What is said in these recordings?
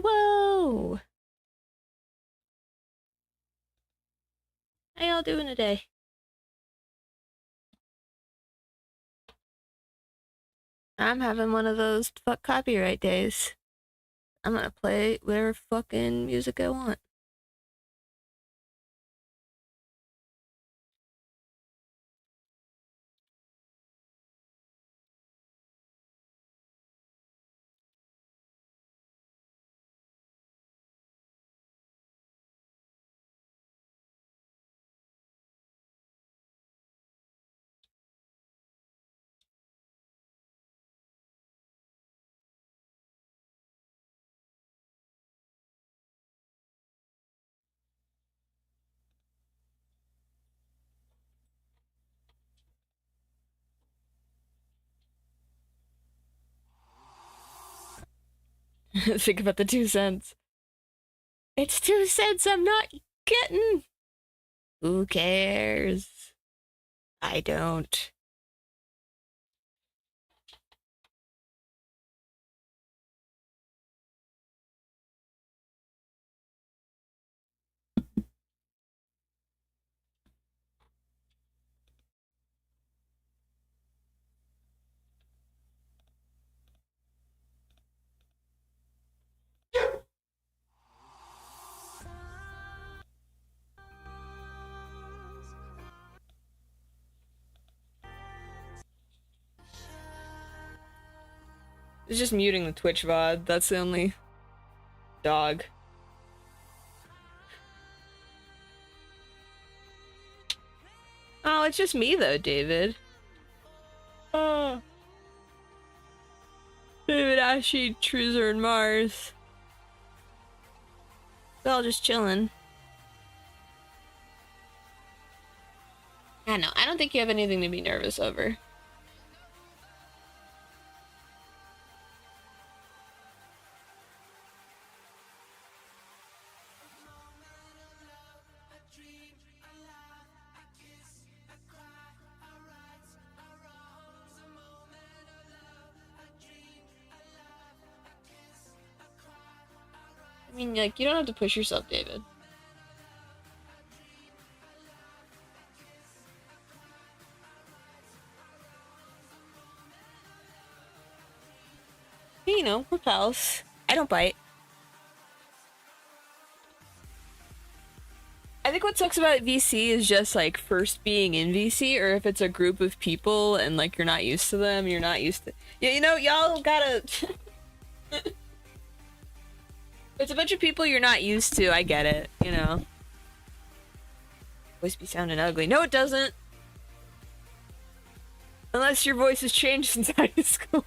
Whoa! How y'all doing today? I'm having one of those fuck copyright days. I'm gonna play whatever fucking music I want. Think about the 2 cents. It's 2 cents I'm not getting. Who cares? I don't. It's just muting the Twitch VOD. That's the only dog. Oh, it's just me though, David. Oh. David, Ashy, Truzer, and Mars. We're all just chilling. I know. I don't think you have anything to be nervous over. I mean, like, you don't have to push yourself, David. You know, we're pals. I don't bite. I think what sucks about VC is just, like, first being in VC, or if it's a group of people and, like, you're not used to them, you're not used to... Yeah, you know, y'all gotta... It's a bunch of people you're not used to, I get it, you know? Voice be sounding ugly. No, it doesn't! Unless your voice has changed since high school.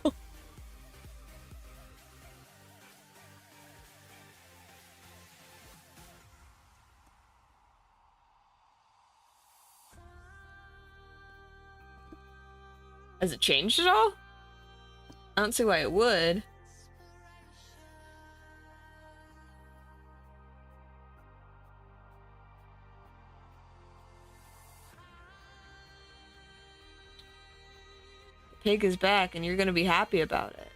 Has it changed at all? I don't see why it would. The pig is back and you're gonna be happy about it.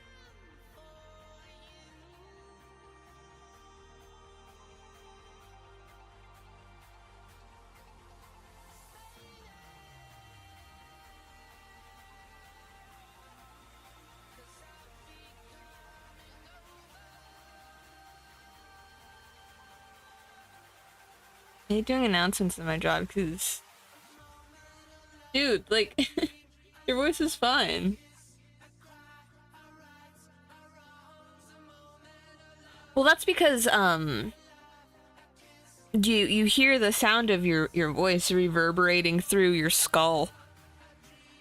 I hate doing announcements in my job because, dude, like, your voice is fine. Well, that's because, you hear the sound of your voice reverberating through your skull.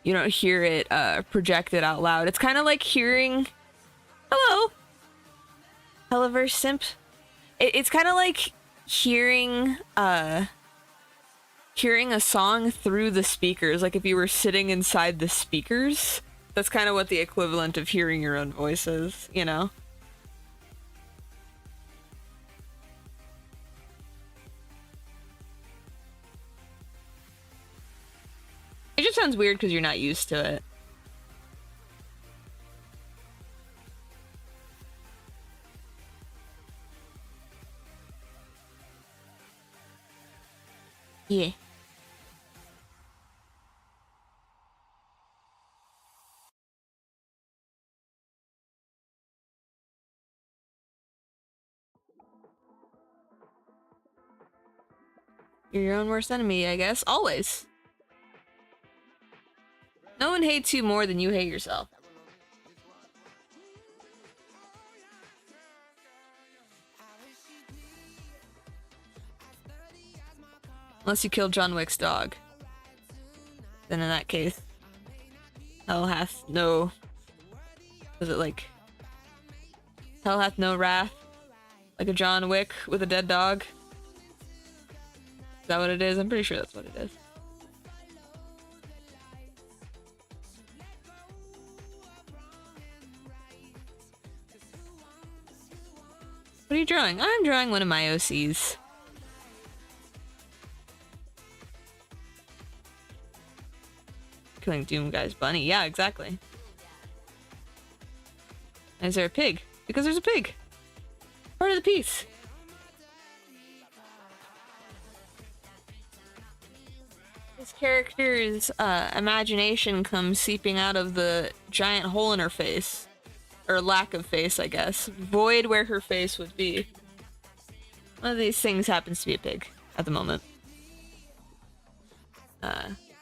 You don't hear it, projected out loud. It's kind of like hearing... Hello! Helliverse Simp. It's kind of like hearing a song through the speakers, like if you were sitting inside the speakers. That's kind of what the equivalent of hearing your own voice is, you know? It just sounds weird because you're not used to it. Yeah. You're your own worst enemy, I guess. Always. No one hates you more than you hate yourself. Unless you kill John Wick's dog. Then in that case, hell hath no... Was it like... Hell hath no wrath? Like a John Wick with a dead dog? Is that what it is? I'm pretty sure that's what it is. What are you drawing? I'm drawing one of my OCs. Killing Doom Guy's bunny. Yeah, exactly. And is there a pig? Because there's a pig. Part of the piece. This character's imagination comes seeping out of the giant hole in her face. Or lack of face, I guess. Void where her face would be. One of these things happens to be a pig at the moment.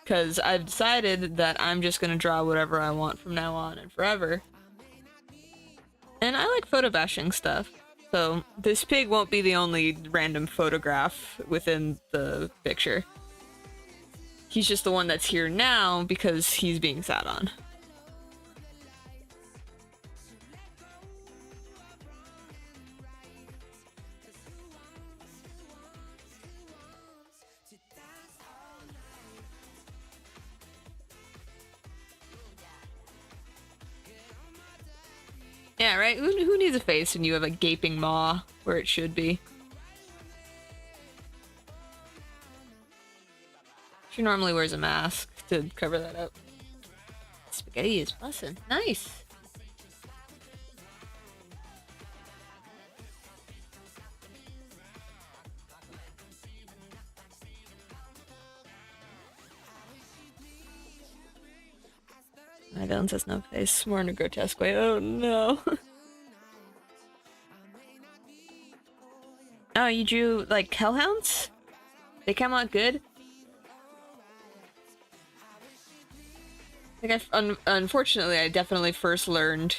Because I've decided that I'm just gonna draw whatever I want from now on and forever. And I like photo bashing stuff. So this pig won't be the only random photograph within the picture. He's just the one that's here now because he's being sat on. Yeah, right? Who needs a face when you have a gaping maw where it should be? She normally wears a mask to cover that up. Spaghetti is bussin'. Nice! My villain says no face. More in a grotesque way. Oh no. Oh, you drew like hellhounds? They come out good? I think unfortunately, I definitely first learned...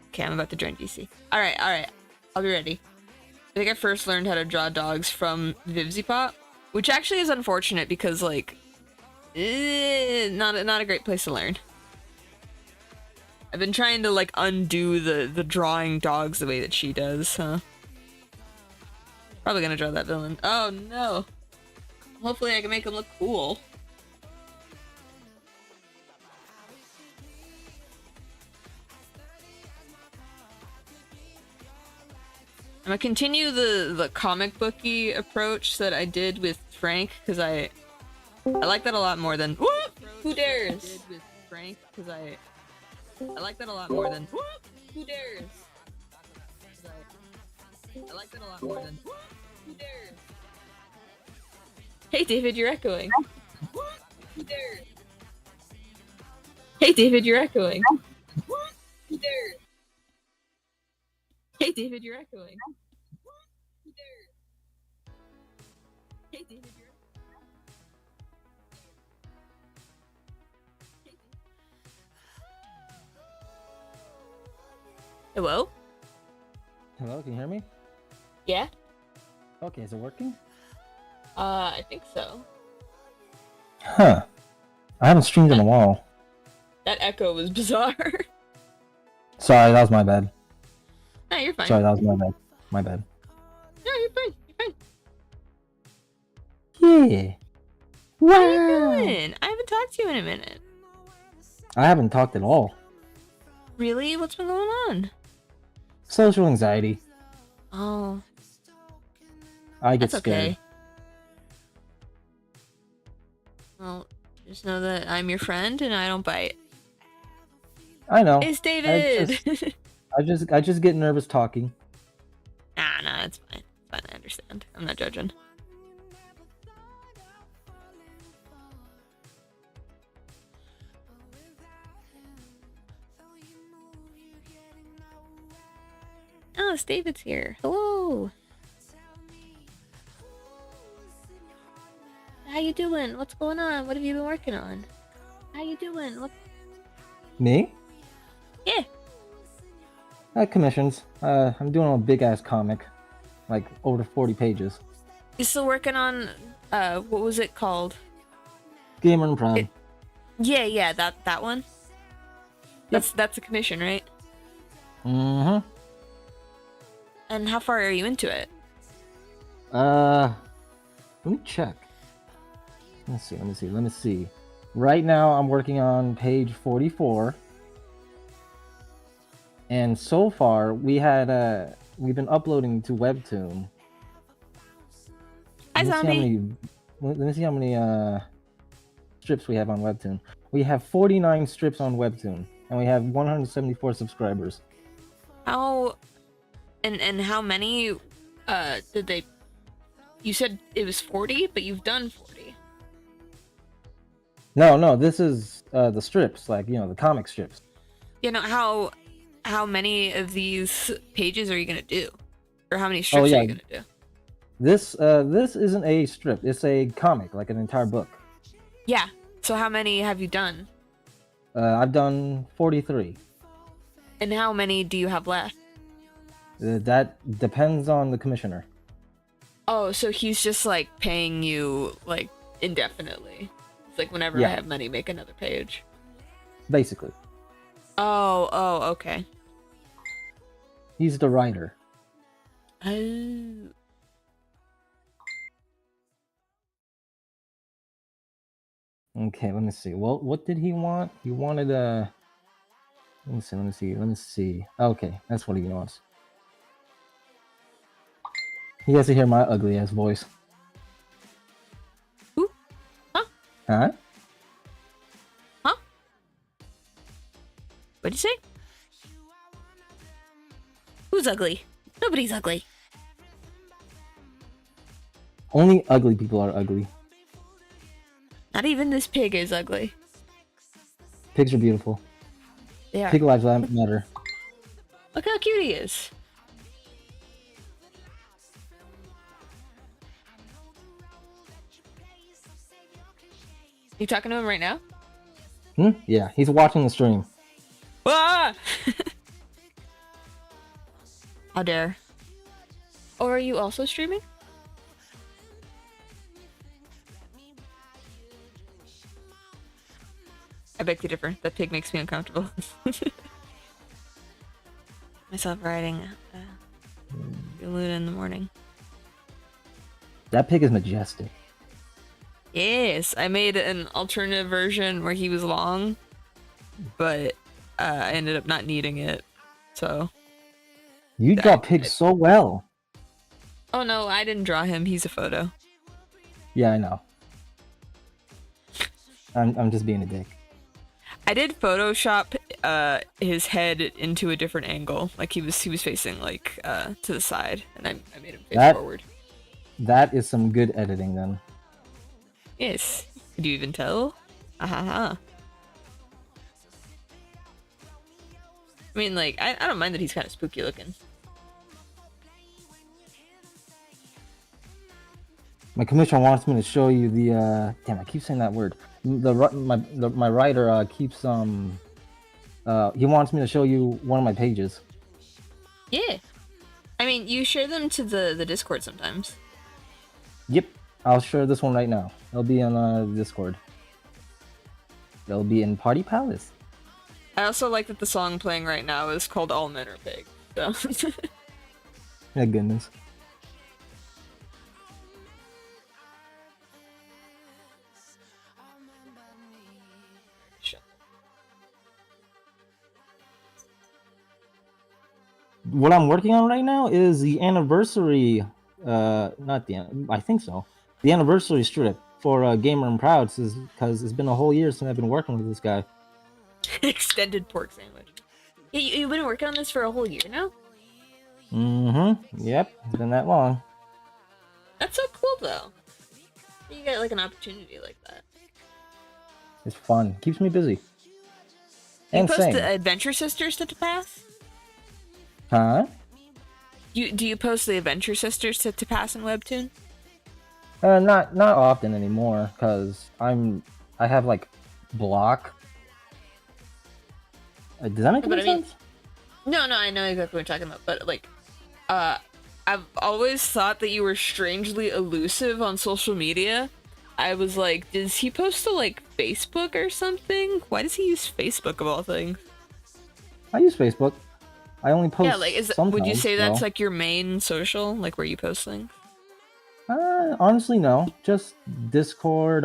Okay, I'm about to join DC. Alright. I'll be ready. I think I first learned how to draw dogs from VivziePop, which actually is unfortunate because, like, not a great place to learn. I've been trying to, like, undo the drawing dogs the way that she does, huh? Probably gonna draw that villain. Oh, no. Hopefully I can make him look cool. I'm gonna continue the comic booky approach that I did with Frank, because I like that a lot more than... Who dares? With Frank, because I like that a lot more than... Who dares? I like that a lot more than... Who dares? Hey David, you're echoing. Who dares? Hey David, you're echoing. Who dares? Hey David, you're echoing. Who dares? Hey David, you're Hello? Hello, can you hear me? Yeah? Okay, is it working? I think so. Huh. I haven't streamed in a while. That echo was bizarre. Sorry, that was my bad. No, you're fine. Sorry, that was my bad. My bad. No, you're fine. You're fine. Yeah. Wow. Wow. How you doing? I haven't talked to you in a minute. I haven't talked at all. Really? What's been going on? Social anxiety. Oh. I get That's scared. okay. Well, just know that I'm your friend and I don't bite. I know. It's David! I just get nervous talking. Nah, it's fine. It's fine, I understand. I'm not judging. Oh, David's here. Hello. How you doing? What's going on? What have you been working on? How you doing? What? Me? Yeah. Commissions. I'm doing a big ass comic, like over 40 pages. You still working on what was it called? Gamer and Proud. Yeah, that one. That's a commission, right? Mm-hmm. And how far are you into it? Let me check. Let me see. Right now, I'm working on page 44. And so far, we've been uploading to Webtoon. Hi, Zombie. Let me see how many strips we have on Webtoon. We have 49 strips on Webtoon, and we have 174 subscribers. How and how many did they? You said it was 40, but you've done 40. No, this is the strips, like, the comic strips. You know how many of these pages are you gonna do, or how many strips are you gonna do? This isn't a strip. It's a comic, like an entire book. Yeah. So how many have you done? I've done 43. And how many do you have left? That depends on the commissioner. Oh, so he's just like paying you like indefinitely. It's like whenever I have money, make another page. Basically. Oh, okay. He's the writer. Oh. Okay, let me see. Well, what did he want? He wanted let me see. Okay, that's what he wants. He has to hear my ugly ass voice. Who? Huh? Huh? Huh? What'd you say? Who's ugly? Nobody's ugly. Only ugly people are ugly. Not even this pig is ugly. Pigs are beautiful. They are. Pig lives matter. Look how cute he is. You talking to him right now? Yeah, he's watching the stream. Ah! How dare. Or are you also streaming? I beg to differ. That pig makes me uncomfortable. Myself riding Luna in the morning. That pig is majestic. Yes, I made an alternative version where he was long, but I ended up not needing it. So You draw pigs so well. Oh no, I didn't draw him. He's a photo. Yeah, I know. I'm just being a dick. I did Photoshop his head into a different angle. Like he was facing like to the side, and I made him face forward. That is some good editing then. Yes. Could you even tell? I mean, like, I don't mind that he's kind of spooky looking. My commissioner wants me to show you the damn, I keep saying that word. My writer keeps he wants me to show you one of my pages. Yeah. I mean, you share them to the Discord sometimes. Yep. I'll share this one right now. It'll be on Discord. It'll be in Party Palace. I also like that the song playing right now is called All Men Are Pig. So. My goodness. What I'm working on right now is the anniversary, not the end, I think so. The anniversary strip for Gamer and Proud, because it's been a whole year since I've been working with this guy. Extended pork sandwich. You've been working on this for a whole year now? Mm-hmm. Yep, it's been that long. That's so cool, though. You get like an opportunity like that. It's fun. Keeps me busy. You post the Adventure Sisters to pass? Huh? Do you post the Adventure Sisters to pass in Webtoon? Not often anymore, cause I have like block. Does that make But any I mean, sense? no, I know exactly what you're talking about. But like, uh, I've always thought that you were strangely elusive on social media. I was like, does he post to like Facebook or something? Why does he use Facebook of all things? I use Facebook. I only Yeah, like, post would you sometimes, say that's though. like your main social, like where you post things? Honestly, no. Just Discord,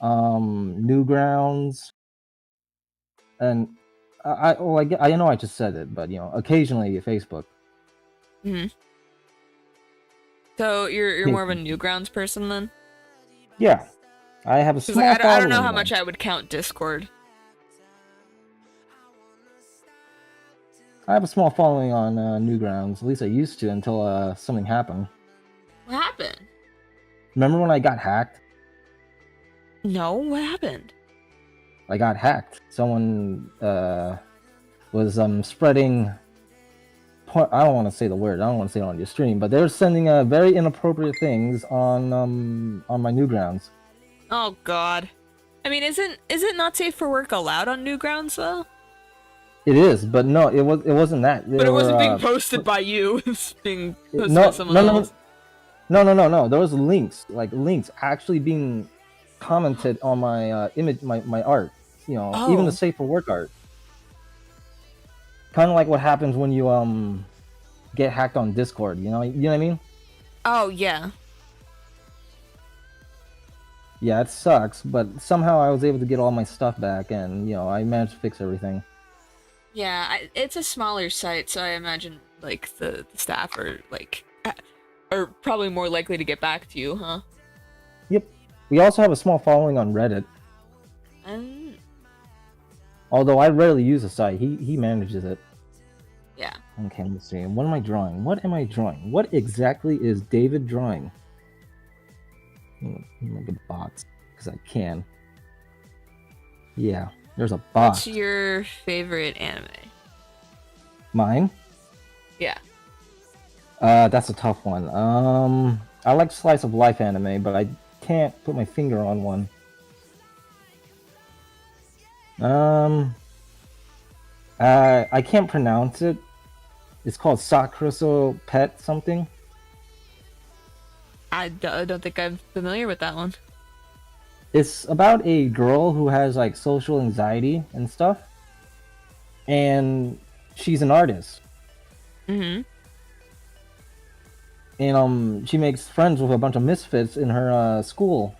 Newgrounds, and I know I just said it, but occasionally Facebook. Hmm. So you're more of a Newgrounds person then? Yeah, I have a Because like small I don't know following how though. much I would count Discord. I have a small following on Newgrounds. At least I used to until something happened. What happened? Remember when I got hacked? No, what happened? I got hacked. Someone was spreading. I don't want to say the word. I don't want to say it on your stream, but they're sending very inappropriate things on my Newgrounds. Oh God. I mean, is it not safe for work allowed on Newgrounds though? It is, but no, it wasn't that. But There it wasn't being were posted by you. It was being posted by no someone no no else. no. There was links actually being commented on my image, my art. Even the Oh. safe for work art. Kind of like what happens when you get hacked on Discord. You know what I mean? Oh yeah. Yeah, it sucks, but somehow I was able to get all my stuff back, and I managed to fix everything. Yeah, it's a smaller site, so I imagine like the staff are probably more likely to get back to you, huh? Yep. We also have a small following on Reddit. And Although I rarely use the site, he manages it. yeah. Okay, let's see. What am I drawing? What exactly is David drawing? Make a box because I can. Yeah, there's a What's box. your favorite anime? Mine? Yeah. That's a tough one. I like slice of life anime, but I can't put my finger on one. I can't pronounce it. It's called Sakuso Pet something. I don't think I'm familiar with that one. It's about a girl who has like social anxiety and stuff, and she's an artist. Mm-hmm. And she makes friends with a bunch of misfits in her school,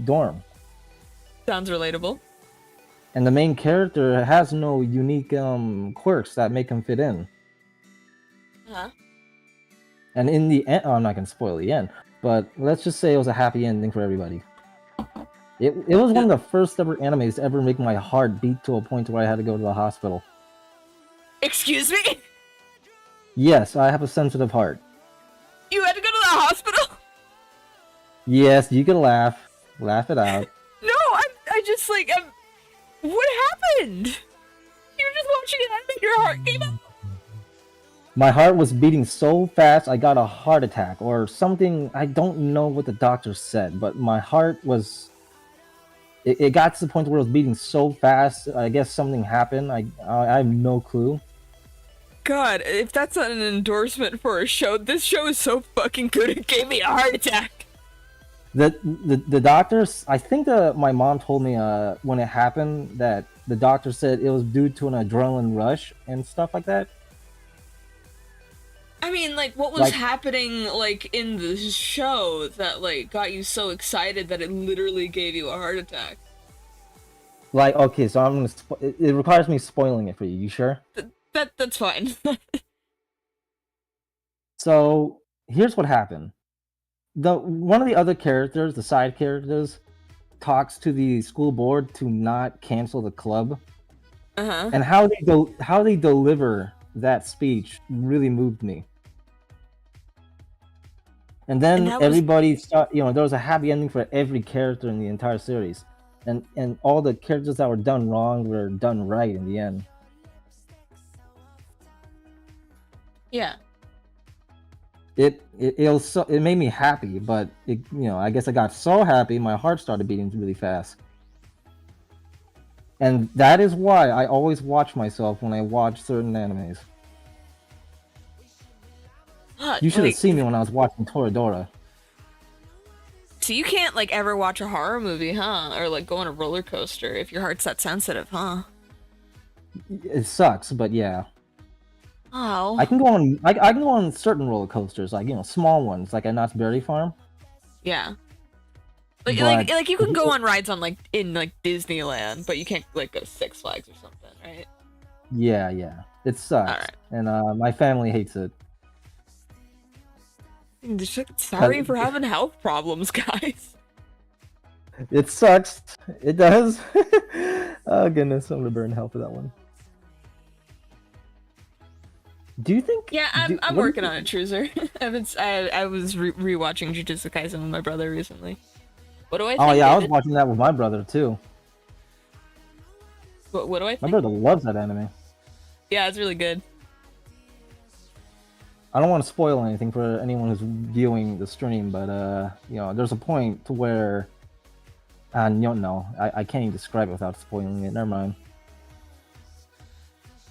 dorm. Sounds relatable. And the main character has no unique quirks that make him fit in. Huh? And in the end, I'm not gonna spoil the end, but let's just say it was a happy ending for everybody. It was one of the first ever animes to ever make my heart beat to a point where I had to go to the hospital. Excuse me? Yes, I have a sensitive heart. You had to go to the hospital? Yes, you can laugh it out. No, I just like what happened? You were just watching an anime, your heart came out. My heart was beating so fast I got a heart attack or something. I don't know what the doctor said, but my heart was. It got to the point where it was beating so fast. I guess something happened. I have no clue. God, if that's not an endorsement for a show, this show is so fucking good it gave me a heart attack. The doctors. I think my mom told me when it happened that the doctor said it was due to an adrenaline rush and stuff like that. I mean, like, what was Like- happening, like, in the show that, like, got you so excited that it literally gave you a heart attack? Like, okay, so I'm gonna. It requires me spoiling it for you. You sure? That's fine. So here's what happened. One of the other characters, the side characters, talks to the school board to not cancel the club, Uh-huh. and how they deliver that speech really moved me. And then And that was- everybody there was a happy ending for every character in the entire series, and all the characters that were done wrong were done right in the end. Yeah. It made me happy, but I guess I got so happy my heart started beating really fast. And that is why I always watch myself when I watch certain animes. You should have seen me when I was watching Toradora. So you can't like ever watch a horror movie, huh? Or like go on a roller coaster if your heart's that sensitive, huh? It sucks, but yeah. Oh. I can go on certain roller coasters, like small ones, like at Knott's Berry Farm. Yeah. Like you can go on rides on in Disneyland, but you can't like go to Six Flags or something, right? Yeah. It sucks. All right. And my family hates it. Sorry for having health problems, guys. It sucks. It does. Oh goodness, I'm gonna burn hell for that one. Do you think? Yeah, I'm working on it, Truzer. I was rewatching Jujutsu Kaisen with my brother recently. What do I think? Oh yeah, David? I was watching that with my brother too. What do I think? My brother loves that anime. Yeah, it's really good. I don't want to spoil anything for anyone who's viewing the stream, but there's a point to where, I can't even describe it without spoiling it. Never mind.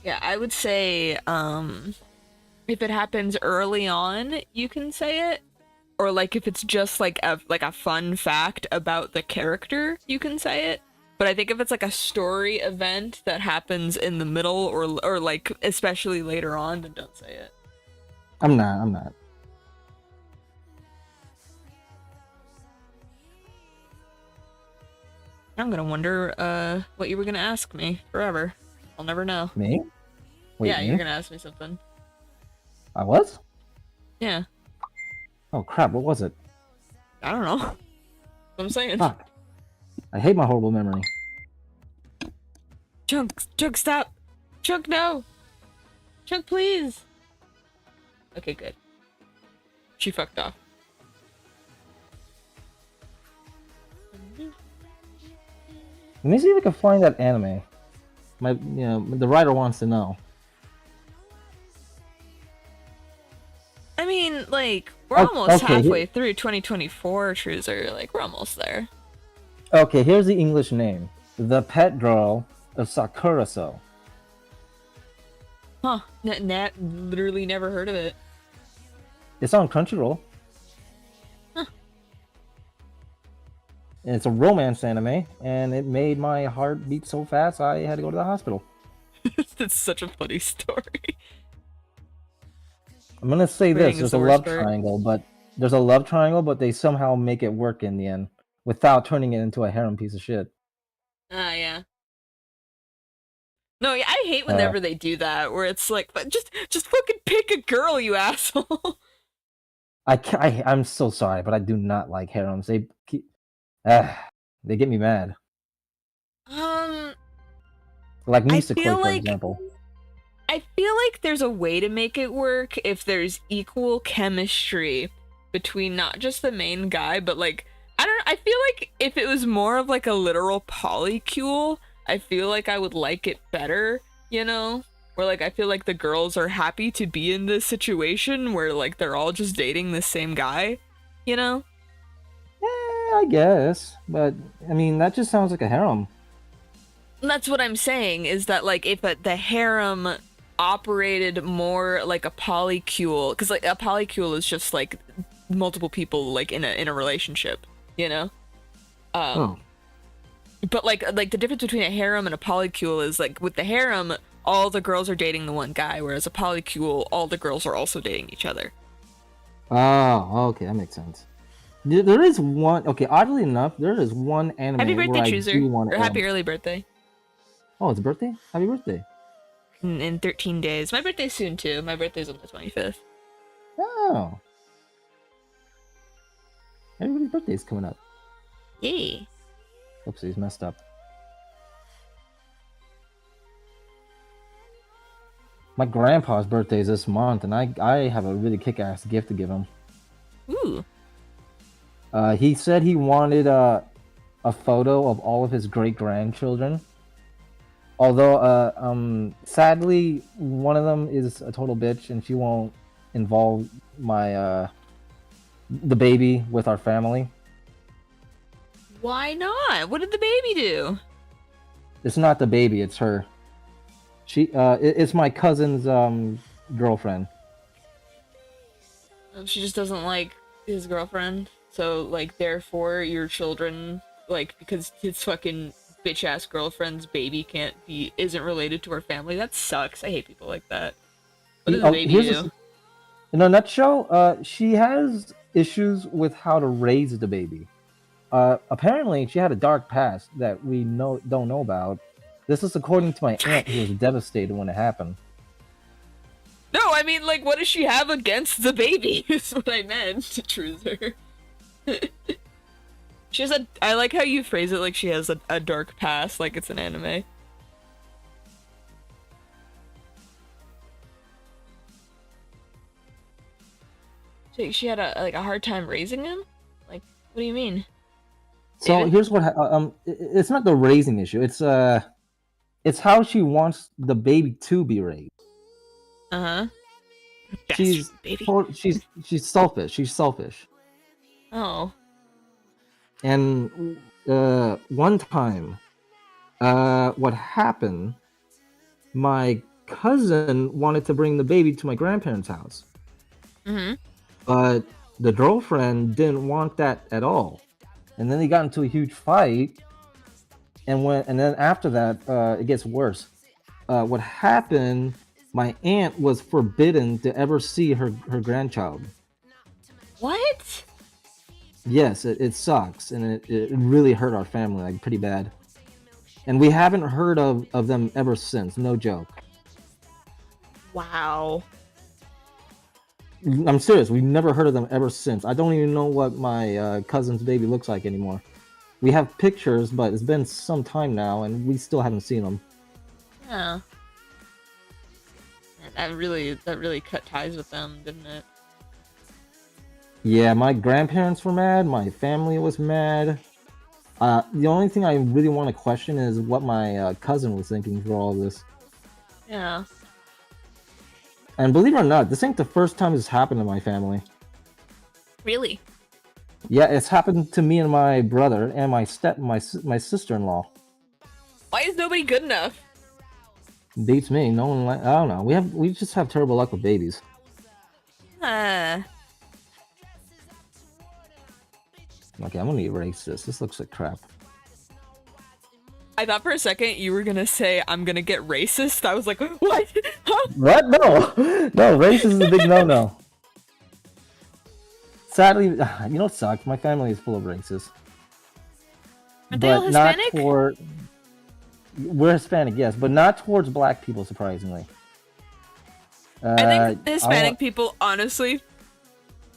Yeah, I would say, if it happens early on, you can say it, or like if it's just like a fun fact about the character, you can say it. But I think if it's like a story event that happens in the middle or like especially later on, then don't say it. I'm not. I'm gonna wonder what you were gonna ask me forever. I'll never know. Me? Wait, yeah, me? you're gonna ask me something. I was? Yeah. Oh crap, what was it? I don't know. What I'm saying. Fuck. I hate my horrible memory. Chunk, stop! Chunk, no! Chunk, please! Okay, good. She fucked off. Let me see if I can find that anime. The writer wants to know. I mean, like, we're almost halfway through 2024, Truzer. Like, we're almost there. Okay, here's the English name. The Pet Girl of Sakuraso. Huh. Literally never heard of it. It's on Crunchyroll. Huh. And it's a romance anime, and it made my heart beat so fast I had to go to the hospital. That's such a funny story. I'm gonna say this: there's a love triangle, but they somehow make it work in the end without turning it into a harem piece of shit. Yeah. No, yeah, I hate whenever they do that, where it's like, but just fucking pick a girl, you asshole. I'm so sorry, but I do not like harems. They get me mad. Like Nisekoi, for example. I feel like there's a way to make it work if there's equal chemistry between not just the main guy, but like, I feel like if it was more of like a literal polycule, I feel like I would like it better, Where like, I feel like the girls are happy to be in this situation where like they're all just dating the same guy, Yeah, I guess. But, I mean, that just sounds like a harem. That's what I'm saying, is that like if the harem operated more like a polycule, because like a polycule is just like multiple people like in a relationship, But like the difference between a harem and a polycule is like with the harem, all the girls are dating the one guy, whereas a polycule, all the girls are also dating each other. Oh, okay, that makes sense. There is one. Okay, oddly enough, there is one anime. Happy birthday, where Chooser! Or happy early birthday. Oh, it's a birthday? Happy birthday! In 13 days. My birthday's soon too. My birthday's on the 25th. Oh. Everybody's birthday's coming up. Yay. Oopsies, messed up. My grandpa's birthday is this month, and I have a really kick-ass gift to give him. Ooh. He said he wanted a photo of all of his great-grandchildren, Although, sadly, one of them is a total bitch, and she won't involve the baby with our family. Why not? What did the baby do? It's not the baby; it's her. It's my cousin's girlfriend. She just doesn't like his girlfriend. So, like, therefore, your children, like, because his fucking bitch ass girlfriend's baby isn't related to her family. That sucks. I hate people like that. What does the baby do? In a nutshell, she has issues with how to raise the baby. Apparently, she had a dark past that we don't know about. This is according to my aunt, who was devastated when it happened. No, I mean, like, what does she have against the baby? Is what I meant, Truzer. She has I like how you phrase it like she has a dark past, like it's an anime. She had a hard time raising him? Like, what do you mean? So David? here's what it's not the raising issue. It's how she wants the baby to be raised. Uh-huh. She's selfish. She's selfish. Oh. And one time, what happened? My cousin wanted to bring the baby to my grandparents' house. Mm-hmm. But the girlfriend didn't want that at all. And then they got into a huge fight. And then after that, it gets worse. What happened? My aunt was forbidden to ever see her grandchild. What? Yes, it sucks, and it really hurt our family, like, pretty bad. And we haven't heard of them ever since, no joke. Wow. I'm serious, we've never heard of them ever since. I don't even know what my cousin's baby looks like anymore. We have pictures, but it's been some time now, and we still haven't seen them. Yeah. That really cut ties with them, didn't it? Yeah, my grandparents were mad, my family was mad. The only thing I really want to question is what my cousin was thinking for all this. Yeah. And believe it or not, this ain't the first time this happened to my family. Really? Yeah, it's happened to me and my brother and my sister-in-law. Why is nobody good enough? Beats me. No one I don't know. We just have terrible luck with babies. Uh. Okay, I'm gonna erase this. This looks like crap. I thought for a second you were gonna say I'm gonna get racist. I was like, what? Huh? What? No, no. Racist is a big no-no. Sadly, you know what sucks? My family is full of racists. Aren't they all Hispanic? We're Hispanic, yes, but not towards black people, surprisingly. I think Hispanic people, honestly,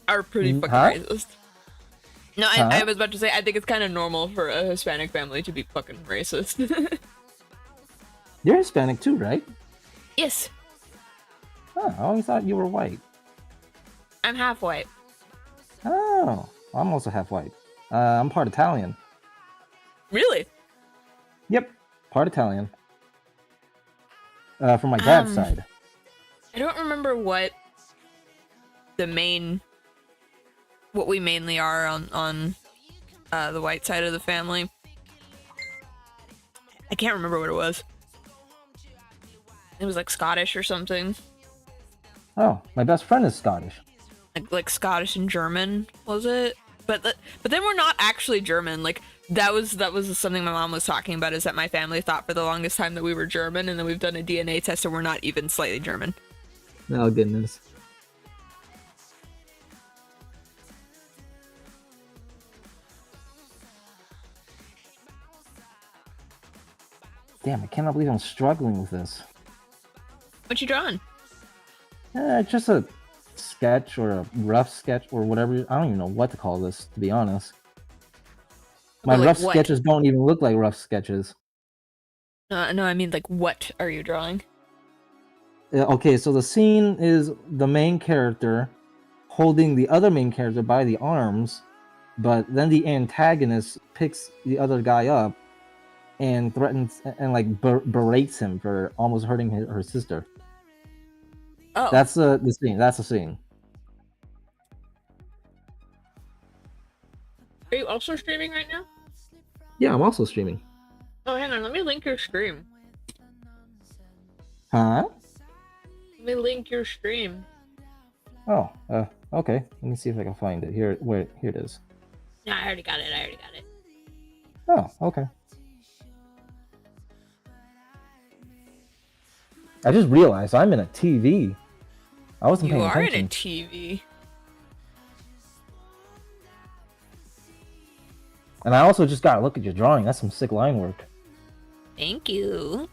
are pretty fucking racist. No, I was about to say, I think it's kind of normal for a Hispanic family to be fucking racist. You're Hispanic too, right? Yes. Oh, I always thought you were white. I'm half white. Oh, I'm also half white. I'm part Italian. Really? Yep, part Italian. From my dad's side. I don't remember what we mainly are on the white side of the family. I can't remember what it was. It was like Scottish or something. Oh, my best friend is Scottish. Like Scottish and German, was it? But then we're not actually German. Like that was something my mom was talking about, is that my family thought for the longest time that we were German, and then we've done a DNA test and we're not even slightly German. Oh goodness. Damn, I cannot believe I'm struggling with this. What you drawing? Just a sketch or a rough sketch or whatever. I don't even know what to call this, to be honest. My rough sketches don't even look like rough sketches. No, I mean, like, what are you drawing? Okay, so the scene is the main character holding the other main character by the arms, but then the antagonist picks the other guy up and threatens and like berates him for almost hurting her sister. Oh. That's the scene. That's the scene. Are you also streaming right now? Yeah, I'm also streaming. Oh, hang on. Let me link your stream. Huh? Let me link your stream. Oh, okay. Let me see if I can find it. Here it is. Yeah, I already got it. Oh, okay. I just realized I'm in a TV. I wasn't paying attention. You are in a TV. And I also just gotta look at your drawing. That's some sick line work. Thank you.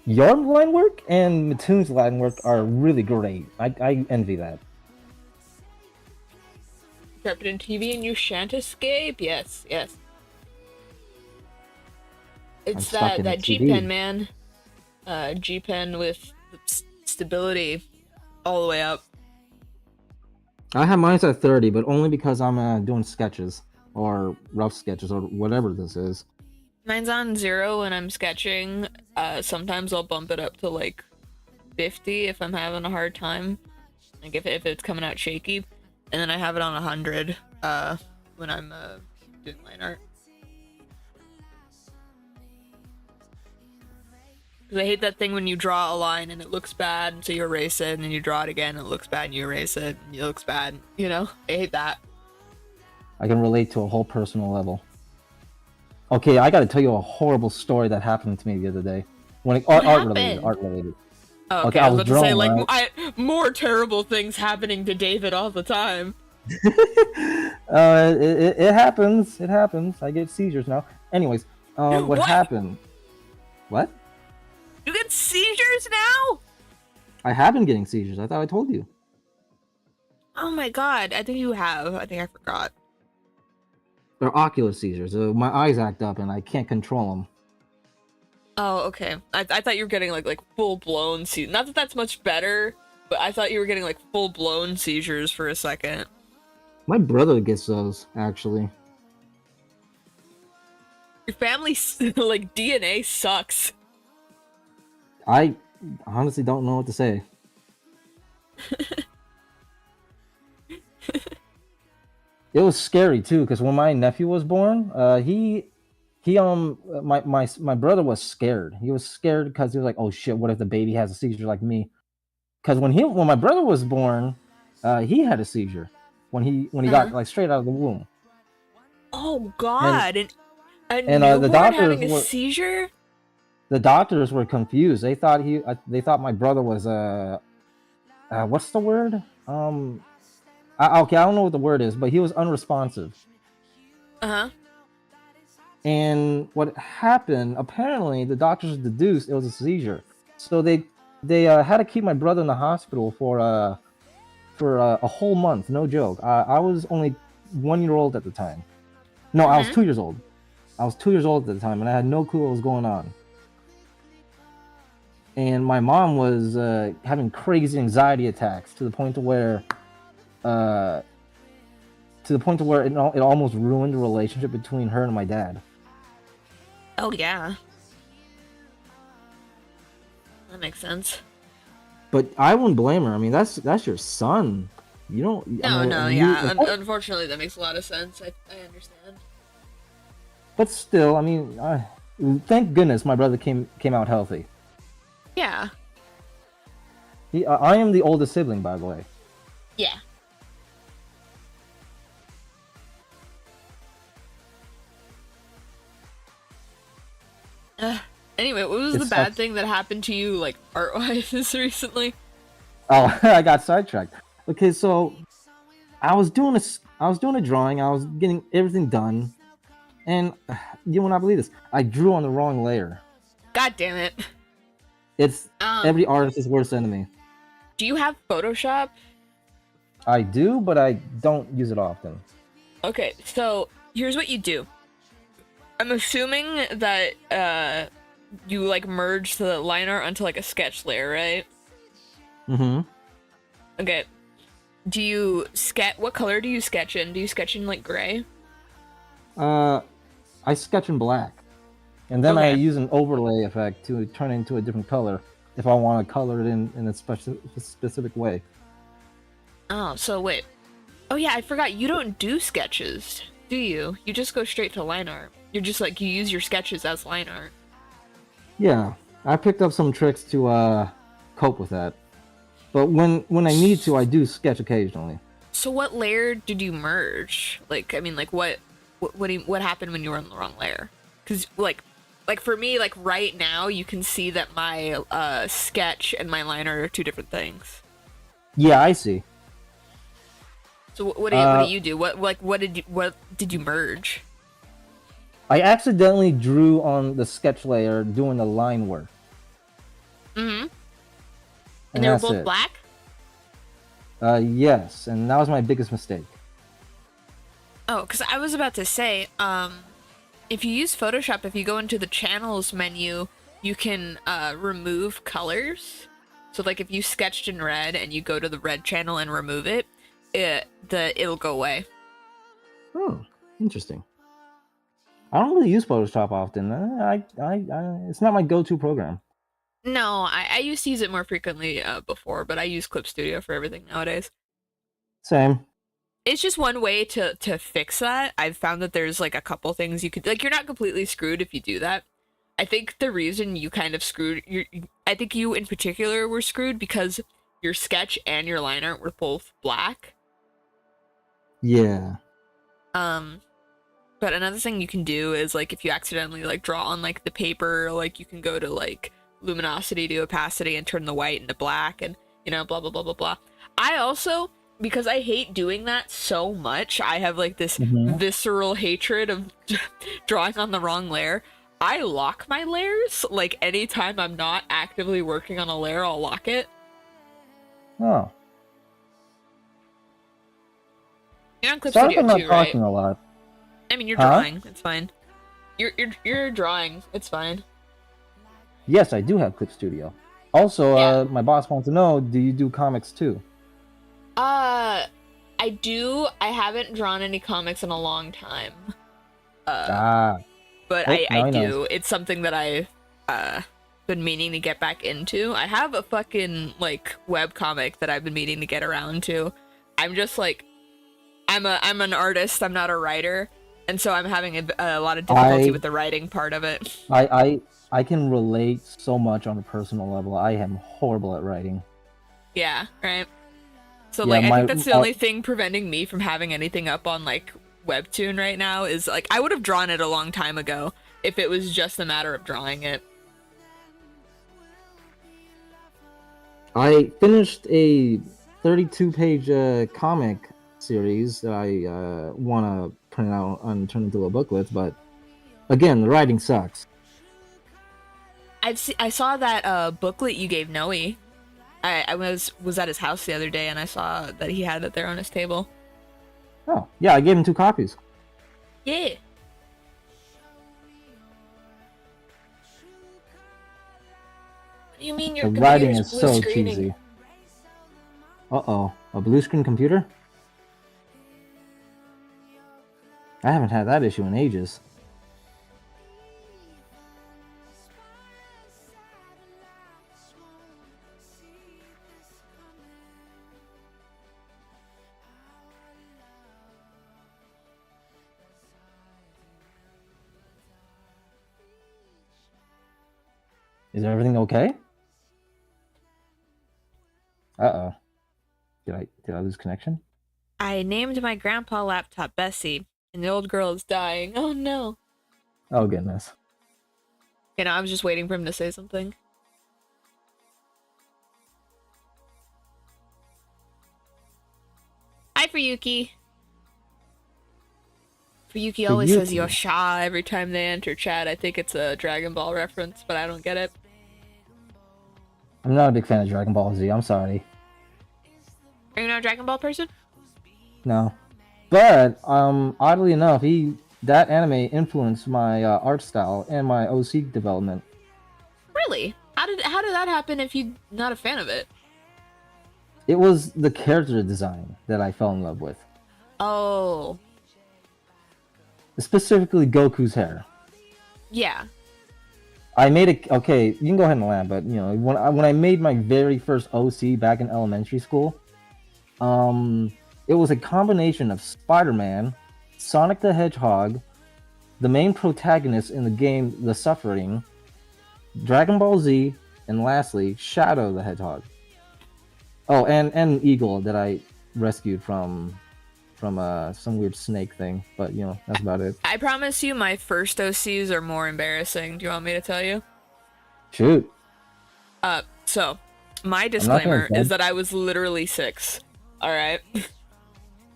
Your line work and Matoon's line work are really great. I envy that. Trapped in TV and you shan't escape. Yes. It's that G-Pen, man. G-Pen with stability all the way up. I have mine at 30, but only because I'm doing sketches or rough sketches or whatever this is. Mine's on 0 when I'm sketching. Sometimes I'll bump it up to like 50 if I'm having a hard time, like if it's coming out shaky, and then I have it on 100 when I'm doing line art. Because I hate that thing when you draw a line and it looks bad, so you erase it, and then you draw it again and it looks bad, and you erase it, and it looks bad. You know? I hate that. I can relate to a whole personal level. Okay, I gotta tell you a horrible story that happened to me the other day. When art related. Oh, okay, I was about to say, like, more terrible things happening to David all the time. It happens. It happens. I get seizures now. Anyways, what happened? What? You get seizures now? I have been getting seizures. I thought I told you. Oh my god, I think you have. I think I forgot. They're ocular seizures. My eyes act up and I can't control them. Oh, okay. I thought you were getting like full-blown seizures. Not that that's much better, but I thought you were getting like full-blown seizures for a second. My brother gets those, actually. Your family, like, DNA sucks. I honestly don't know what to say. It was scary too, because when my nephew was born, my brother was scared. He was scared because he was like, "Oh shit, what if the baby has a seizure like me?" Because when my brother was born, he had a seizure when he got like straight out of the womb. Oh god! And the doctors having a seizure. The doctors were confused. They thought my brother was what's the word? Okay, I don't know what the word is, but he was unresponsive. Uh-huh. And what happened? Apparently, the doctors deduced it was a seizure. So they had to keep my brother in the hospital for a whole month. No joke. I was only 1 year old at the time. No, I was 2 years old. I was 2 years old at the time, and I had no clue what was going on. And my mom was having crazy anxiety attacks to the point where it almost ruined the relationship between her and my dad. Oh yeah, that makes sense. But I wouldn't blame her. I mean, that's your son. You don't. Yeah. Unfortunately, that makes a lot of sense. I understand. But still, I mean, thank goodness my brother came out healthy. Yeah. I am the oldest sibling, by the way. Yeah. Anyway, what was the bad thing that happened to you, like, art-wise recently? Oh, I got sidetracked. Okay, so I was doing a drawing. I was getting everything done, and you will not believe this. I drew on the wrong layer. God damn it! It's every artist's worst enemy. Do you have Photoshop? I do, but I don't use it often. Okay, so here's what you do. I'm assuming that you like merge the line art onto like a sketch layer, right? Mm-hmm. Okay. Do you what color do you sketch in? Do you sketch in like gray? I I sketch in black, and then I Okay. use an overlay effect to turn it into a different color if I want to color it in a specific way. Oh, so wait. Oh yeah, I forgot. You don't do sketches, do you? You just go straight to line art. You're just like you use your sketches as line art. Yeah, I picked up some tricks to cope with that. But when I need to, I do sketch occasionally. So what layer did you merge? Like, I mean, like what happened when you were in the wrong layer? Because like for me, like right now, you can see that my sketch and my liner are two different things. Yeah, I see. So what do you do? What did you merge? I accidentally drew on the sketch layer doing the line work. Mm-hmm. And And they were that's both it. black? Yes, and that was my biggest mistake. Oh, because I was about to say, if you use Photoshop, if you go into the channels menu, you can remove colors. So like if you sketched in red and you go to the red channel and remove it, it'll go away. Hmm, interesting. I don't really use Photoshop often. It's not my go-to program. No, I used to use it more frequently before, but I use Clip Studio for everything nowadays. Same. It's just one way to fix that. I've found that there's like a couple things you could like. You're not completely screwed if you do that. I think the reason you kind of screwed, I think you in particular were screwed because your sketch and your line art were both black. Yeah. But another thing you can do is like if you accidentally like draw on like the paper, like you can go to like luminosity to opacity and turn the white into black and blah blah blah blah blah. I also, because I hate doing that so much, I have like this Mhm. visceral hatred of drawing on the wrong layer. I lock my layers. Like anytime I'm not actively working on a layer, I'll lock it. Oh. You're on Clip Sorry if Studio I'm not too, right? talking a lot. I mean, you're Huh? drawing. It's fine. You're drawing. It's fine. Yes, I do have Clip Studio. Also, Yeah. my boss wants to know, do you do comics too? I do. I haven't drawn any comics in a long time. Ah. But Oh, I now he knows. do. It's something that I've been meaning to get back into. I have a fucking like web comic that I've been meaning to get around to. I'm just like I'm an artist, I'm not a writer, and so I'm having a lot of difficulty with the writing part of it. I can relate so much on a personal level. I am horrible at writing. Yeah, right. So Yeah, like I think that's the only thing preventing me from having anything up on like Webtoon right now is like I would have drawn it a long time ago if it was just a matter of drawing it. I finished a 32-page comic series that I want to print out and turn into a booklet, but again, the writing sucks. I saw that booklet you gave Noe. I was at his house the other day and I saw that he had it there on his table. Oh, yeah, I gave him 2 copies. Yeah. What do you mean your The writing computer's is blue so screening? cheesy. Uh-oh, a blue screen computer? I haven't had that issue in ages. Is everything okay? Uh-oh. Did I lose connection? I named my grandpa laptop Bessie, and the old girl is dying. Oh no. Oh, goodness. I was just waiting for him to say something. Hi, Fuyuki. Fuyuki always says Fuyuki. Yosha every time they enter chat. I think it's a Dragon Ball reference, but I don't get it. I'm not a big fan of Dragon Ball Z, I'm sorry. Are you not a Dragon Ball person? No. But, oddly enough, that anime influenced my art style and my OC development. Really? How did that happen if you're not a fan of it? It was the character design that I fell in love with. Oh. specifically Goku's hair. Yeah. I made it. Okay, you can go ahead and laugh, but you know, when I made my very first OC back in elementary school, it was a combination of Spider-Man, Sonic the Hedgehog, the main protagonist in the game, The Suffering, Dragon Ball Z, and lastly, Shadow the Hedgehog. Oh, and Eagle that I rescued from some weird snake thing, but you know, that's about it. I promise you my first OCs are more embarrassing. Do you want me to tell you? Shoot. So my I'm not gonna disclaimer is that I was literally 6. All right.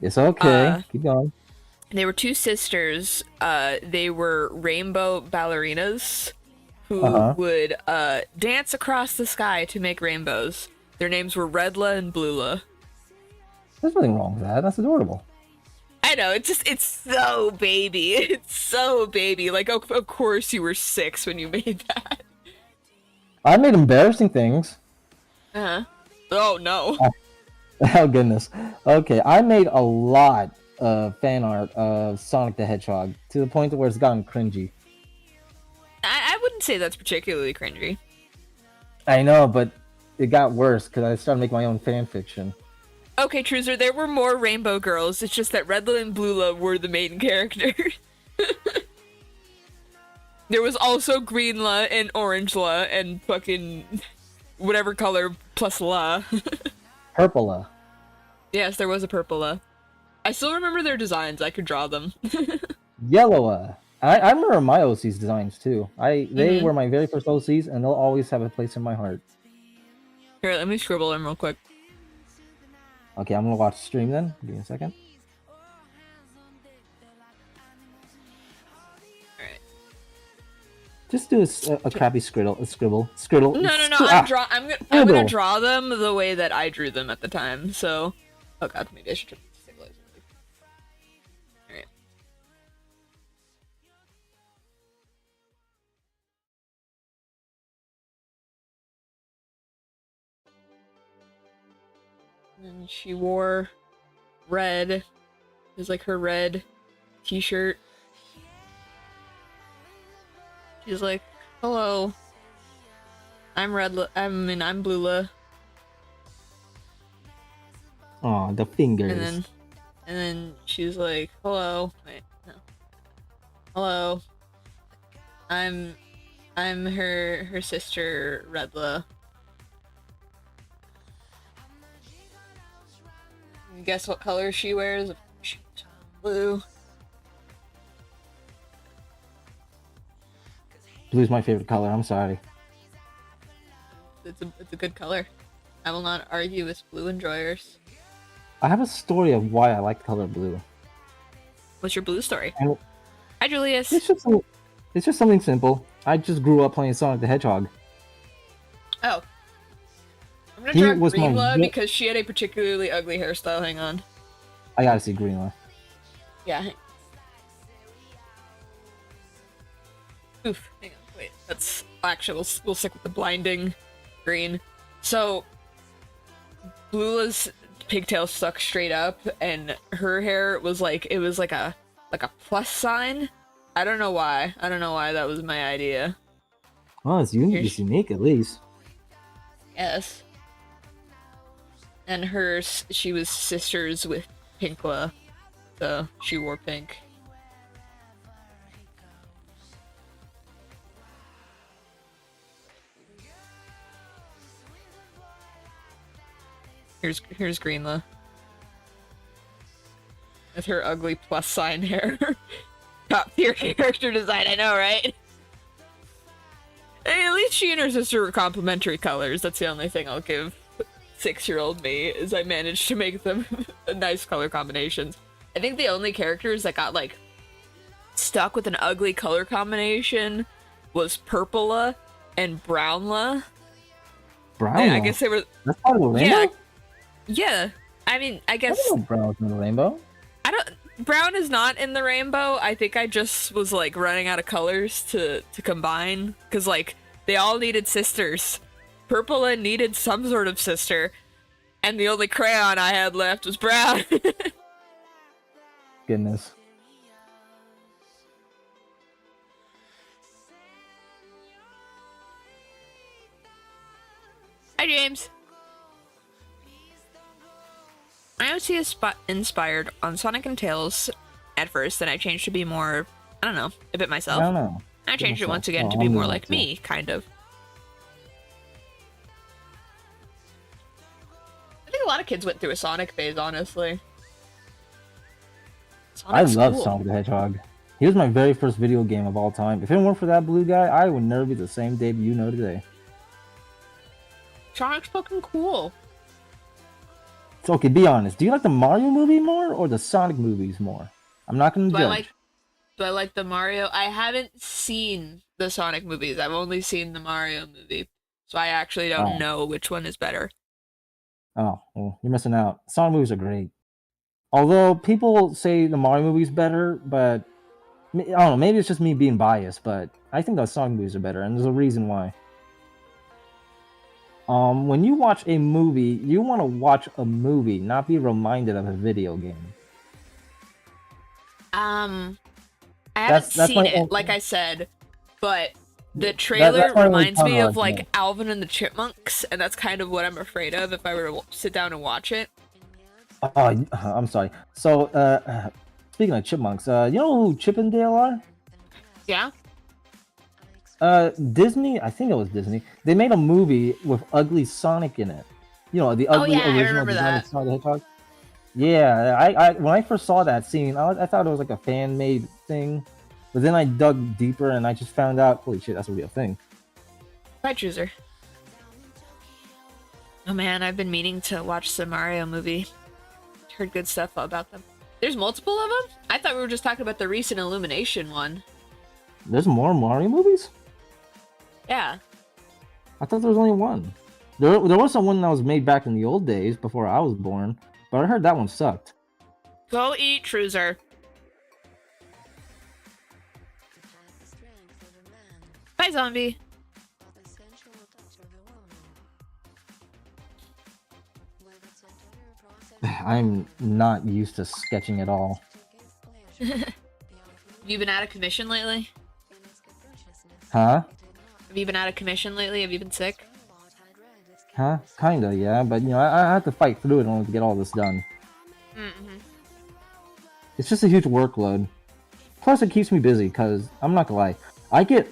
It's okay. Keep going. They were 2 sisters. They were rainbow ballerinas who would dance across the sky to make rainbows. Their names were Redla and Bluela. There's nothing wrong with that. That's adorable. I know, it's so baby. It's so baby. Like, of course you were 6 when you made that. I made embarrassing things. Uh-huh. Oh, no. Oh, goodness. Okay, I made a lot of fan art of Sonic the Hedgehog to the point where it's gotten cringy. I wouldn't say that's particularly cringy. I know, but it got worse because I started making my own fan fiction. Okay, Truzer, there were more rainbow girls. It's just that Redla and Bluela were the main characters. There was also Greenla and Orangela and fucking whatever color plus La. Purplela. Yes, there was a Purplela. I still remember their designs. I could draw them. Yellowa. I remember my OC's designs too. They were my very first OC's, and they'll always have a place in my heart. Here, let me scribble them real quick. Okay, I'm gonna watch the stream then. Give me a second. Alright. Just do a crappy scribble. No. I'm gonna draw them the way that I drew them at the time. So, oh god, maybe I should stabilize it. Alright. And she wore red. It was like her red t-shirt. She's like, "Hello. I'm I'm Bluela." Oh, the fingers. And then she's like, "Hello. Wait, no. Hello. I'm her sister Redla." Guess what color she wears? She wears blue. Blue's my favorite color. I'm sorry. It's a good color. I will not argue with blue enjoyers. I have a story of why I like the color blue. What's your blue story? And Hi, Julius. it's just something simple. I just grew up playing Sonic the Hedgehog. Oh. I'm gonna He draw was my Greenla because she had a particularly ugly hairstyle. Hang on. I gotta see Greenla. Yeah. Oof. Hang on. Wait. That's actually we'll stick with the blinding green. So Bluela's pigtails stuck straight up, and her hair was like a plus sign. I don't know why. I don't know why that was my idea. Oh, it's unique. It's unique at least. Yes. And she was sisters with Pinkla, so she wore pink. Here's Greenla. With her ugly plus sign hair. Top tier character design, I know, right? Hey, at least she and her sister were complementary colors. That's the only thing I'll give 6-year-old me, is I managed to make them nice color combinations. I think the only characters that got, like, stuck with an ugly color combination was Purplela and Brownla. Brownla? I guess they were... That's part of the rainbow? Yeah. I mean, I guess... I don't know Brown's in the rainbow. Brown is not in the rainbow. I think I just was, like, running out of colors to combine. Because, like, they all needed sisters. Purplela needed some sort of sister. And the only crayon I had left was brown. Goodness. Hi, James. I was inspired on Sonic and Tails at first, then I changed to be more, I don't know, a bit myself. I don't know. I changed it once again Oh, to be I'm more doing like that too. me, kind of. I think a lot of kids went through a Sonic phase, honestly. I Sonic's love cool. Sonic the Hedgehog. He was my very first video game of all time. If it weren't for that blue guy, I would never be the same Dave you know today. Sonic's fucking cool. So, okay, be honest. Do you like the Mario movie more or the Sonic movies more? I'm not going to judge. Do I like the Mario? I haven't seen the Sonic movies. I've only seen the Mario movie. So I actually don't know which one is better. Oh, well, you're missing out. Sonic movies are great. Although people say the Mario movie's better, but I don't know, maybe it's just me being biased, but I think the Sonic movies are better, and there's a reason why. When you watch a movie, you want to watch a movie, not be reminded of a video game. I haven't seen it, like I said, but the trailer that's my only reminds me of like argument. Alvin and the Chipmunks, and that's kind of what I'm afraid of if I were to sit down and watch it. Oh, I'm sorry. So, speaking of chipmunks, you know who Chip and Dale are? Yeah? Disney, I think it was Disney. They made a movie with ugly Sonic in it. You know, the ugly yeah, I original remember design that. of Sonic the Hedgehog. Yeah, I when I first saw that scene, I thought it was like a fan-made thing, but then I dug deeper and I just found out, holy shit, that's a real thing. Bye, Chooser. Oh man, I've been meaning to watch the Mario movie. Heard good stuff about them. There's multiple of them? I thought we were just talking about the recent Illumination one. There's more Mario movies? Yeah. I thought there was only one. There was someone that was made back in the old days before I was born, but I heard that one sucked. Go eat, Truzer. Bye, zombie. I'm not used to sketching at all. Have you been out of commission lately? Huh? Have you been out of commission lately? Have you been sick? Huh? Kinda, yeah, but you know, I have to fight through it in order to get all this done. Mm-hmm. It's just a huge workload. Plus, it keeps me busy, because, I'm not gonna lie,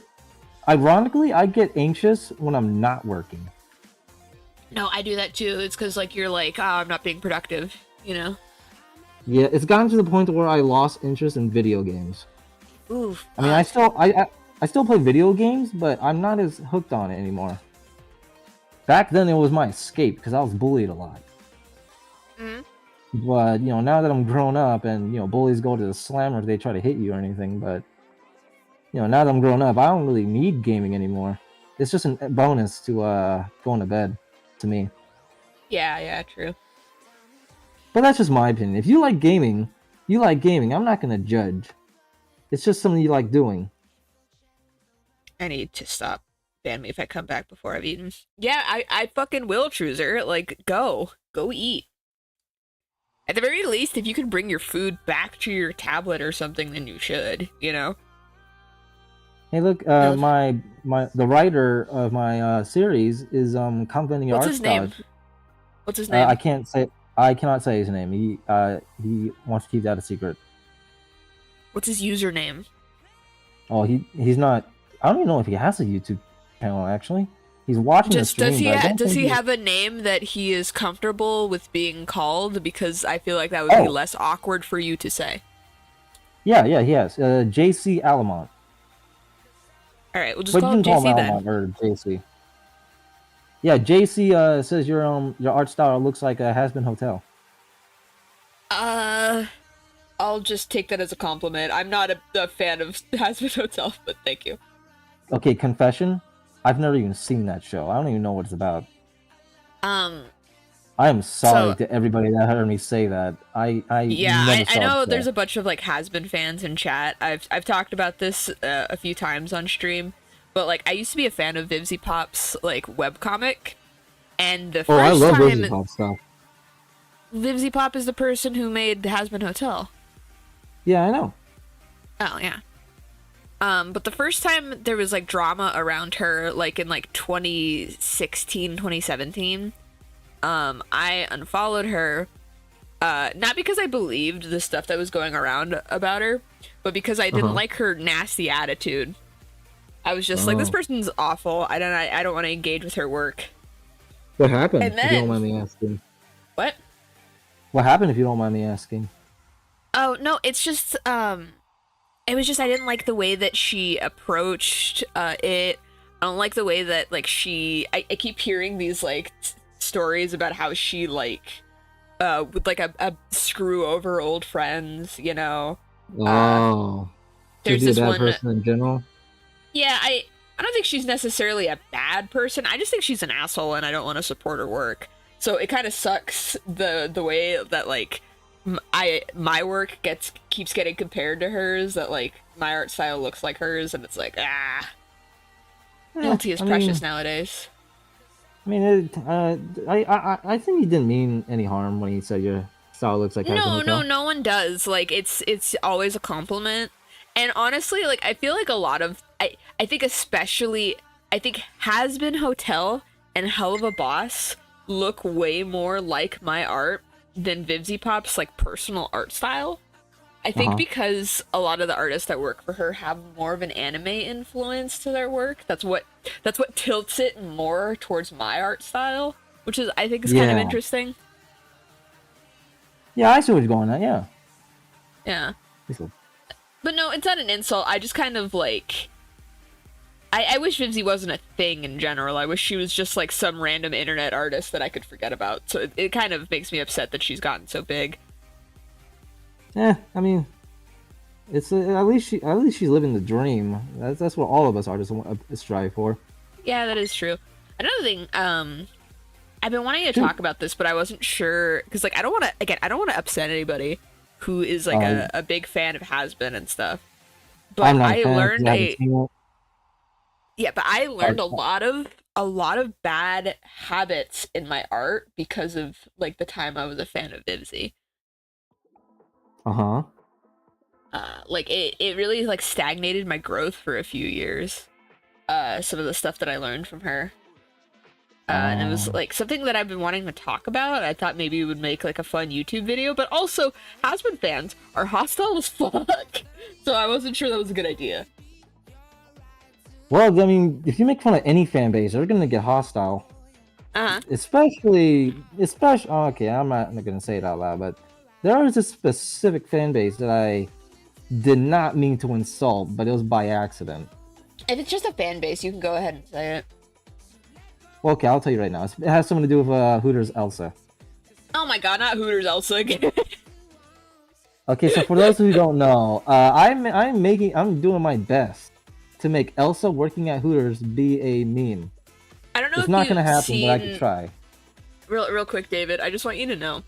ironically, I get anxious when I'm not working. No, I do that too. It's because, like, you're like, oh, I'm not being productive, you know? Yeah, it's gotten to the point where I lost interest in video games. Oof. I mean, I still play video games, but I'm not as hooked on it anymore. Back then, it was my escape, because I was bullied a lot. Mm-hmm. But, you know, now that I'm grown up, and, you know, bullies go to the slammer if they try to hit you or anything, but, you know, now that I'm grown up, I don't really need gaming anymore. It's just a bonus to, going to bed, to me. Yeah, true. But that's just my opinion. If you like gaming, you like gaming. I'm not gonna judge. It's just something you like doing. I need to stop. Ban me if I come back before I've eaten. Yeah, I fucking will, Truzer. Like, go eat. At the very least, if you can bring your food back to your tablet or something, then you should, you know? Hey, look, the writer of my series is complimenting your art style. What's his name? I cannot say his name. He wants to keep that a secret. What's his username? Oh, he's not. I don't even know if he has a YouTube channel. Actually, he's watching the stream. Does he have a name that he is comfortable with being called? Because I feel like that would be less awkward for you to say. Yeah, he has. JC Alamont. All right, we'll just call him JC then. Or JC. Yeah, JC says your art style looks like a Has Been Hotel. I'll just take that as a compliment. I'm not a fan of Has Been Hotel, but thank you. Okay, confession. I've never even seen that show. I don't even know what it's about. I am sorry to everybody that heard me say that. I know there's a bunch of like Has-Been fans in chat. I've talked about this a few times on stream, but like I used to be a fan of Vivzy Pop's like webcomic, and the first I love time Vivzy Pop stuff. Vivzy Pop is the person who made the Has-Been Hotel. Yeah, I know. Oh yeah. But the first time there was like drama around her, like in like 2016, 2017, I unfollowed her. Not because I believed the stuff that was going around about her, but because I didn't like her nasty attitude. I was just like, this person's awful. I don't want to engage with her work. What happened? And then, if you don't mind me asking. What? What happened if you don't mind me asking? Oh no, it's just it was just I didn't like the way that she approached it. I don't like the way that like I keep hearing these like stories about how she like would like a screw over old friends, you know. Oh, there's this one person in general. Yeah, I don't think she's necessarily a bad person. I just think she's an asshole, and I don't want to support her work. So it kind of sucks the way that like my work keeps getting compared to hers. That like my art style looks like hers, and it's like guilty is precious nowadays. I mean, I think he didn't mean any harm when he said your style looks like. No one does. Like it's always a compliment. And honestly, like I feel like a lot of I think especially I think Has Been Hotel and Hell of a Boss look way more like my art than Vivzy Pop's like personal art style. I think because a lot of the artists that work for her have more of an anime influence to their work. That's what tilts it more towards my art style, which is I think is kind of interesting. Yeah, I see what you're going at. Yeah. Yeah. But no, it's not an insult. I just kind of like I wish Vivzy wasn't a thing in general. I wish she was just like some random internet artist that I could forget about. So it kind of makes me upset that she's gotten so big. Yeah, I mean, it's at least she's living the dream. That's what all of us artists strive for. Yeah, that is true. Another thing, I've been wanting to talk about this, but I wasn't sure because like I don't want to upset anybody who is like a big fan of Has Been and stuff. But I learned but I learned a lot of bad habits in my art because of like the time I was a fan of Vivzy. Like it really like stagnated my growth for a few years. Some of the stuff that I learned from her. And it was like something that I've been wanting to talk about. I thought maybe we would make like a fun YouTube video, but also Has Been fans are hostile as fuck. So I wasn't sure that was a good idea. Well, I mean, if you make fun of any fan base, they're gonna get hostile. Especially. Okay, I'm not gonna say it out loud, but there is a specific fan base that I did not mean to insult, but it was by accident. If it's just a fan base, you can go ahead and say it. Well, okay, I'll tell you right now. It has something to do with Hooters Elsa. Oh my god, not Hooters Elsa again. Okay, so for those who don't know, I'm doing my best to make Elsa working at Hooters be a meme. I don't know. It's not gonna happen, but I could try. Real quick, David. I just want you to know,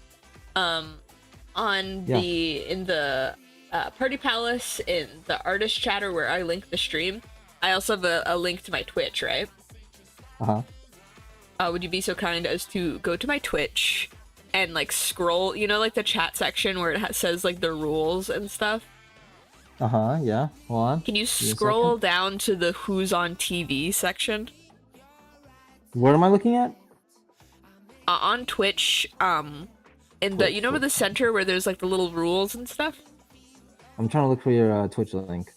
in the Party Palace in the artist chatter where I link the stream, I also have a link to my Twitch, right? Would you be so kind as to go to my Twitch and like scroll, you know, like the chat section where it says like the rules and stuff? Yeah. Hold on. Can you scroll down to the Who's on TV section? Where am I looking at? On Twitch, in the, you know, with the center where there's like the little rules and stuff? I'm trying to look for your Twitch link.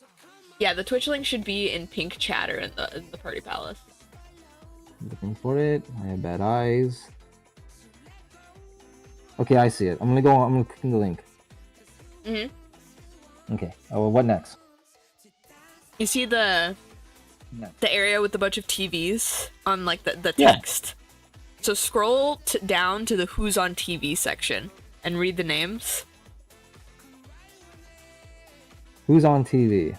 Yeah, the Twitch link should be in pink chatter in the Party Palace. Looking for it. I have bad eyes. Okay, I see it. I'm gonna click the link. Okay. Oh, well, what next? You see the area with a bunch of TVs on like the text. So scroll down to the Who's on TV section and read the names. Who's on TV?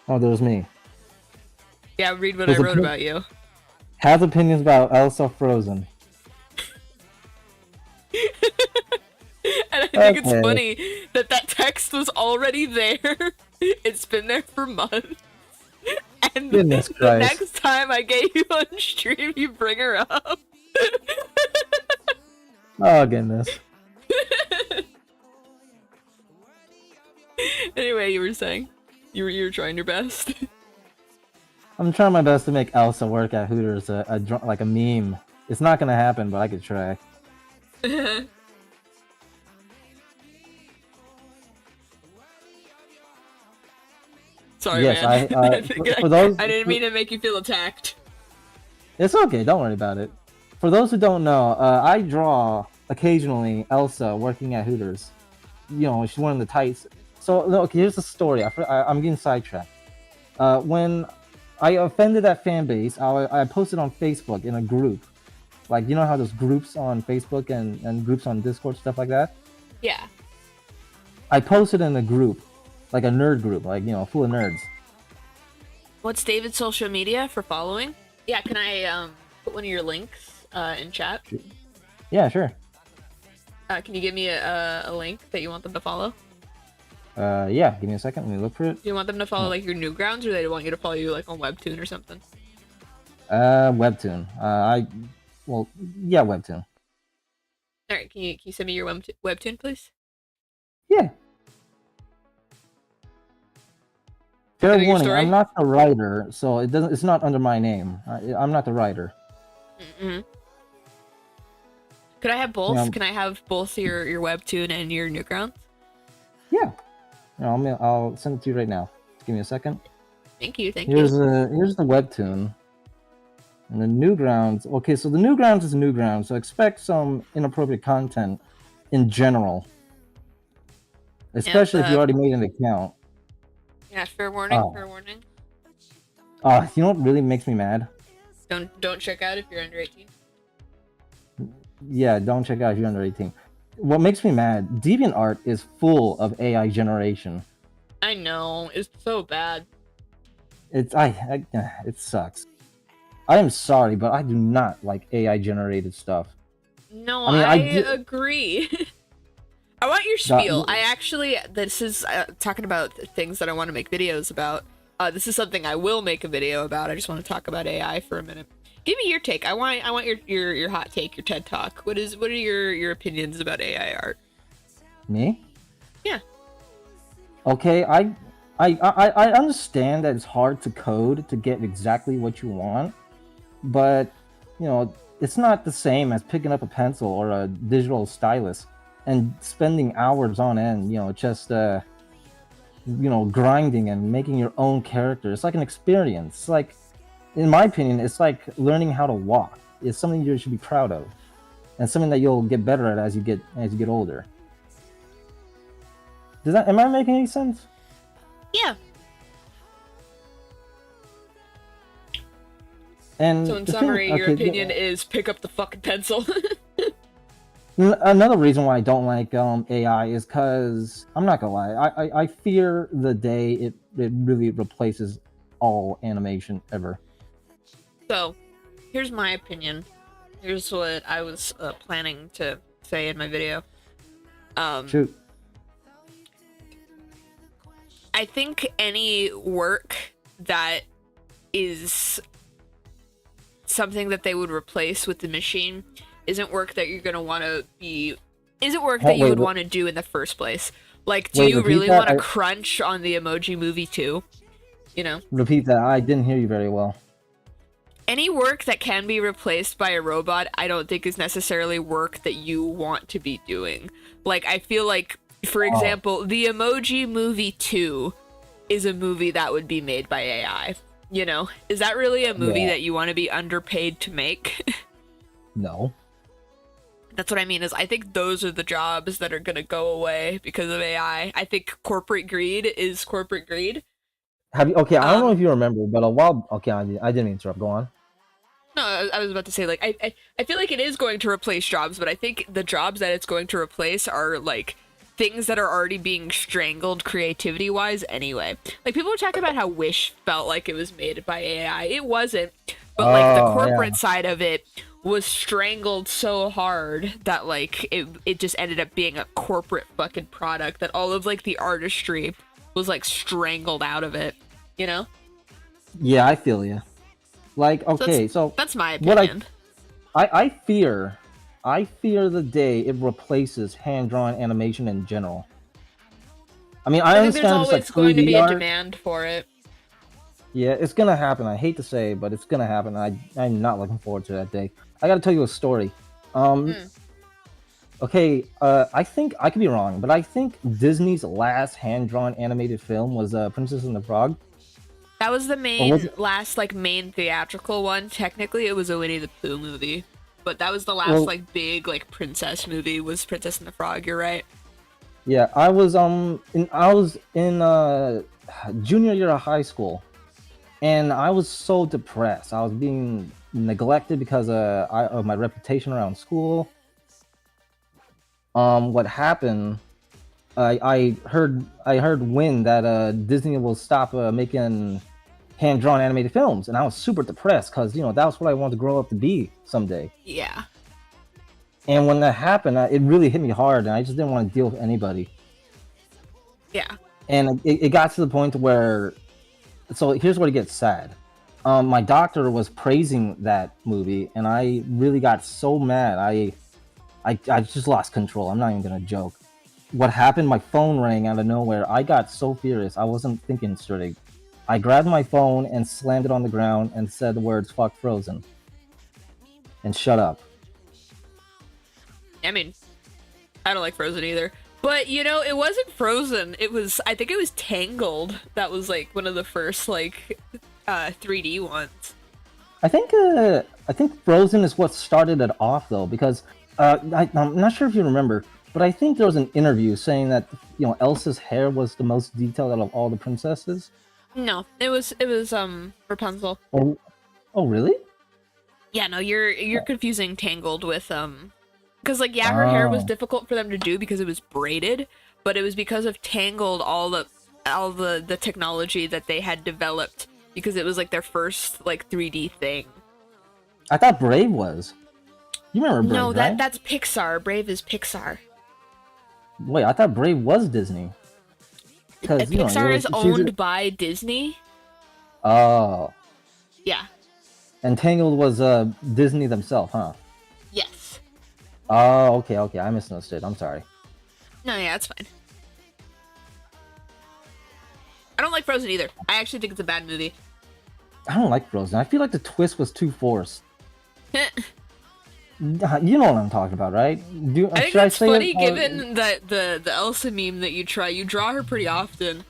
Oh, there's me. Yeah, read what I wrote about you. Has opinions about Elsa Frozen. And I think it's funny that text was already there. It's been there for months. And the next time I get you on stream, you bring her up. Oh, goodness. Anyway, you were saying? You were trying your best. I'm trying my best to make Elsa work at Hooters like a meme. It's not gonna happen, but I could try. Sorry, Yes, man. for those, I didn't mean to make you feel attacked. it's okay. Don't worry about it. For those who don't know, I draw occasionally Elsa working at Hooters. You know, she's wearing the tights. So, okay, here's the story. I'm getting sidetracked. When I offended that fan base, I posted on Facebook in a group. Like, you know how there's groups on Facebook and groups on Discord, stuff like that? Yeah. I posted in a group, like a nerd group, like, you know, full of nerds. What's David's social media for following? Yeah, can I put one of your links in chat? Yeah, sure. Can you give me a link that you want them to follow? Yeah, give me a second. Let me look for it. Do you want them to follow like your Newgrounds, or they want you to follow you like on Webtoon or something? Webtoon. Well, yeah, Webtoon. All right, can you send me your Webtoon, please? Yeah. Fair warning, I'm not the writer, so it's not under my name. I'm not the writer. Mm-hmm. Could I have both? Yeah. Can I have both your Webtoon and your Newgrounds? Yeah. I'll send it to you right now. Just give me a second. Thank you. Here's the Webtoon. And the Newgrounds. Okay, so the Newgrounds is Newgrounds, so expect some inappropriate content in general. Especially if you already made an account. Yeah, fair warning, fair warning. You know what really makes me mad? Don't check out if you're under 18. Yeah, don't check out if you're under 18. What makes me mad, DeviantArt is full of AI generation. I know, it's so bad. It sucks. I am sorry, but I do not like AI generated stuff. No, I agree. I want your spiel. This is talking about things that I want to make videos about. This is something I will make a video about. I just want to talk about AI for a minute. Give me your take. I want your hot take, your TED Talk. What are your opinions about AI art? Me? Yeah. Okay, I understand that it's hard to code to get exactly what you want, but you know, it's not the same as picking up a pencil or a digital stylus and spending hours on end, you know, just grinding and making your own character. It's like an experience. It's like, in my opinion, it's like learning how to walk. It's something you should be proud of, and something that you'll get better at as you get older. Am I making any sense? Yeah. And so in summary, your opinion is pick up the fucking pencil. Another reason why I don't like AI is because, I'm not gonna lie, I fear the day it really replaces all animation ever. So, here's my opinion. Here's what I was planning to say in my video. Shoot. I think any work that is something that they would replace with the machine isn't work that you're gonna want to be. Isn't work that you would want to do in the first place. Like, do you really want to crunch on the Emoji Movie 2? You know. Repeat that. I didn't hear you very well. Any work that can be replaced by a robot, I don't think is necessarily work that you want to be doing. Like, I feel like, for example, the Emoji Movie 2 is a movie that would be made by AI. You know? Is that really a movie that you want to be underpaid to make? No. That's what I mean, is I think those are the jobs that are going to go away because of AI. I think corporate greed is corporate greed. I don't know if you remember, but a while... Okay, I didn't interrupt. Go on. No, I was about to say, like, I feel like it is going to replace jobs, but I think the jobs that it's going to replace are, like, things that are already being strangled creativity-wise anyway. Like, people were talking about how Wish felt like it was made by AI. It wasn't. But, like, the corporate side of it was strangled so hard that, like, it just ended up being a corporate fucking product that all of, like, the artistry was, like, strangled out of it, you know? Yeah, I feel you. Like, okay, so that's my opinion. I fear the day it replaces hand-drawn animation in general. I mean, I I think there's understand it's like always going to 3D be a art. demand for it. Yeah, it's gonna happen. I hate to say it, but it's gonna happen. I'm not looking forward to that day. I gotta tell you a story. Hmm. Okay, I think I could be wrong, but I think Disney's last hand-drawn animated film was Princess and the Frog. That was the Or was main it? last like main theatrical one. Technically, it was a Winnie the Pooh movie, but that was the last Well, like big like princess movie. Was Princess and the Frog? You're right. yeah, I was in junior year of high school, and I was so depressed. I was being neglected because of my reputation around school. What happened? I heard when that Disney will stop making hand drawn animated films, and I was super depressed because that was what I wanted to grow up to be someday. Yeah. And when that happened, it really hit me hard, and I just didn't want to deal with anybody. Yeah. And it got to the point where, so here's where it gets sad. My doctor was praising that movie, and I really got so mad. I just lost control. I'm not even gonna joke. What happened? My phone rang out of nowhere. I got so furious. I wasn't thinking straight. I grabbed my phone and slammed it on the ground and said the words "fuck Frozen" and shut up. I mean, I don't like Frozen either. But it wasn't Frozen. I think it was Tangled. That was like one of the first like 3D ones. I think Frozen is what started it off though, because I'm not sure if you remember, but I think there was an interview saying that Elsa's hair was the most detailed out of all the princesses. No, it was Rapunzel. Oh really? Yeah, no, you're confusing Tangled with because like yeah, her hair was Oh, difficult for them to do because it was braided, but it was because of Tangled all the technology that they had developed because it was like their first like 3D thing. I thought Brave was. You remember No, Brave, right? that's Pixar. Brave is Pixar. Wait, I thought Brave was Disney. Because Pixar is she's owned by Disney. oh, Yeah. and Tangled was Disney themselves, huh? Yes. Oh, okay, I misunderstood. I'm sorry. No, yeah, that's fine. I don't like Frozen either. I actually think it's a bad movie. I don't like Frozen. I feel like the twist was too forced. You know what I'm talking about, right? I think Should I that's say funny it? given that the Elsa meme that you draw her pretty often.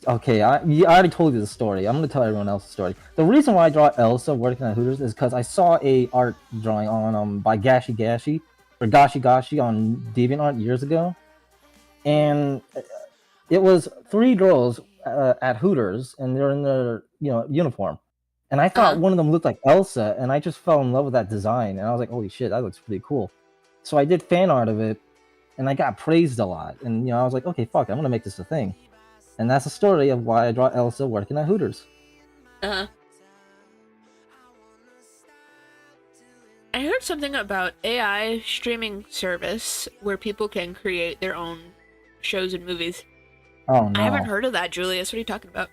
Okay. I already told you the story. I'm gonna tell everyone else the story. The reason why I draw Elsa working at Hooters is because I saw a art drawing on by Gashi Gashi or Gashi Gashi on DeviantArt years ago, and it was three girls at Hooters, and they're in their uniform, and I thought Uh-huh. one of them looked like Elsa, and I just fell in love with that design, and I was like, holy shit, that looks pretty cool. So I did fan art of it, and I got praised a lot, and I was like, okay, fuck, I'm gonna make this a thing, and that's the story of why I draw Elsa working at Hooters. Uh-huh. I heard something about AI streaming service where people can create their own shows and movies. Oh I haven't no, heard of that, Julius. What are you talking about?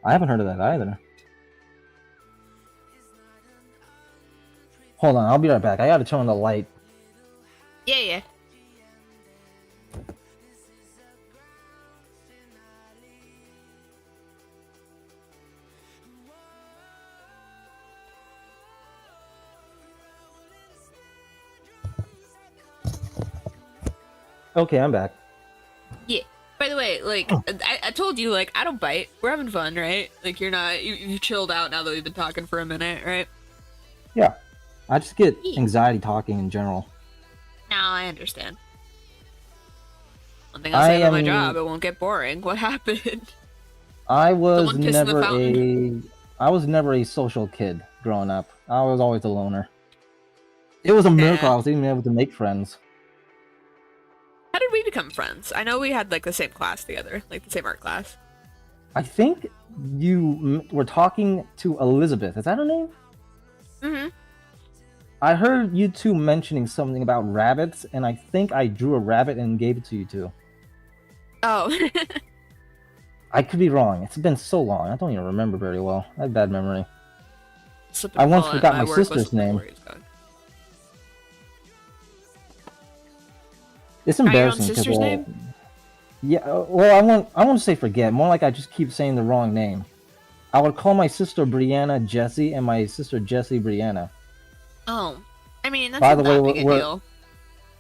I haven't heard of that either. Hold on, I'll be right back. I gotta turn on the light. Yeah, yeah. Okay, I'm back. Yeah. By the way, like, I told you, like, I don't bite. We're having fun, right? Like, you chilled out now that we've been talking for a minute, right? Yeah, I just get Yeah. anxiety talking in general. Now I understand. One thing I'll I say about my job, am. it won't get boring. What happened? I was Someone pissed in the never fountain. I was never a social kid growing up. I was always a loner. It was a miracle Yeah. I was even able to make friends. How did we become friends? I know we had, like, the same class together. Like, the same art class. I think you were talking to Elizabeth. Is that her name? Mm-hmm. I heard you two mentioning something about rabbits, and I think I drew a rabbit and gave it to you two. Oh. I could be wrong. It's been so long. I don't even remember very well. I have bad memory. Slipping I and once falling at forgot my my work. sister's Listen to name. where he's going. It's Try your own embarrassing sister's name? yeah. Well, I won't say forget. More like I just keep saying the wrong name. I would call my sister Brianna Jessie and my sister Jessie Brianna. Oh, I mean that's By not the way, that big a deal.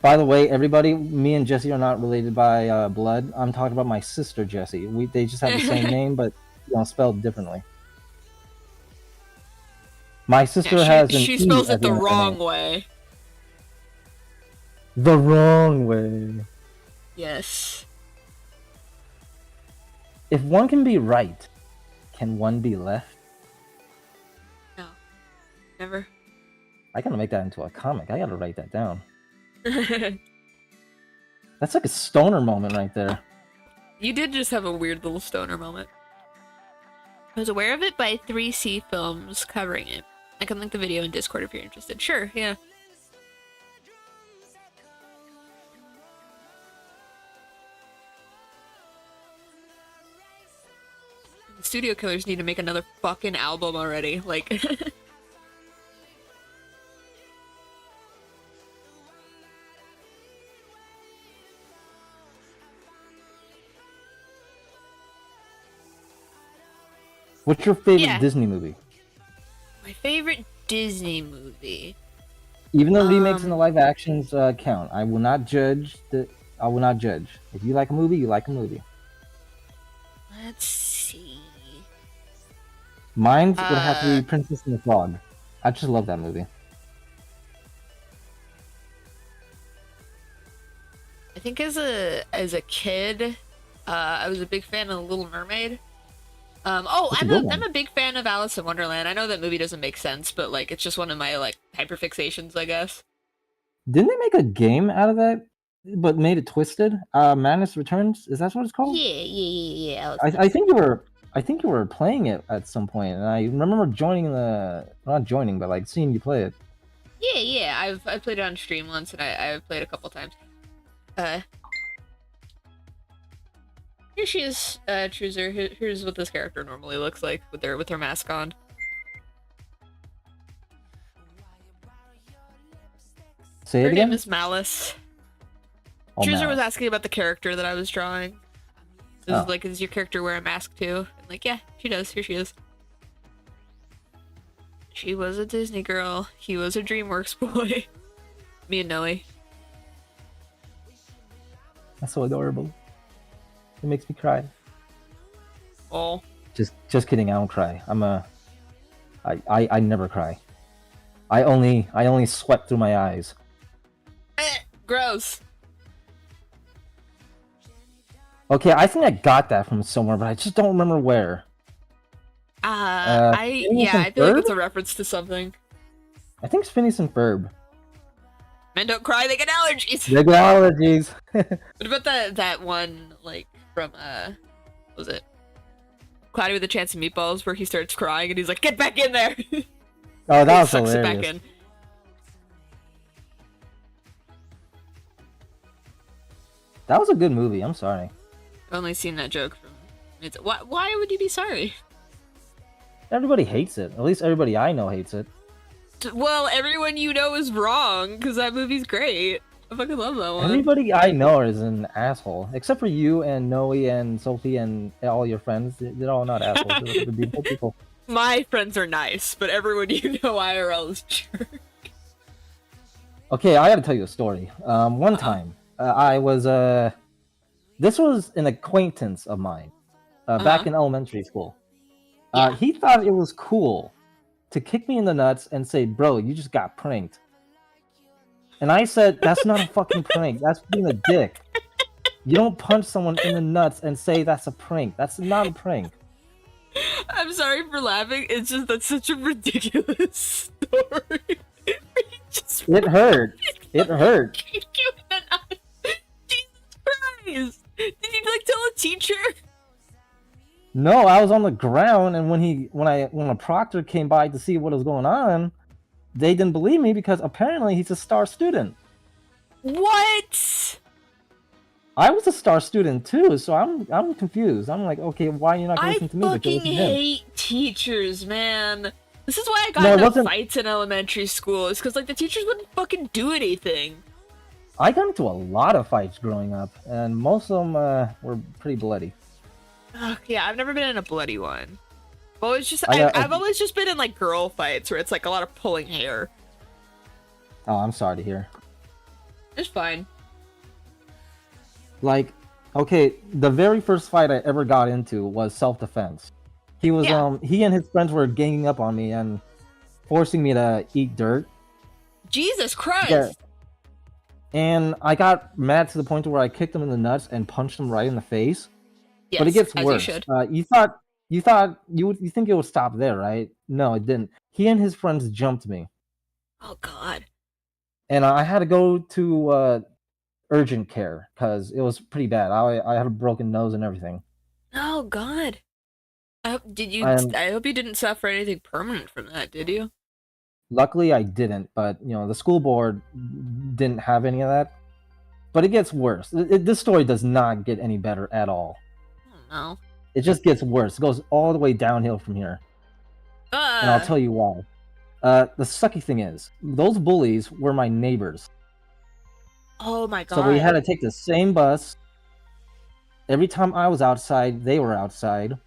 by the way, everybody, me and Jessie are not related by blood. I'm talking about my sister Jessie. They just have the same name, but spelled differently. My Yeah, sister has an she E spells at it the the end of her wrong name. way. The wrong way. Yes. If one can be right, can one be left? No. Never. I gotta make that into a comic. I gotta write that down. That's like a stoner moment right there. You did just have a weird little stoner moment. I was aware of it by 3C Films covering it. I can link the video in Discord if you're interested. Sure, yeah. The Studio Killers need to make another fucking album already. Like... What's your favorite Yeah. Disney movie? My favorite Disney movie. Even though remakes and the live actions count, I will not judge. I will not judge. If you like a movie, you like a movie. Let's see. Mine would have to be Princess and the Frog. I just love that movie. I think as a kid, I was a big fan of The Little Mermaid. I'm a big fan of Alice in Wonderland. I know that movie doesn't make sense, but like it's just one of my like hyperfixations, I guess. Didn't they make a game out of that, but made it twisted? Madness Returns. Is that what it's called? Yeah. I think you were playing it at some point, and I remember not joining, but like seeing you play it. Yeah. I've played it on stream once, and I've played a couple times. Here she is, Chooser. Here's what this character normally looks like with her mask on. Say it Her again. name is Malice. Oh, Chooser was Malice. asking about the character that I was drawing. Does your character wear a mask too? And like, yeah, she does. Here she is. She was a Disney girl. He was a DreamWorks boy. Me and Noe. That's so adorable. It makes me cry. Oh. Just kidding. I don't cry. I never cry. I only sweat through my eyes. Gross. Okay, I think I got that from somewhere, but I just don't remember where. I feel like it's a reference to something. I think it's Phineas and Ferb. Men don't cry, they get allergies. They get allergies. What about that one, like, from, what was it? Cloudy with a Chance of Meatballs, where he starts crying and he's like, get back in there! Oh, that was sucks hilarious. it back in. That was a good movie, I'm sorry. I've only seen that joke from... Why would you be sorry? Everybody hates it. At least everybody I know hates it. Well, everyone you know is wrong, because that movie's great. I fucking love that one. Everybody I know is an asshole. Except for you and Noe and Sophie and all your friends. They're all not assholes. They're beautiful people. My friends are nice, but everyone you know IRL is jerk. Okay, I gotta tell you a story. One time, I was... This was an acquaintance of mine. Back in elementary school. He thought it was cool to kick me in the nuts and say, bro, you just got pranked. And I said, that's not a fucking prank. That's being a dick. You don't punch someone in the nuts and say that's a prank. That's not a prank. I'm sorry for laughing. It's just that's such a ridiculous story. It hurt. It hurt. Jesus Christ! Did you like tell a teacher? No, I was on the ground, and when a proctor came by to see what was going on, they didn't believe me because apparently he's a star student. What? I was a star student too, so I'm confused. I'm like, okay, why are you not gonna listen to me? I fucking hate teachers, man. This is why I got No, it into wasn't- fights in elementary school. It's because like the teachers wouldn't fucking do anything. I got into a lot of fights growing up, and most of them were pretty bloody. Ugh, yeah, I've never been in a bloody one. Well, it's just I got. I've always just been in like girl fights where it's like a lot of pulling hair. Oh, I'm sorry to hear. It's fine. Like, okay, the very first fight I ever got into was self-defense. Yeah. He and his friends were ganging up on me and forcing me to eat dirt. Jesus Yeah. Christ. And I got mad to the point where I kicked him in the nuts and punched him right in the face. Yes, But it gets as you worse. should. You think it would stop there, right? No, it didn't. He and his friends jumped me, Oh God. and I had to go to urgent care because it was pretty bad. I had a broken nose and everything. Oh God. Did you? And I hope you didn't suffer anything permanent from that. Did you? luckily I didn't, but the school board didn't have any of that. But it gets worse. This story does not get any better at all. Oh no. It just gets worse. It goes all the way downhill from here. And I'll tell you why. The sucky thing is, those bullies were my neighbors. Oh my God. So we had to take the same bus. Every time I was outside, they were outside.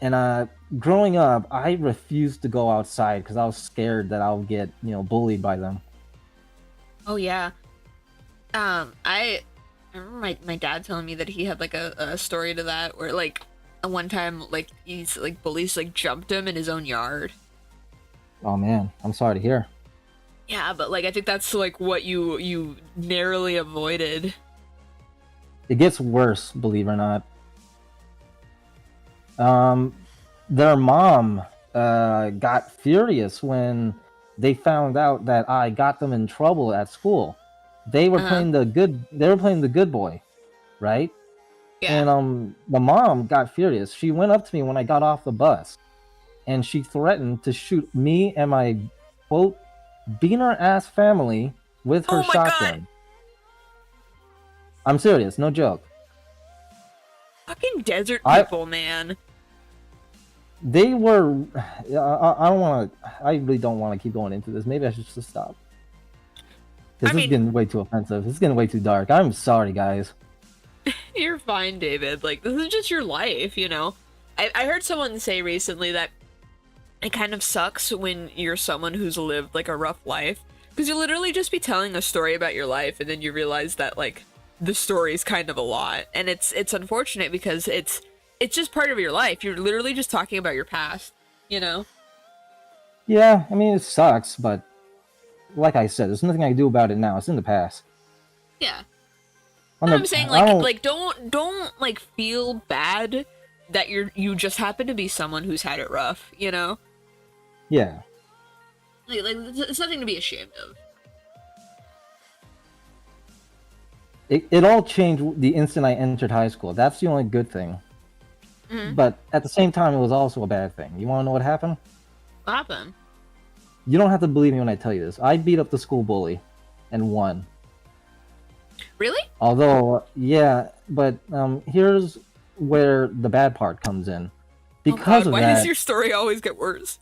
And growing up, I refused to go outside because I was scared that I'll get, bullied by them. Oh yeah. I remember my dad telling me that he had like a story to that where like one time like he's like bullies like jumped him in his own yard. Oh man, I'm sorry to hear. Yeah, but like I think that's like what you narrowly avoided. It gets worse, believe it or not. Their mom got furious when they found out that I got them in trouble at school. They were playing the good boy, right? Yeah. And the mom got furious. She went up to me when I got off the bus, and she threatened to shoot me and my quote beaner ass family with her shotgun. God. I'm serious, no joke. Fucking desert people, man. They were. I don't want to. I really don't want to keep going into this. Maybe I should just stop. Because this is getting way too offensive. It's getting way too dark. I'm sorry, guys. You're fine, David. Like, this is just your life, you know? I heard someone say recently that it kind of sucks when you're someone who's lived, like, a rough life. Because you literally just be telling a story about your life, and then you realize that, like, the story's kind of a lot. And it's unfortunate because it's just part of your life. You're literally just talking about your past, you know? Yeah, I mean, it sucks, but like I said, there's nothing I can do about it now. It's in the past. Yeah. I'm saying, like, don't like feel bad that you just happen to be someone who's had it rough, you know? Yeah. Like it's nothing to be ashamed of. It all changed the instant I entered high school. That's the only good thing. Mm-hmm. But at the same time, it was also a bad thing. You want to know what happened? What happened? You don't have to believe me when I tell you this. I beat up the school bully and won. Really? Although, yeah, but here's where the bad part comes in. Because of why that, does your story always get worse?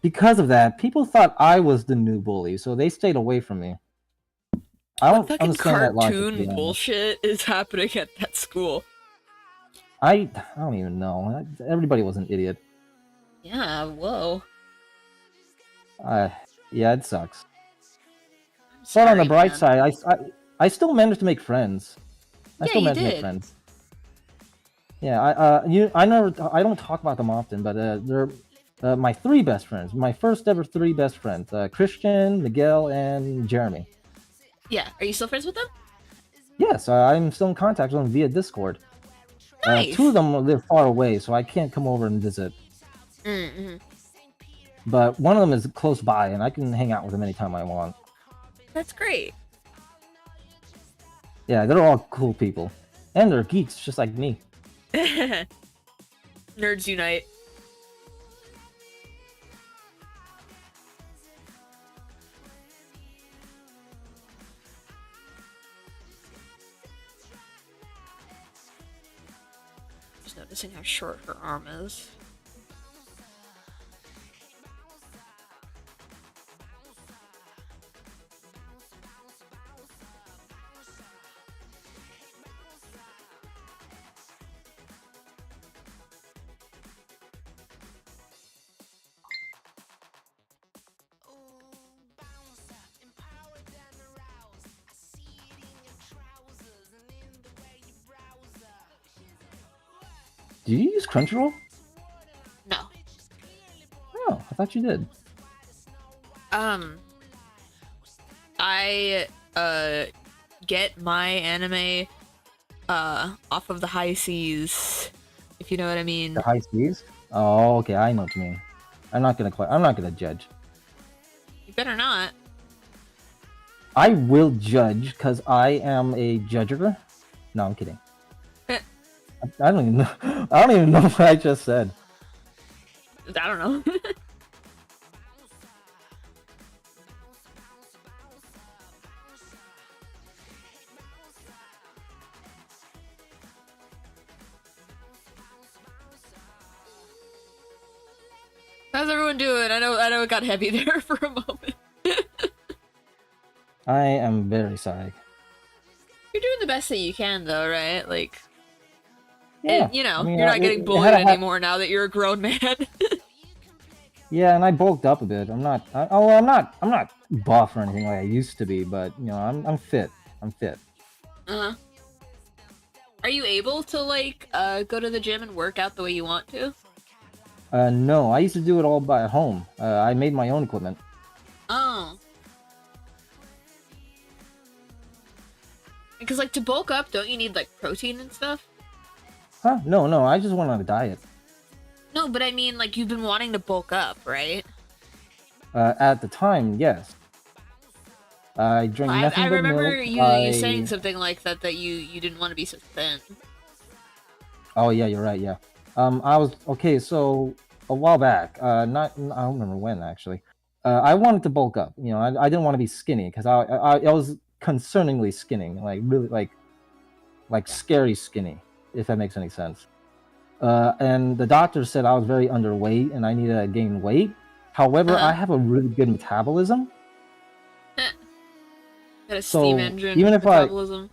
Because of that, people thought I was the new bully, so they stayed away from me. I don't understand that logic. Cartoon bullshit is happening at that school. I don't even know. Everybody was an idiot. Yeah, whoa. Yeah, it sucks. But on the bright side, I still managed to make friends. I still managed to make friends. Yeah, I don't talk about them often, but they're my three best friends. My first ever three best friends: Christian, Miguel, and Jeremy. Yeah, are you still friends with them? Yes, I'm still in contact with them via Discord. Nice. Two of them live far away, so I can't come over and visit. Mm-hmm. But one of them is close by, and I can hang out with them anytime I want. That's great. Yeah, they're all cool people. And they're geeks, just like me. Nerds unite. Just noticing how short her arm is. Do you use Crunchyroll? No. Oh, I thought you did. I get my anime off of the high seas, if you know what I mean. The high seas? Oh, okay, I know what you mean. I'm not gonna judge. You better not. I will judge because I am a judger. No, I'm kidding. I don't even know. I don't even know what I just said. I don't know. How's everyone doing? I know it got heavy there for a moment. I am very sorry. You're doing the best that you can, though, right? Like, Yeah, you know, I mean, you're not getting bullied anymore now that you're a grown man. Yeah, and I bulked up a bit. I'm not. I'm not buff or anything like I used to be, but you know, I'm fit. I'm fit. Uh-huh. Are you able to like go to the gym and work out the way you want to? No, I used to do it all by home. I made my own equipment. Oh. Because like to bulk up, don't you need like protein and stuff? Huh? No. I just went on a diet. No, but I mean like you've been wanting to bulk up, right? At the time, yes. I drink nothing I but remember milk. you saying something like that you didn't want to be so thin. Oh yeah, you're right. Yeah. I was okay. So a while back, I don't remember when actually. I wanted to bulk up. You know, I didn't want to be skinny because I was concerningly skinny, like really like scary skinny, if that makes any sense. And the doctor said I was very underweight and I needed to gain weight. However, I have a really good metabolism. Got a So steam engine even if metabolism.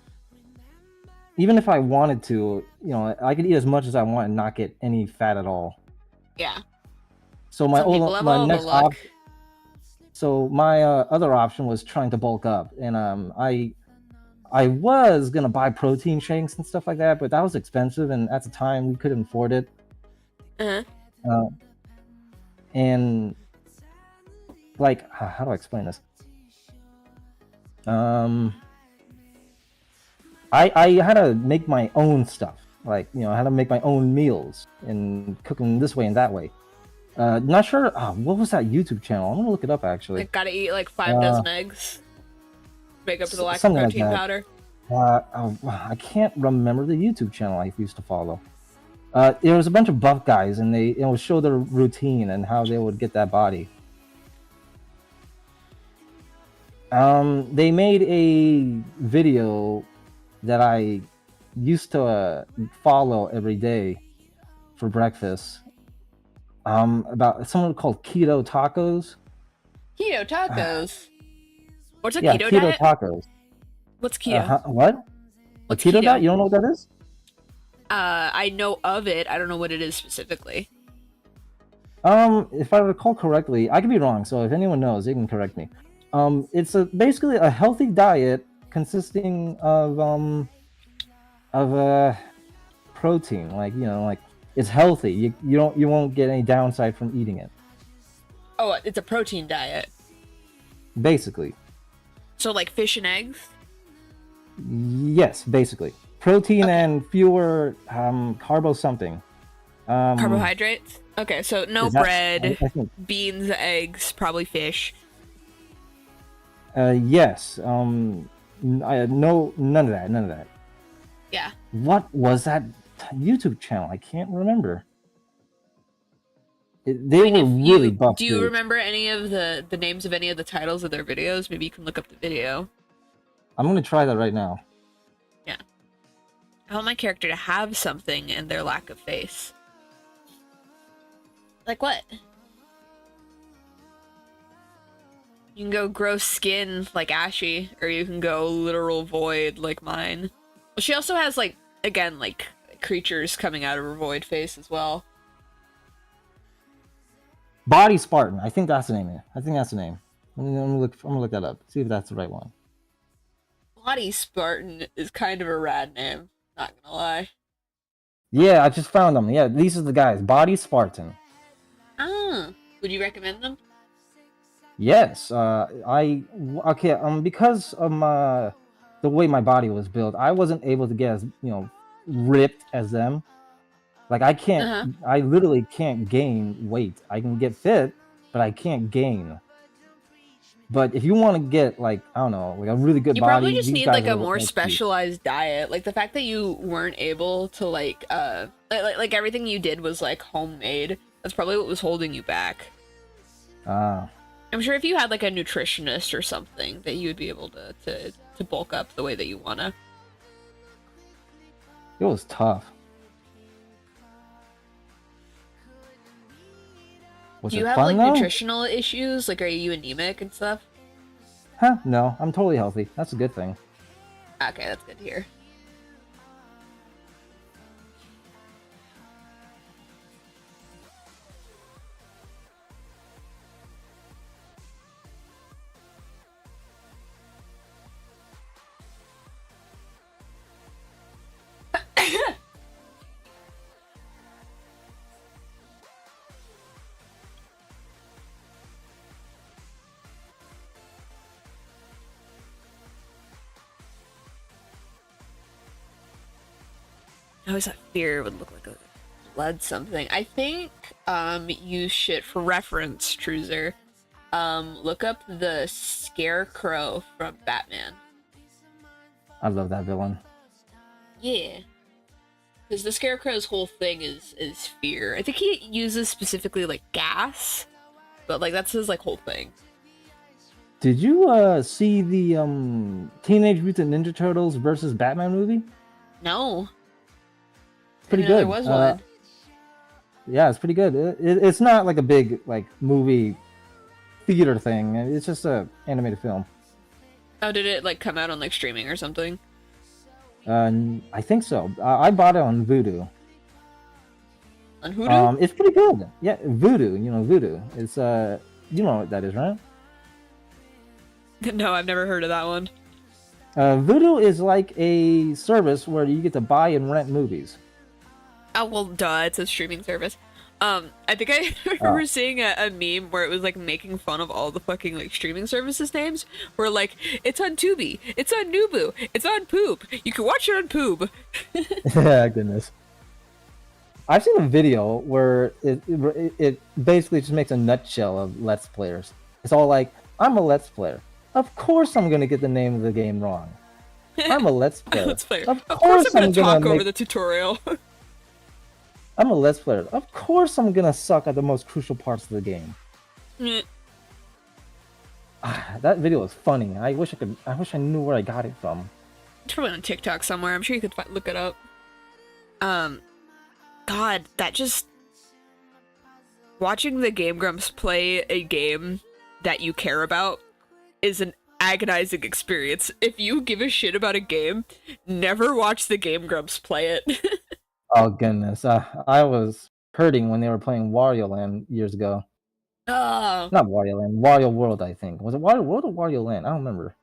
even if I wanted to, you know, I could eat as much as I want and not get any fat at all. Yeah. So my next option. So my other option was trying to bulk up, and I was gonna buy protein shakes and stuff like that, but that was expensive, and at the time we couldn't afford it. And like, how do I explain this? I had to make my own stuff. Like, you know, I had to make my own meals and cook them this way and that way. Not sure. What was that YouTube channel? I'm gonna look it up actually. Like, gotta eat like 5 dozen eggs. Make up for the lack of protein powder. I can't remember the YouTube channel I used to follow. There was a bunch of buff guys, and they would show their routine and how they would get that body. They made a video that I used to follow every day for breakfast. About someone called Keto Tacos. Keto tacos. What's a Yeah, keto keto diet? Tacos. What's keto? What? What's a keto diet? You don't know what that is? I know of it. I don't know what it is specifically. If I recall correctly, I could be wrong. So if anyone knows, they can correct me. It's basically a healthy diet consisting of protein. Like, you know, like it's healthy. You won't get any downside from eating it. Oh, it's a protein diet. Basically. So like fish and eggs? Yes, basically. Protein and fewer carbo something. Carbohydrates? Okay, so no bread, beans, eggs, probably fish. Yes. No, none of that. Yeah. What was that YouTube channel? I can't remember. They were really buff. Do you remember any of the names of any of the titles of their videos? Maybe you can look up the video. I'm gonna try that right now. Yeah. I want my character to have something in their lack of face. Like what? You can go gross skin like Ashy, or you can go literal void like mine. Well, she also has like, again, like creatures coming out of her void face as well. Body Spartan. I think that's the name. I'm gonna look that up. See if that's the right one. Body Spartan is kind of a rad name. Not gonna lie. Yeah, I just found them. Yeah, these are the guys. Body Spartan. Oh, would you recommend them? Yes, okay. Because of the way my body was built, I wasn't able to get as ripped as them. Like Uh-huh. I literally can't gain weight. I can get fit, but I can't gain. But if you want to get like I don't know, like a really good You probably body, just these need guys like a are more what makes you. specialized diet. Like the fact that you weren't able to like everything you did was like homemade. That's probably what was holding you back. Ah, I'm sure if you had like a nutritionist or something that you would be able to bulk up the way that you wanna. it was tough. Was Do you it have fun like though? nutritional issues? Like are you anemic and stuff? Huh? No, I'm totally healthy. That's a good thing. Okay, that's good to hear. I always thought fear would look like a blood something. I think you should, for reference, Truzer, look up the Scarecrow from Batman. I love that villain. Yeah. Because the Scarecrow's whole thing is fear. I think he uses specifically like gas, but like that's his like whole thing. Did you see the Teenage Mutant Ninja Turtles versus Batman movie? No. It's I pretty didn't know there good. was one. Yeah, it's pretty good. It's not like a big like movie theater thing. It's just a animated film. Oh, did it like come out on like streaming or something? I think so. I bought it on Vudu. On Hoodoo? It's pretty good. Yeah, Vudu. You know Vudu. It's you know what that is, right? No, I've never heard of that one. Vudu is like a service where you get to buy and rent movies. Oh well, duh, it's a streaming service. I think I Oh, remember seeing a meme where it was like making fun of all the fucking like streaming services names. Where like it's on Tubi, it's on Nubu, it's on Poop. You can watch it on Poob. yeah, goodness. I've seen a video where it basically just makes a nutshell of Let's Players. It's all like, I'm a Let's Player. Of course I'm gonna get the name of the game wrong. I'm a Let's Player. Let's play. Of Of course, I'm course gonna I'm gonna talk over make. the tutorial. I'm a Let's Player. Of course I'm gonna suck at the most crucial parts of the game. That video was funny. I wish I could. I wish I knew where I got it from. It's probably on TikTok somewhere. I'm sure you could look it up. Um, God, that just watching the Game Grumps play a game that you care about is an agonizing experience. If you give a shit about a game, never watch the Game Grumps play it. Oh goodness, I was hurting when they were playing Wario Land years ago. Oh, Not Wario Land, Wario World. I think was it Wario World or Wario Land? I don't remember.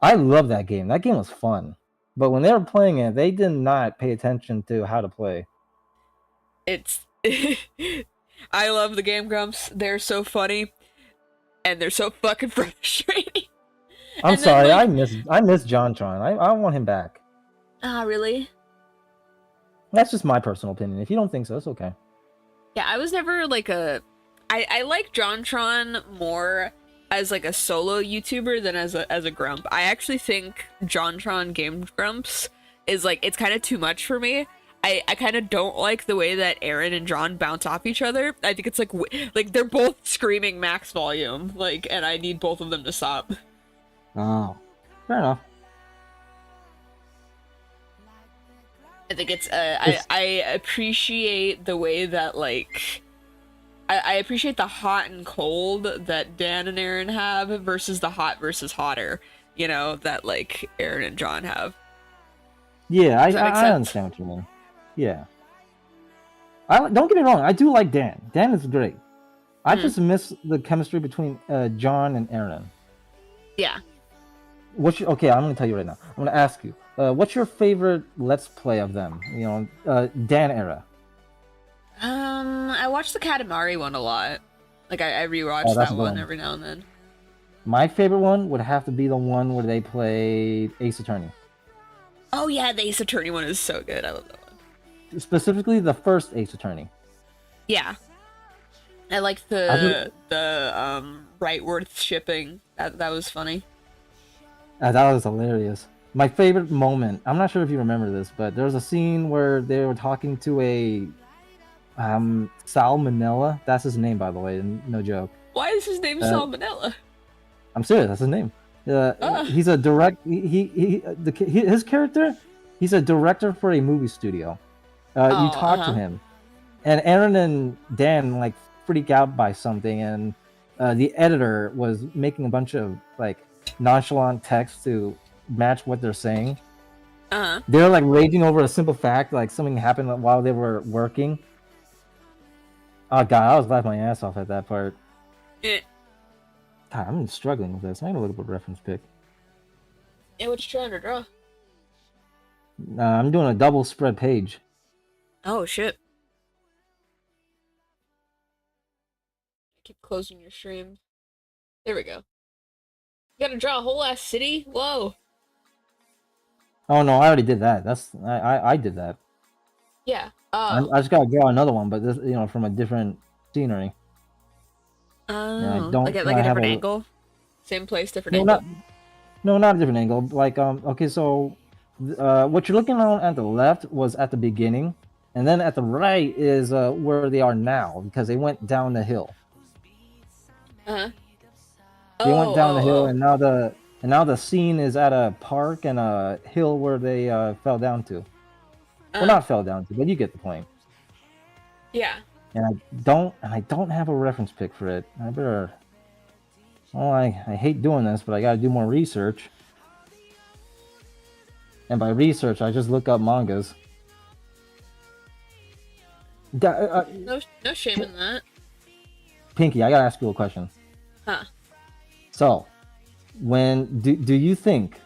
I love that game. That game was fun. But when they were playing it, they did not pay attention to how to play. it's. I love the Game Grumps. They're so funny, and they're so fucking frustrating. I'm And then sorry, like, I miss JonTron. I want him back. ah, really? That's just my personal opinion. If you don't think so, it's okay. Yeah, I was never like a. I like JonTron more as like a solo YouTuber than as a grump. I actually think JonTron Game Grumps is like it's kind of too much for me. I kind of don't like the way that Aaron and John bounce off each other. I think it's like they're both screaming max volume, like, and I need both of them to stop. Oh, fair enough. I think it's It's, I appreciate the way that like I appreciate the hot and cold that Dan and Aaron have versus the hot versus hotter, you know, that like Aaron and John have. yeah, Does that make I sense? understand what you mean. Yeah, don't get me wrong. I do like Dan. Dan is great. I Mm, just miss the chemistry between John and Aaron. yeah. Okay, I'm gonna tell you right now. I'm gonna ask you. What's your favorite Let's Play of them? Dan era. I watched the Katamari one a lot. Like I Oh, rewatch that's a that good one one. every now and then. My favorite one would have to be the one where they played Ace Attorney. Oh yeah, the Ace Attorney one is so good. I love that one. Specifically, the first Ace Attorney. Yeah, I like I just, the right worth shipping. That was funny. that was hilarious. My favorite moment. I'm not sure if you remember this, but there was a scene where they were talking to a Salmonella. That's his name, by the way. No joke. Why is his name Uh, Salmonella? I'm serious. That's his name. Uh, He's a direct. His character. He's a director for a movie studio. You oh, talk to him, and Aaron and Dan like freak out by something, and the editor was making a bunch of like nonchalant text to match what they're saying. uh-huh. They're like raging over a simple fact, like something happened while they were working. Oh god, I was laughing my ass off at that part. Eh. God, I'm struggling with this. I need a little bit of reference pick. Yeah, what you trying to draw? I'm doing a double spread page. Oh shit! Keep closing your stream. There we go. You gotta draw a whole ass city? Whoa. Oh no, I already did that. I did that. Yeah. I Oh. just gotta draw another one, but this from a different scenery. Yeah, I Oh. don't Like a think I have different a angle. Same place, different no, angle. not a different angle. Like okay, so what you're looking on at the left was at the beginning, and then at the right is where they are now because they went down the hill. Uh-huh. They went Oh, down the hill, oh, and now the scene is at a park and a hill where they fell down to. oh. Well, not fell down to, but you get the point. Yeah. And I don't have a reference pick for it. I better. Well, I hate doing this, but I gotta do more research. And by research, I just look up mangas. No shame in that. Pinky, I gotta ask you a question. Huh. So, do you think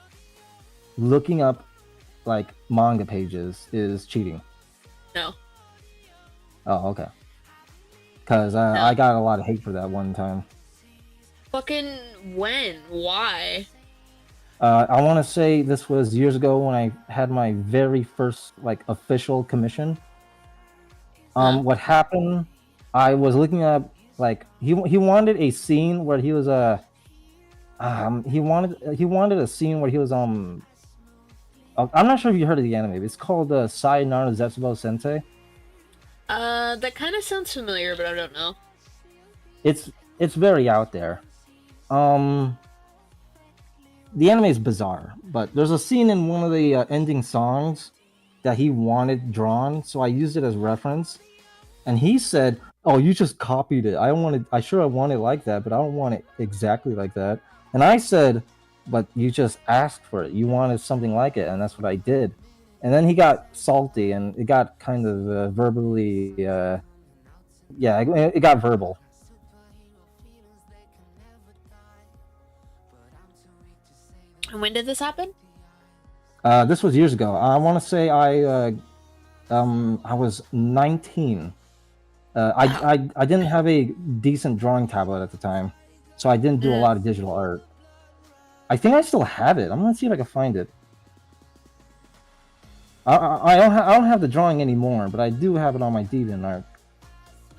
looking up like manga pages is cheating? No. Oh, okay. Because No. I got a lot of hate for that one time. Fucking when? Why? I want to say this was years ago when I had my very first like official commission. Huh? What happened? I was looking up like he wanted a scene where he was he wanted a scene where he was I'm not sure if you heard of the anime. It's called Sayonara Zetsubo Sensei. That kind of sounds familiar, but I don't know. It's very out there. The anime is bizarre, but there's a scene in one of the ending songs that he wanted drawn, so I used it as reference. And he said, "Oh, you just copied it. I want it like that, but I don't want it exactly like that." And I said, "But you just asked for it. You wanted something like it, and that's what I did." And then he got salty, and it got kind of verbally, yeah, it got verbal. And when did this happen? This was years ago. I want to say I was 19. I didn't have a decent drawing tablet at the time, so I didn't do a lot of digital art. I think I still have it. I'm gonna see if I can find it. I don't have the drawing anymore, but I do have it on my DeviantArt.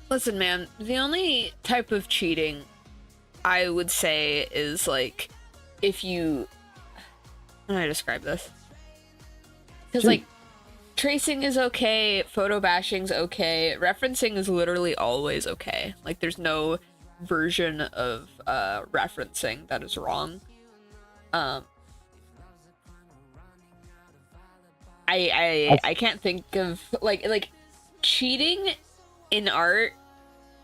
Listen, man, the only type of cheating I would say is like if you. How do I describe this? Because like tracing is okay, photo bashing's okay, referencing is literally always okay. Like there's no version of referencing that is wrong. I can't think of like cheating in art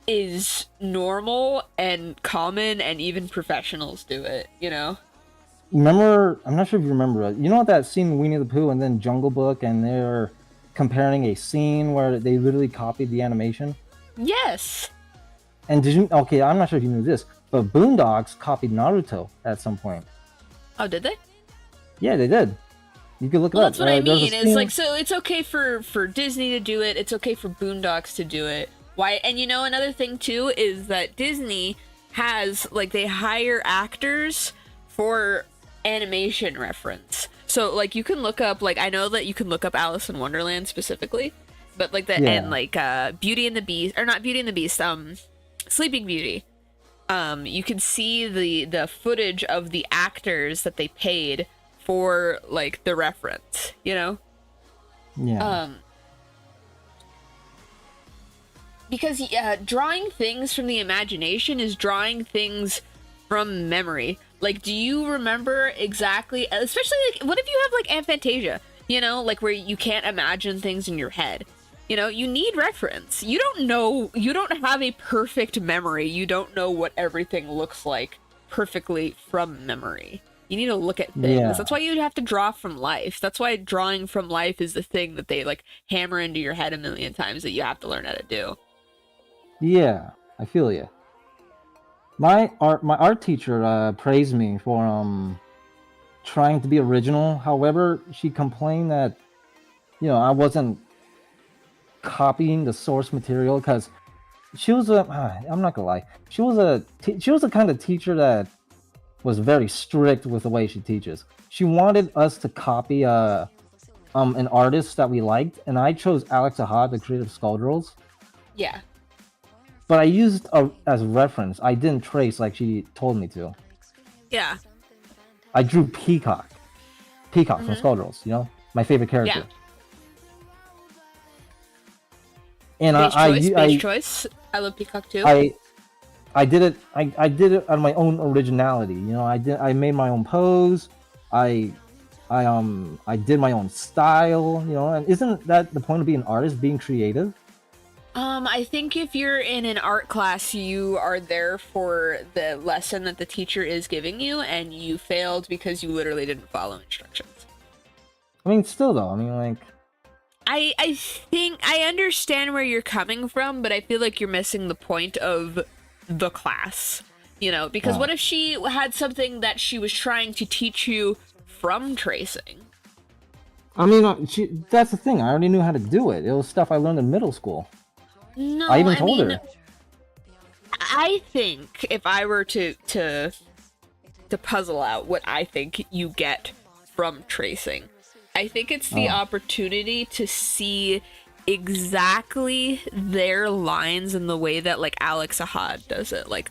is normal and common, and even professionals do it, you know? Remember, I'm not sure if you remember it. You know that scene in Winnie the Pooh and then Jungle Book, and they're comparing a scene where they literally copied the animation? Yes! And did you... Okay, I'm not sure if you knew this, but Boondocks copied Naruto at some point. Oh, did they? Yeah, they did. You can look it Well, up. that's what I There's a mean. Is scene. like, so it's okay for Disney to do it. It's okay for Boondocks to do it. Why? And you know, another thing too is that Disney has like they hire actors for animation reference. So like you can look up like I know that you can look up Alice in Wonderland specifically, but like the and like Beauty and the Beast or not Beauty and the Beast, Sleeping Beauty. You can see the footage of the actors that they paid for like the reference, you know? Yeah. Because drawing things from the imagination is drawing things from memory. Like, do you remember exactly, especially like, what if you have like aphantasia, you know, like where you can't imagine things in your head? You know, you need reference. You don't know, you don't have a perfect memory. You don't know what everything looks like perfectly from memory. You need to look at things. Yeah. That's why you'd have to draw from life. That's why drawing from life is the thing that they like hammer into your head a million times that you have to learn how to do. Yeah. I feel you. My art teacher praised me for trying to be original. However, she complained that I wasn't copying the source material because she was I'm not gonna lie. She was the kind of teacher that was very strict with the way she teaches. She wanted us to copy an artist that we liked, and I chose Alex Ahad, the creator of Skullgirls. Yeah. But I used as reference. I didn't trace like she told me to. Yeah. I drew Peacock from Skullgirls. You know, my favorite character. Yeah. And Base choice. I love Peacock too. I did it. I did it on my own originality. You know, I made my own pose. I did my own style. You know, and isn't that the point of being an artist? Being creative. I think if you're in an art class, you are there for the lesson that the teacher is giving you, and you failed because you literally didn't follow instructions. I mean, still though. I mean, like. I think I understand where you're coming from, but I feel like you're missing the point of the class. You know, because what if she had something that she was trying to teach you from tracing? I mean, that's the thing. I already knew how to do it. It was stuff I learned in middle school. No, I even told her. I think if I were to puzzle out what I think you get from tracing, I think it's the opportunity to see exactly their lines in the way that like Alex Ahad does it. Like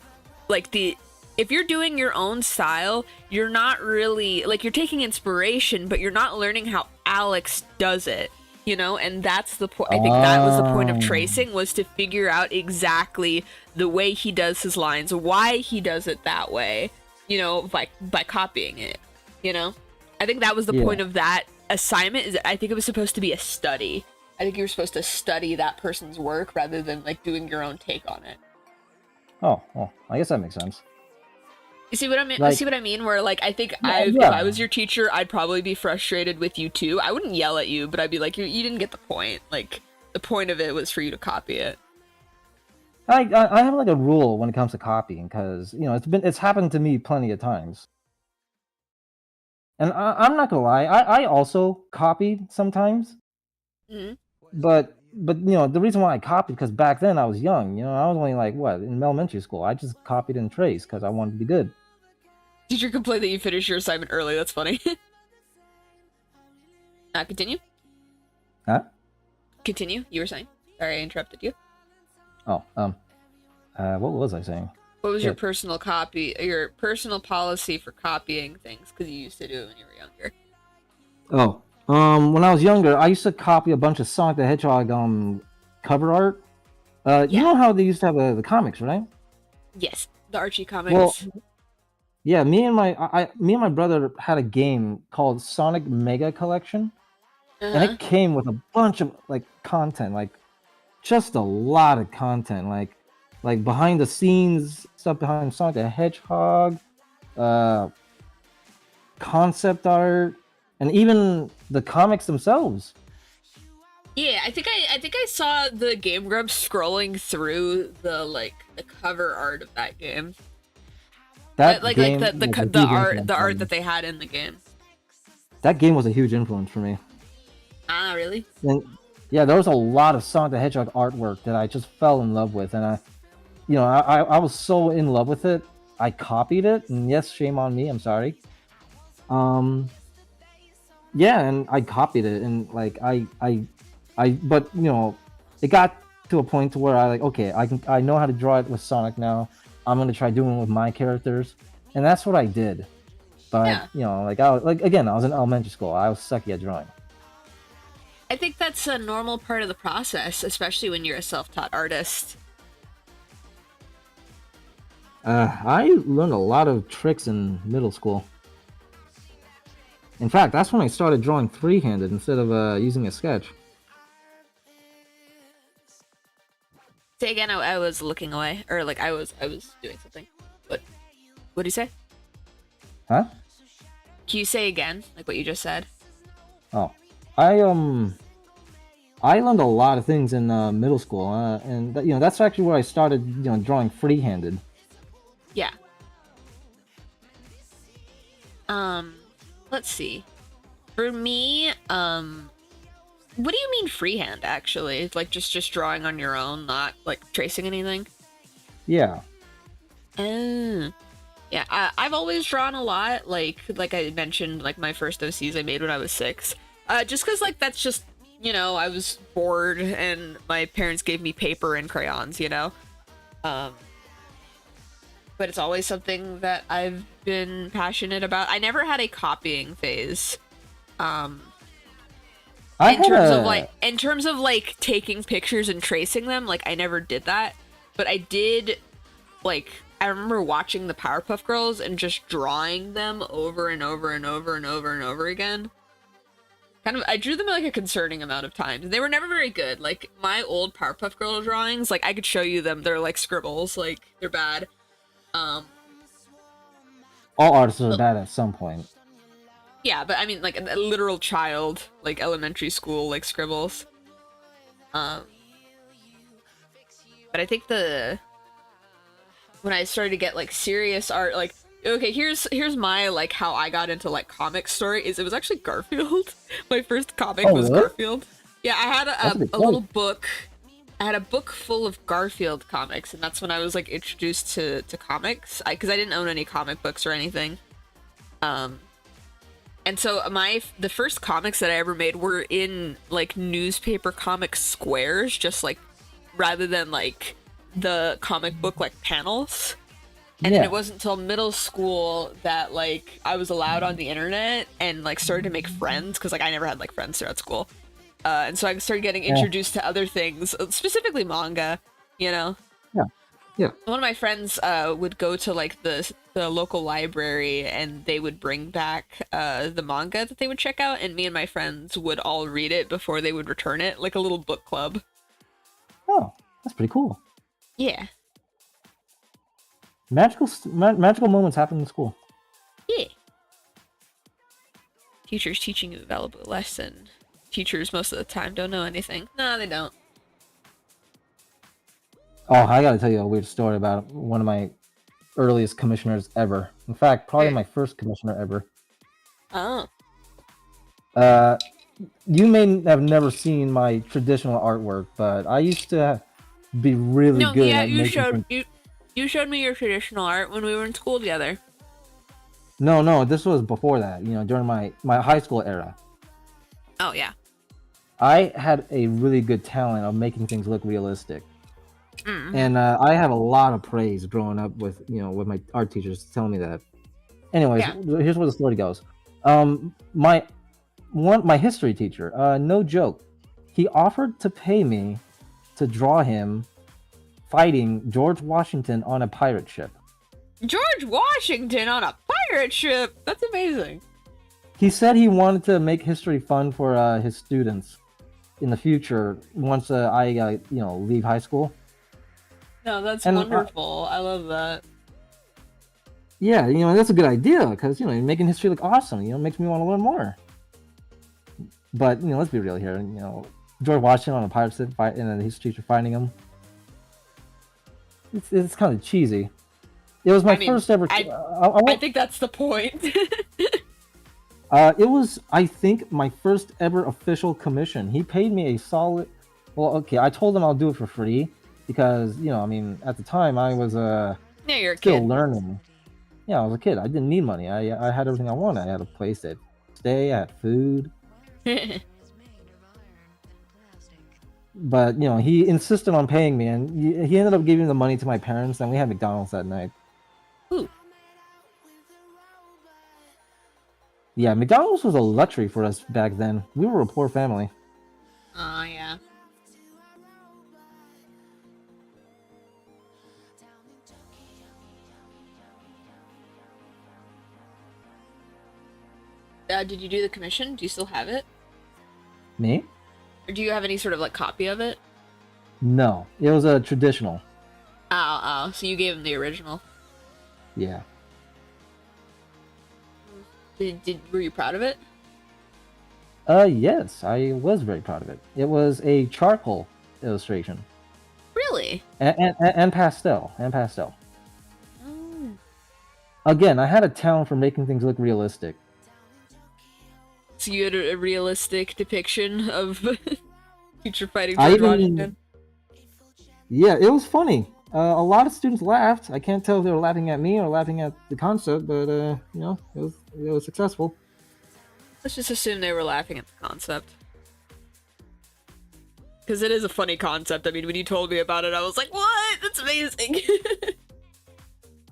if you're doing your own style, you're not really like you're taking inspiration, but you're not learning how Alex does it. You know, and that's the point. I think that was the point of tracing, was to figure out exactly the way he does his lines, why he does it that way, you know, by copying it, you know? I think that was the point of that assignment. Is I think it was supposed to be a study. I think you were supposed to study that person's work rather than like doing your own take on it. Oh, well, I guess that makes sense. You see what I mean? Like, see what I mean? Where like I think if I was your teacher, I'd probably be frustrated with you too. I wouldn't yell at you, but I'd be like, you didn't get the point. Like the point of it was for you to copy it. I have like a rule when it comes to copying because it's happened to me plenty of times. And I'm not gonna lie, I also copied sometimes. Mm-hmm. But the reason why I copied because back then I was young. You know, I was only like in elementary school. I just copied and traced because I wanted to be good. Teacher complained that you finished your assignment early. That's funny. Continue. Huh? Continue. You were saying. Sorry, I interrupted you. Oh, what was I saying? What was your personal policy for copying things? Because you used to do it when you were younger. Oh, when I was younger, I used to copy a bunch of Sonic the Hedgehog cover art. You know how they used to have the comics, right? Yes, the Archie comics. Well, yeah, me and my brother had a game called Sonic Mega Collection, and it came with a bunch of like content, like just a lot of content, like behind the scenes stuff behind Sonic the Hedgehog, concept art, and even the comics themselves. Yeah, I think I saw the Game Grumps scrolling through the cover art of that game. That like game the art that they had in the game. that game was a huge influence for me. Ah, really? And yeah, there was a lot of Sonic the Hedgehog artwork that I just fell in love with, and I was so in love with it, I copied it, and yes, shame on me, I'm sorry. Yeah, and I copied it, and like but it got to a point to where okay, I know how to draw it with Sonic now. I'm gonna try doing it with my characters, and that's what I did. But Yeah. again, I was in elementary school. I was sucky at drawing. I think that's a normal part of the process, especially when you're a self-taught artist. I learned a lot of tricks in middle school. In fact, that's when I started drawing freehanded instead of using a sketch. Say again. I was looking away, or like I was doing something. What do you say? Huh? Can you say again, like what you just said? Oh, I learned a lot of things in middle school, and that's actually where I started drawing freehanded. Yeah. Let's see. For me, what do you mean freehand? Actually, like just drawing on your own, not like tracing anything. Yeah. Yeah. I've always drawn a lot. Like I mentioned, like my first OCs I made when I was 6. Just because like that's just I was bored and my parents gave me paper and crayons. But it's always something that I've been passionate about. I never had a copying phase. In terms of like taking pictures and tracing them, like I never did that. But I did, like, I remember watching the Powerpuff Girls and just drawing them over and over and over and over and over again. I drew them like a concerning amount of times. They were never very good. Like my old Powerpuff Girl drawings, like I could show you them. They're like scribbles, like they're bad. All artists are bad at some point. Yeah, but I mean, like a literal child, like elementary school, like scribbles. But I think when I started to get like serious art, like okay, here's my like how I got into like comic story is it was actually Garfield. My first comic was really? Garfield. Yeah, I had a little book. I had a book full of Garfield comics, and that's when I was like introduced to comics. Because I didn't own any comic books or anything. And so the first comics that I ever made were in like newspaper comic squares, just like rather than like the comic book like panels. And then it wasn't until middle school that like I was allowed on the internet and like started to make friends because like I never had like friends throughout school. And so I started getting introduced to other things, specifically manga, Yeah. One of my friends would go to like the local library and they would bring back the manga that they would check out, and me and my friends would all read it before they would return it, like a little book club. Oh, that's pretty cool. Yeah. Magical moments happen in school. Yeah. Teachers teaching you a valuable lesson. Teachers most of the time don't know anything. No, they don't. Oh, I gotta tell you a weird story about one of my earliest commissioners ever. In fact, probably my first commissioner ever. Oh. You may have never seen my traditional artwork, but I used to be really good at making you showed me your traditional art when we were in school together. No, this was before that, during my high school era. Oh, yeah. I had a really good talent of making things look realistic. Mm. And I have a lot of praise growing up with my art teachers telling me that. Anyways, here's where the story goes. My history teacher, no joke, he offered to pay me to draw him fighting George Washington on a pirate ship. George Washington on a pirate ship? That's amazing. He said he wanted to make history fun for his students in the future once I leave high school. No, that's wonderful. I love that. Yeah, that's a good idea because making history look awesome. Makes me want to learn more. But let's be real here. George Washington on a pirate ship fight, and then his teacher finding him. It's kind of cheesy. It was my first ever. I think that's the point. It was, I think, my first ever official commission. He paid me a solid. Well, okay, I told him I'll do it for free because I mean, at the time I was Yeah, you're a still kid. learning. Yeah, I was a kid. I didn't need money. I had everything I wanted. I had a place to stay. I had food. But he insisted on paying me, and he ended up giving the money to my parents, and we had McDonald's that night. Ooh. Yeah, McDonald's was a luxury for us back then. We were a poor family. Oh, yeah. Did you do the commission? Do you still have it? Me? Or do you have any sort of like copy of it? No, it was a traditional. Oh, so you gave him the original. Yeah. Were you proud of it? Yes, I was very proud of it. It was a charcoal illustration. Really? And pastel. Oh. Again, I had a talent for making things look realistic. So you had a realistic depiction of future fighting I George even, Washington? yeah, it was funny. A lot of students laughed. I can't tell if they were laughing at me or laughing at the concept, but it was successful. Let's just assume they were laughing at the concept. Because it is a funny concept. I mean, when you told me about it, I was like, what? That's amazing.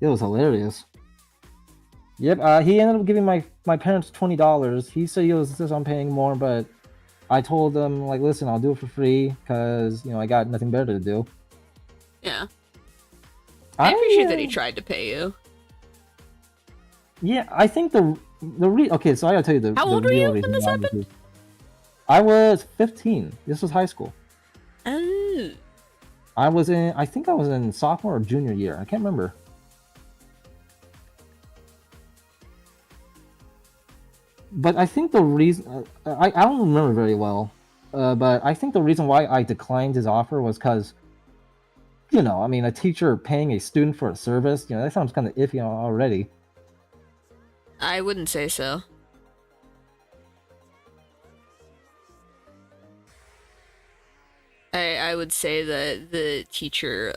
It was hilarious. Yep, he ended up giving my parents $20. He said he was insist on paying more, but I told them, like, listen, I'll do it for free because I got nothing better to do. Yeah. I appreciate that he tried to pay you. Yeah, I think okay, so I gotta tell you How old were you when this happened? I was 15. This was high school. Oh. I think I was in sophomore or junior year. I can't remember. But I think the reason I don't remember very well, but I think the reason why I declined his offer was because, I mean, a teacher paying a student for a service, that sounds kind of iffy already. I wouldn't say so. I would say that the teacher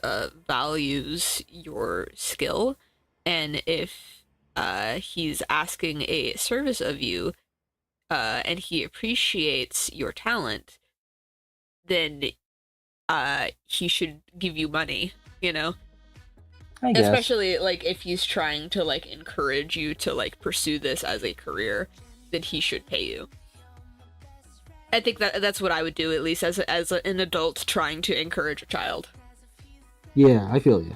values your skill, and if he's asking a service of you, and he appreciates your talent, then he should give you money, I guess. Especially like if he's trying to like encourage you to like pursue this as a career, then he should pay you. I think that's what I would do, at least as an adult trying to encourage a child. Yeah, I feel you.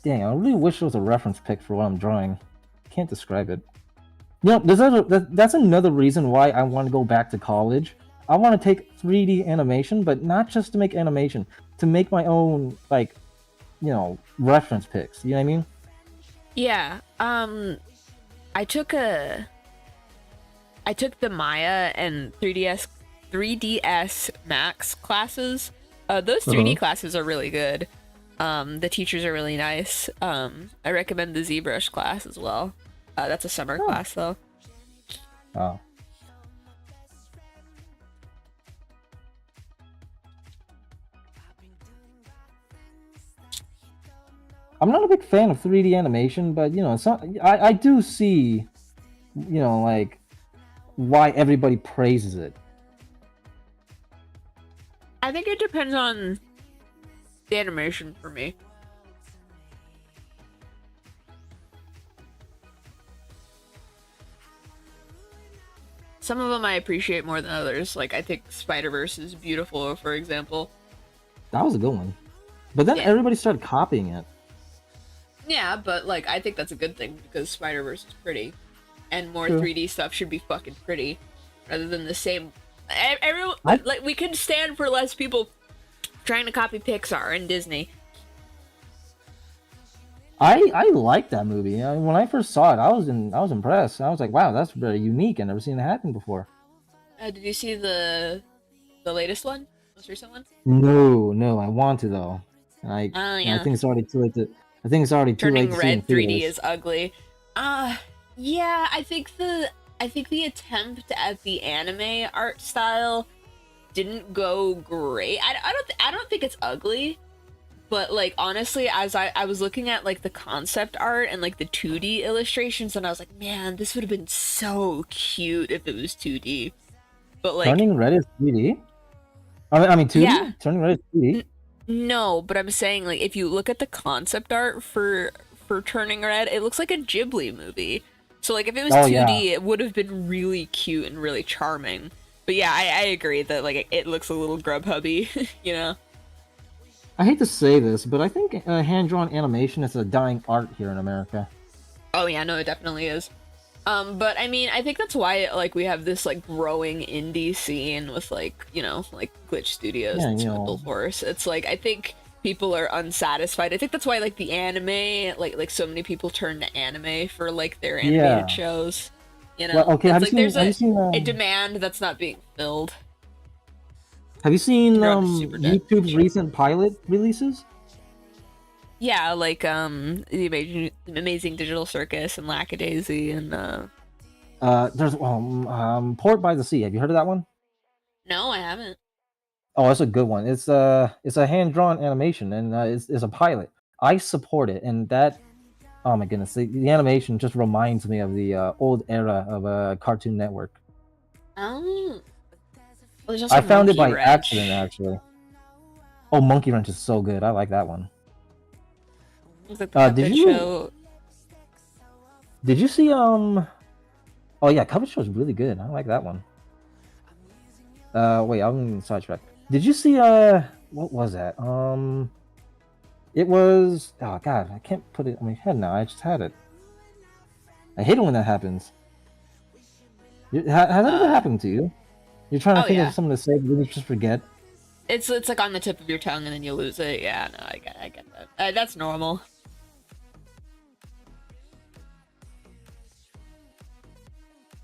Dang, I really wish there was a reference pic for what I'm drawing. Can't describe it. That's another reason why I want to go back to college. I want to take 3D animation, but not just to make animation, to make my own, like, reference pics. You know what I mean? Yeah. I took the Maya and 3ds Max classes. Those 3D classes are really good. The teachers are really nice. I recommend the ZBrush class as well. That's a summer class though. Oh. I'm not a big fan of 3D animation, but I do see, like, why everybody praises it. I think it depends on the animation for me. Some of them I appreciate more than others. Like, I think Spider-Verse is beautiful, for example. That was a good one. But then everybody started copying it. Yeah, but, like, I think that's a good thing, because Spider-Verse is pretty. And more True. 3D stuff should be fucking pretty. Rather than the same... Everyone, like, we could stand for less people trying to copy Pixar and Disney. I liked that movie. When I first saw it, I was impressed. I was like, wow, that's very unique. I've never seen it happen before. Did you see the latest one? Most recent one? No, I want to though. Oh, I yeah. think it's already too late to. I think it's already too late Turning to see in Red 3D theaters. is ugly. Yeah, I think the attempt at the anime art style didn't go great. I don't think it's ugly, but like honestly, as I was looking at like the concept art and like the 2D illustrations, and I was like, man, this would have been so cute if it was 2D. But like, Turning Red is 3D? I mean 2D? yeah, Turning Red is 2D? no, but I'm saying like if you look at the concept art for Turning Red, it looks like a Ghibli movie. So like if it was Oh 2D, yeah. it would have been really cute and really charming. But yeah, I agree that like it looks a little Grubhubby, you know. I hate to say this, but I think hand-drawn animation is a dying art here in America. Oh yeah, no, it definitely is. But I mean, I think that's why like we have this like growing indie scene with like, you know, like Glitch Studios Yeah, and you Spindle know. Force. It's like I think people are unsatisfied. I think that's why like the anime, like so many people turn to anime for like their animated Yeah. shows. You Well, know, okay. it's Have you like seen? there's Have you seen? a demand that's not being filled. Have you seen You're on a super dead YouTube's ship. recent pilot releases? Yeah, like the amazing Digital Circus and Lackadaisy and There's Port by the Sea. Have you heard of that one? no, I haven't. Oh, it's a good one. It's a hand-drawn animation, and it's a pilot. I support it, and that, oh my goodness, the animation just reminds me of the old era of Cartoon Network. Oh, well, there's I also found it Monkey by accident, Wrench. actually. Oh, Monkey Wrench is so good. I like that one. It's like the Did puppet you show. did you see Oh yeah, Cover Show is really good. I like that one. Wait, I'm sidetracked. Did you see what was that? It was, oh god, I can't put it on my head now. I just had it. I hate it when that happens. Has that ever Uh, happened to you? You're trying to oh think of yeah, something to say, but then you just forget. it's like on the tip of your tongue and then you lose it. Yeah, no, I get that. That's normal.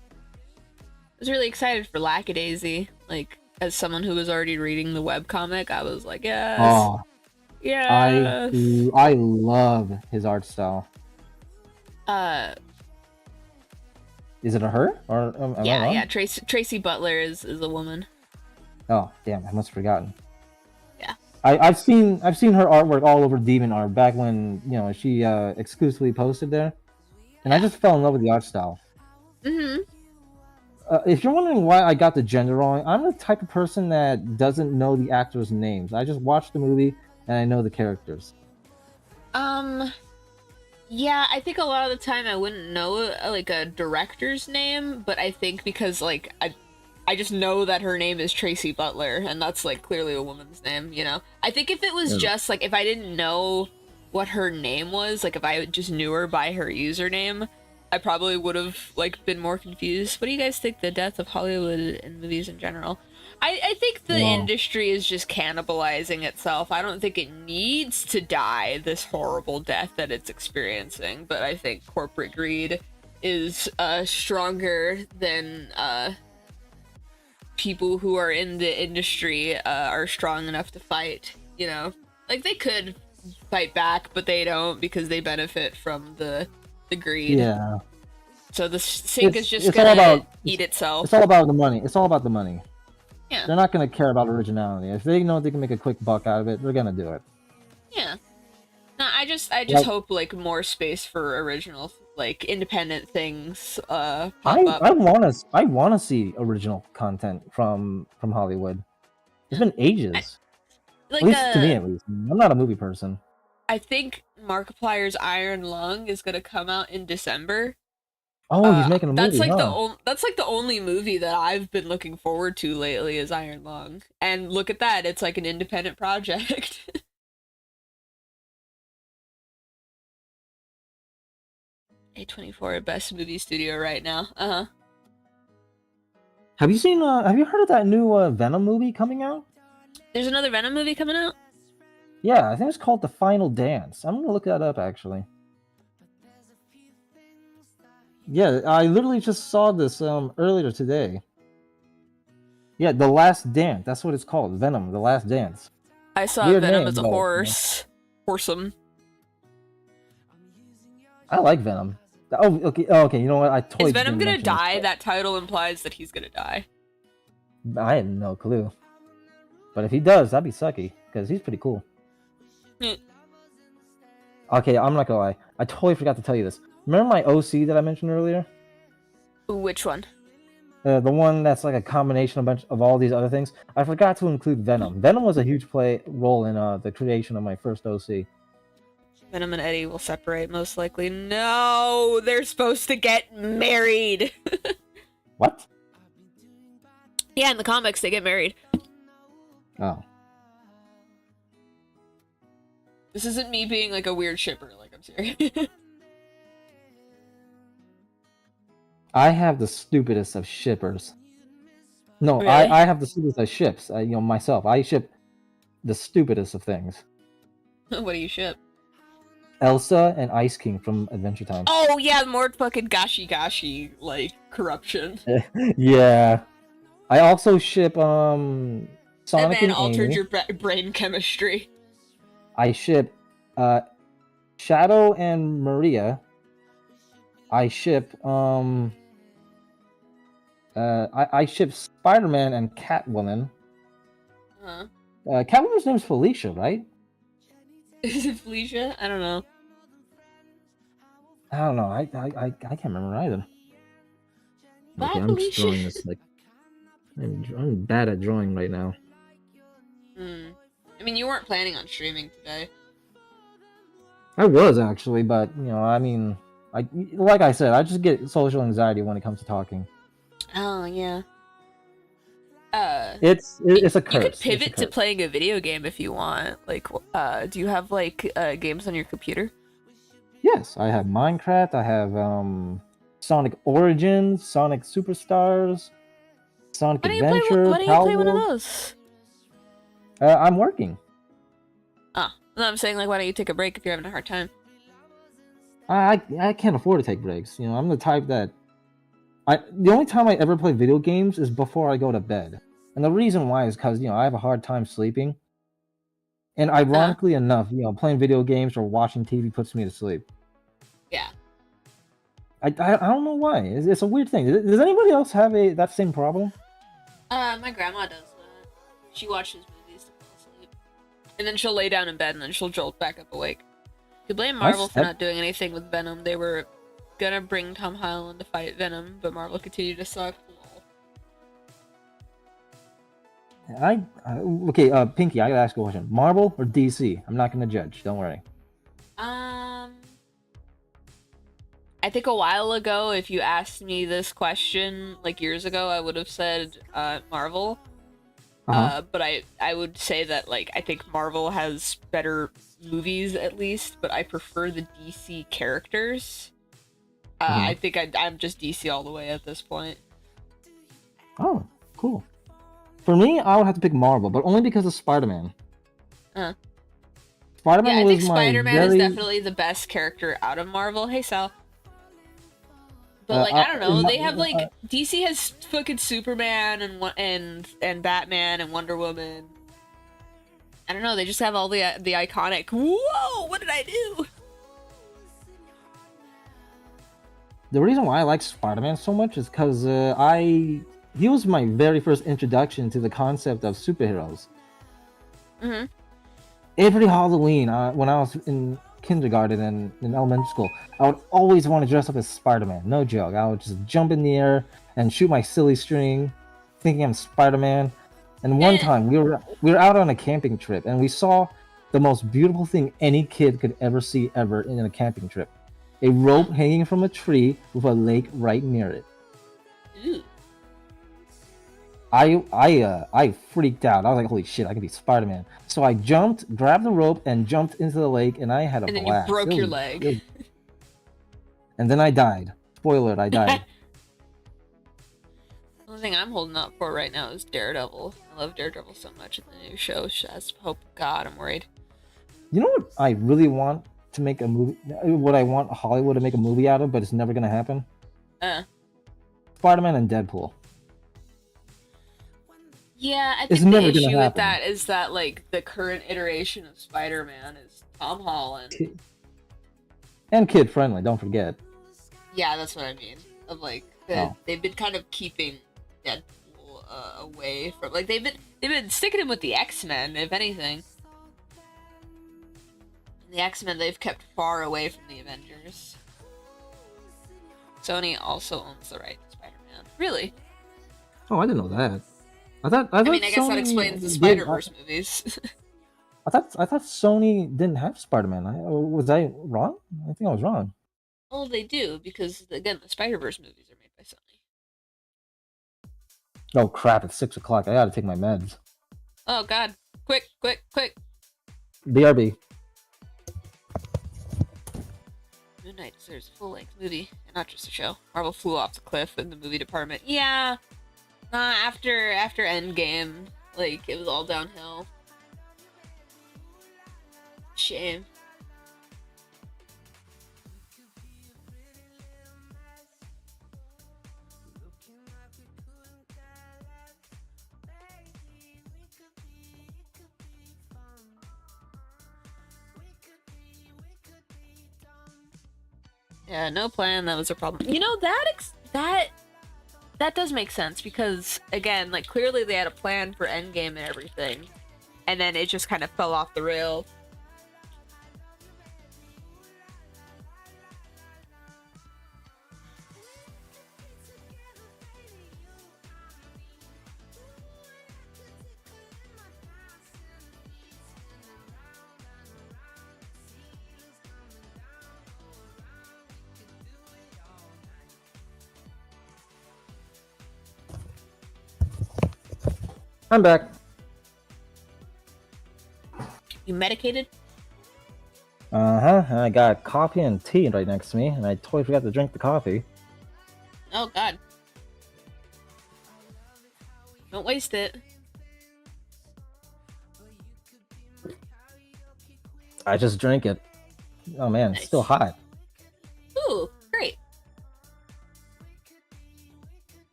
I was really excited for Lackadaisy. Like as someone who was already reading the webcomic, I was like, yes, Oh, yes. I love his art style. Uh, Is it a her or am I yeah. wrong? Tracy Butler is a woman. Oh, damn, I must have forgotten. Yeah. I've seen her artwork all over Demon Art back when she exclusively posted there, and I Yeah. just fell in love with the art style. Mm-hmm. If you're wondering why I got the gender wrong, I'm the type of person that doesn't know the actors' names. I just watch the movie and I know the characters. Yeah, I think a lot of the time I wouldn't know like a director's name, but I think because like I just know that her name is Tracy Butler, and that's like clearly a woman's name, you know. I think if it was Yeah. just like if I didn't know what her name was, like if I just knew her by her username, I probably would have like been more confused. What do you guys think the death of Hollywood and movies in general? I think the Well, industry is just cannibalizing itself. I don't think it needs to die this horrible death that it's experiencing, but I think corporate greed is stronger than people who are in the industry are strong enough to fight, you know? Like they could fight back, but they don't because they benefit from the greed. yeah, So the sink is just it's all gonna about eat it's itself. all about the money. It's all about the money. Yeah. They're not gonna care about originality. If they know they can make a quick buck out of it, they're gonna do it. Yeah. No, I just Like hope like more space for original like independent things pop I up. I wanna see original content from Hollywood. It's been I, ages. At like least to me, at least. I'm not a movie person. I think Markiplier's Iron Lung is gonna come out in December. Oh, he's making a That's movie, like huh? that's like the only movie that I've been looking forward to lately is Iron Lung. And look at that, it's like an independent project. A24 best movie studio right now. Uh-huh. Have you seen? Have you heard of that new Venom movie coming out? There's another Venom movie coming out? Yeah, I think it's called The Final Dance. I'm gonna look that up actually. Yeah, I literally just saw this earlier today. Yeah, The Last Dance. That's what it's called. Venom: The Last Dance. I saw Weird Venom name, as a but horse. Horsome. I like Venom. Oh, okay. Oh, okay. You know what? I totally Is Venom didn't gonna mention this, die? but That title implies that he's gonna die. I had no clue. But if he does, that'd be sucky because he's pretty cool. Okay, I'm not gonna lie. I totally forgot to tell you this. Remember my OC that I mentioned earlier? Which one? The one that's like a combination of all these other things. I forgot to include Venom. Venom was a huge role in the creation of my first OC. Venom and Eddie will separate, most likely. No! They're supposed to get married! What? Yeah, in the comics, they get married. Oh. This isn't me being, like, a weird shipper. Like, I'm serious. I have the stupidest of shippers. No, Really? I have the stupidest of ships. Myself. I ship the stupidest of things. What do you ship? Elsa and Ice King from Adventure Time. Oh, yeah, more fucking gashi, like, corruption. Yeah. I also ship, Sonic That man and altered Amy. your brain chemistry. I ship, Shadow and Maria. I ship, I ship Spider-Man and Catwoman. Huh? Catwoman's name's Felicia, right? Is it Felicia? I don't know. I don't know. I can't remember either. Bye, Okay, I'm just Felicia. drawing this like I'm bad at drawing right now. I mean, you weren't planning on streaming today. I was actually, but I mean, like I said, I just get social anxiety when it comes to talking. Oh, yeah. It's a curse. You could pivot to playing a video game if you want. Like, do you have, like, games on your computer? Yes, I have Minecraft, I have Sonic Origins, Sonic Superstars, Sonic Adventure. Why don't you play one of those? I'm working. Ah, no, I'm saying, like, why don't you take a break if you're having a hard time? I can't afford to take breaks. I'm the type that the only time I ever play video games is before I go to bed. And the reason why is because, I have a hard time sleeping. And ironically enough, playing video games or watching TV puts me to sleep. Yeah. I don't know why. It's a weird thing. Does anybody else have that same problem? My grandma does that. She watches movies to fall asleep. And then she'll lay down in bed and then she'll jolt back up awake. You blame Marvel for not doing anything with Venom. They were gonna bring Tom Holland to fight Venom, but Marvel continued to suck. Okay, Pinky, I gotta ask you a question. Marvel or DC? I'm not gonna judge. Don't worry. I think a while ago, if you asked me this question, like years ago, I would have said Marvel. But I would say that, like, I think Marvel has better movies, at least, but I prefer the DC characters. I think I'm just DC all the way at this point. Oh, cool. For me, I would have to pick Marvel, but only because of Spider-Man. Spider-Man I was think Spider-Man is definitely the best character out of Marvel. Hey, Sal. But, like, I don't know. They have, like, DC has fucking Superman and Batman and Wonder Woman. I don't know. They just have all the iconic. Whoa! What did I do? The reason why I like Spider-Man so much is because he was my very first introduction to the concept of superheroes. Every Halloween, when I was in kindergarten and in elementary school, I would always want to dress up as Spider-Man. No joke. I would just jump in the air and shoot my silly string, thinking I'm Spider-Man. And one time we were out on a camping trip and we saw the most beautiful thing any kid could ever see ever in a camping trip: a rope hanging from a tree with a lake right near it. Ooh. I freaked out. I was like, holy shit, I could be Spider-Man. So I jumped, grabbed the rope, and jumped into the lake, and I had a blast. And then you broke your leg. And then I died. Spoiler, I died. The only thing I'm holding up for right now is Daredevil. I love Daredevil so much in the new show. Just hope God, I'm worried. You know what I really want to make a movie? What I want Hollywood to make a movie out of, but it's never going to happen? Spider-Man and Deadpool. Yeah, I think the issue with that is that, like, the current iteration of Spider-Man is Tom Holland. And kid friendly, don't forget. Yeah, that's what I mean. Of like they've been kind of keeping Deadpool away from like they've been sticking him with the X-Men, if anything. The X-Men they've kept far away from the Avengers. Sony also owns the right to Spider-Man. Really? Oh, I didn't know that. I mean, I guess that explains the Spider-Verse movies. I thought Sony didn't have Spider-Man. Was I wrong? I think I was wrong. Well, they do, because, again, the Spider-Verse movies are made by Sony. Oh, crap, it's 6 o'clock. I gotta take my meds. Oh, God. Quick, quick, quick. BRB. Moon Knight deserves a full-length movie, and not just a show. Marvel flew off the cliff in the movie department. Yeah. After Endgame, like, it was all downhill. Shame. Yeah, no plan. That was a problem. You know, that does make sense because, again, like, clearly they had a plan for Endgame and everything, and then it just kind of fell off the rail. I'm back. You medicated? Uh-huh. And I got coffee and tea right next to me, and I totally forgot to drink the coffee. Oh, God. Don't waste it. I just drank it. Oh, man, Nice. It's still hot. Ooh, great.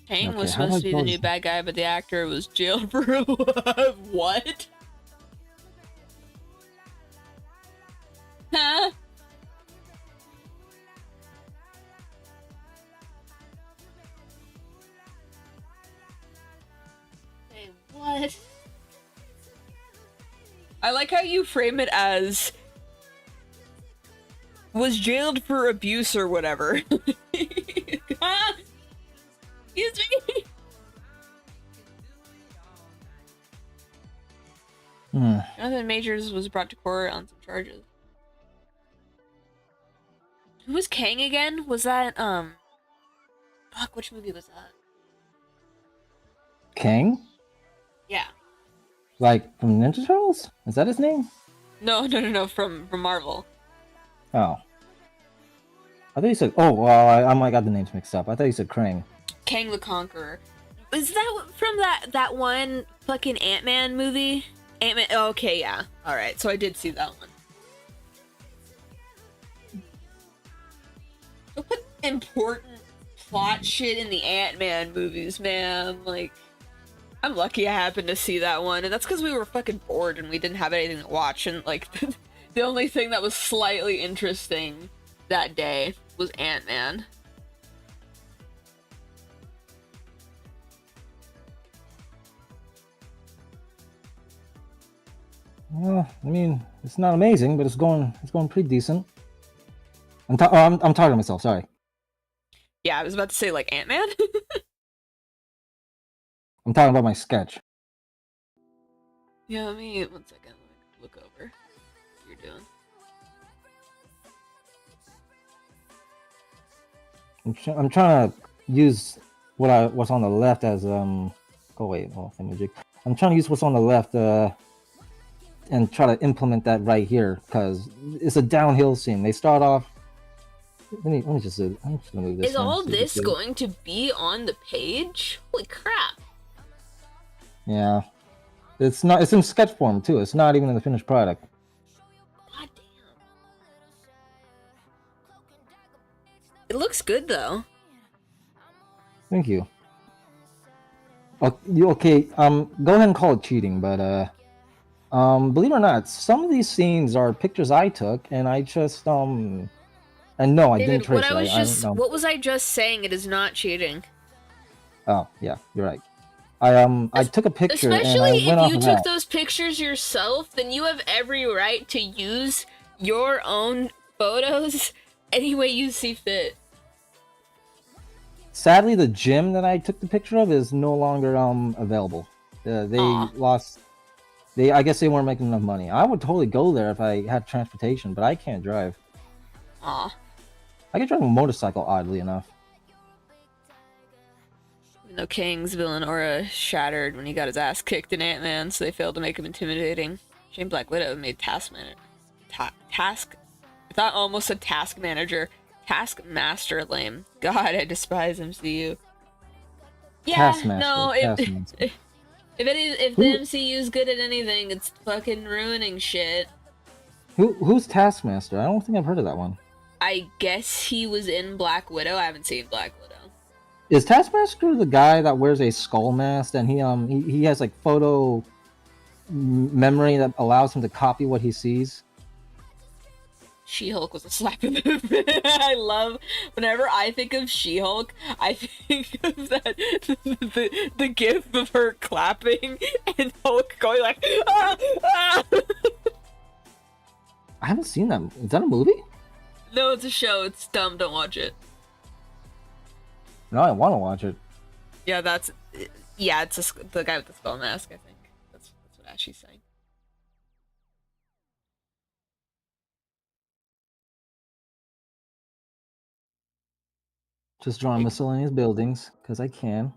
Kang Okay, was how do supposed to I be the close new bad guy, but the actor was jailed for what? Huh? Hey, what? I like how you frame it as was jailed for abuse or whatever. Huh? Excuse me? Jonathan Majors was brought to court on some charges. Who was Kang again? Was that, fuck, which movie was that? Kang? Yeah. Like, from Ninja Turtles? Is that his name? No, from Marvel. Oh. I thought you said... Oh, well, I might got the names mixed up. I thought you said Krang. Kang the Conqueror. Is that from that one fucking Ant-Man movie? Ant-Man, oh, okay, yeah. Alright, so I did see that one. Don't put important plot shit in the Ant-Man movies, man. Like, I'm lucky I happened to see that one, and that's because we were fucking bored and we didn't have anything to watch, and, like, the only thing that was slightly interesting that day was Ant-Man. Well, I mean, it's not amazing, but it's going pretty decent. I'm talking to myself, sorry. Yeah, I was about to say, like, Ant-Man? I'm talking about my sketch. Yeah, let me, one second, let me look over what you're doing. I'm trying to use what's on the left as oh wait, oh magic. I'm trying to use what's on the left and try to implement that right here because it's a downhill scene. They start off. Let me just. I'm just gonna move this. Is all this going to be on the page? Holy crap! Yeah, it's not. It's in sketch form too. It's not even in the finished product. God damn! It looks good though. Thank you. Okay, go ahead and call it cheating, but believe it or not, some of these scenes are pictures I took, and I just And no, I didn't David, trace it. I don't know. what was I just saying? It is not cheating. Oh, yeah, you're right. I took a picture and I Especially went if off you of took that. those pictures yourself, then you have every right to use your own photos any way you see fit. Sadly, the gym that I took the picture of is no longer available. They Aw. lost. I guess they weren't making enough money. I would totally go there if I had transportation, but I can't drive. Aw. I can drive a motorcycle, oddly enough. Even though Kang's villain aura shattered when he got his ass kicked in Ant-Man, so they failed to make him intimidating. Shame Black Widow made I thought almost a task manager. Taskmaster lame. God, I despise MCU. Yeah, Taskmaster. no, Taskmaster. if the MCU's good at anything, it's fucking ruining shit. Who's Taskmaster? I don't think I've heard of that one. I guess he was in Black Widow. I haven't seen Black Widow. Is Taskmaster the guy that wears a skull mask and he has like photo memory that allows him to copy what he sees? She-Hulk was a slap in the face. I love whenever I think of She-Hulk, I think of that the gif of her clapping and Hulk going like ah, ah. I haven't seen that. Is that a movie? No, it's a show. It's dumb. Don't watch it. No, I want to watch it. Yeah, it's the guy with the skull mask. I think that's what Ashley's saying. Just drawing miscellaneous buildings because I can.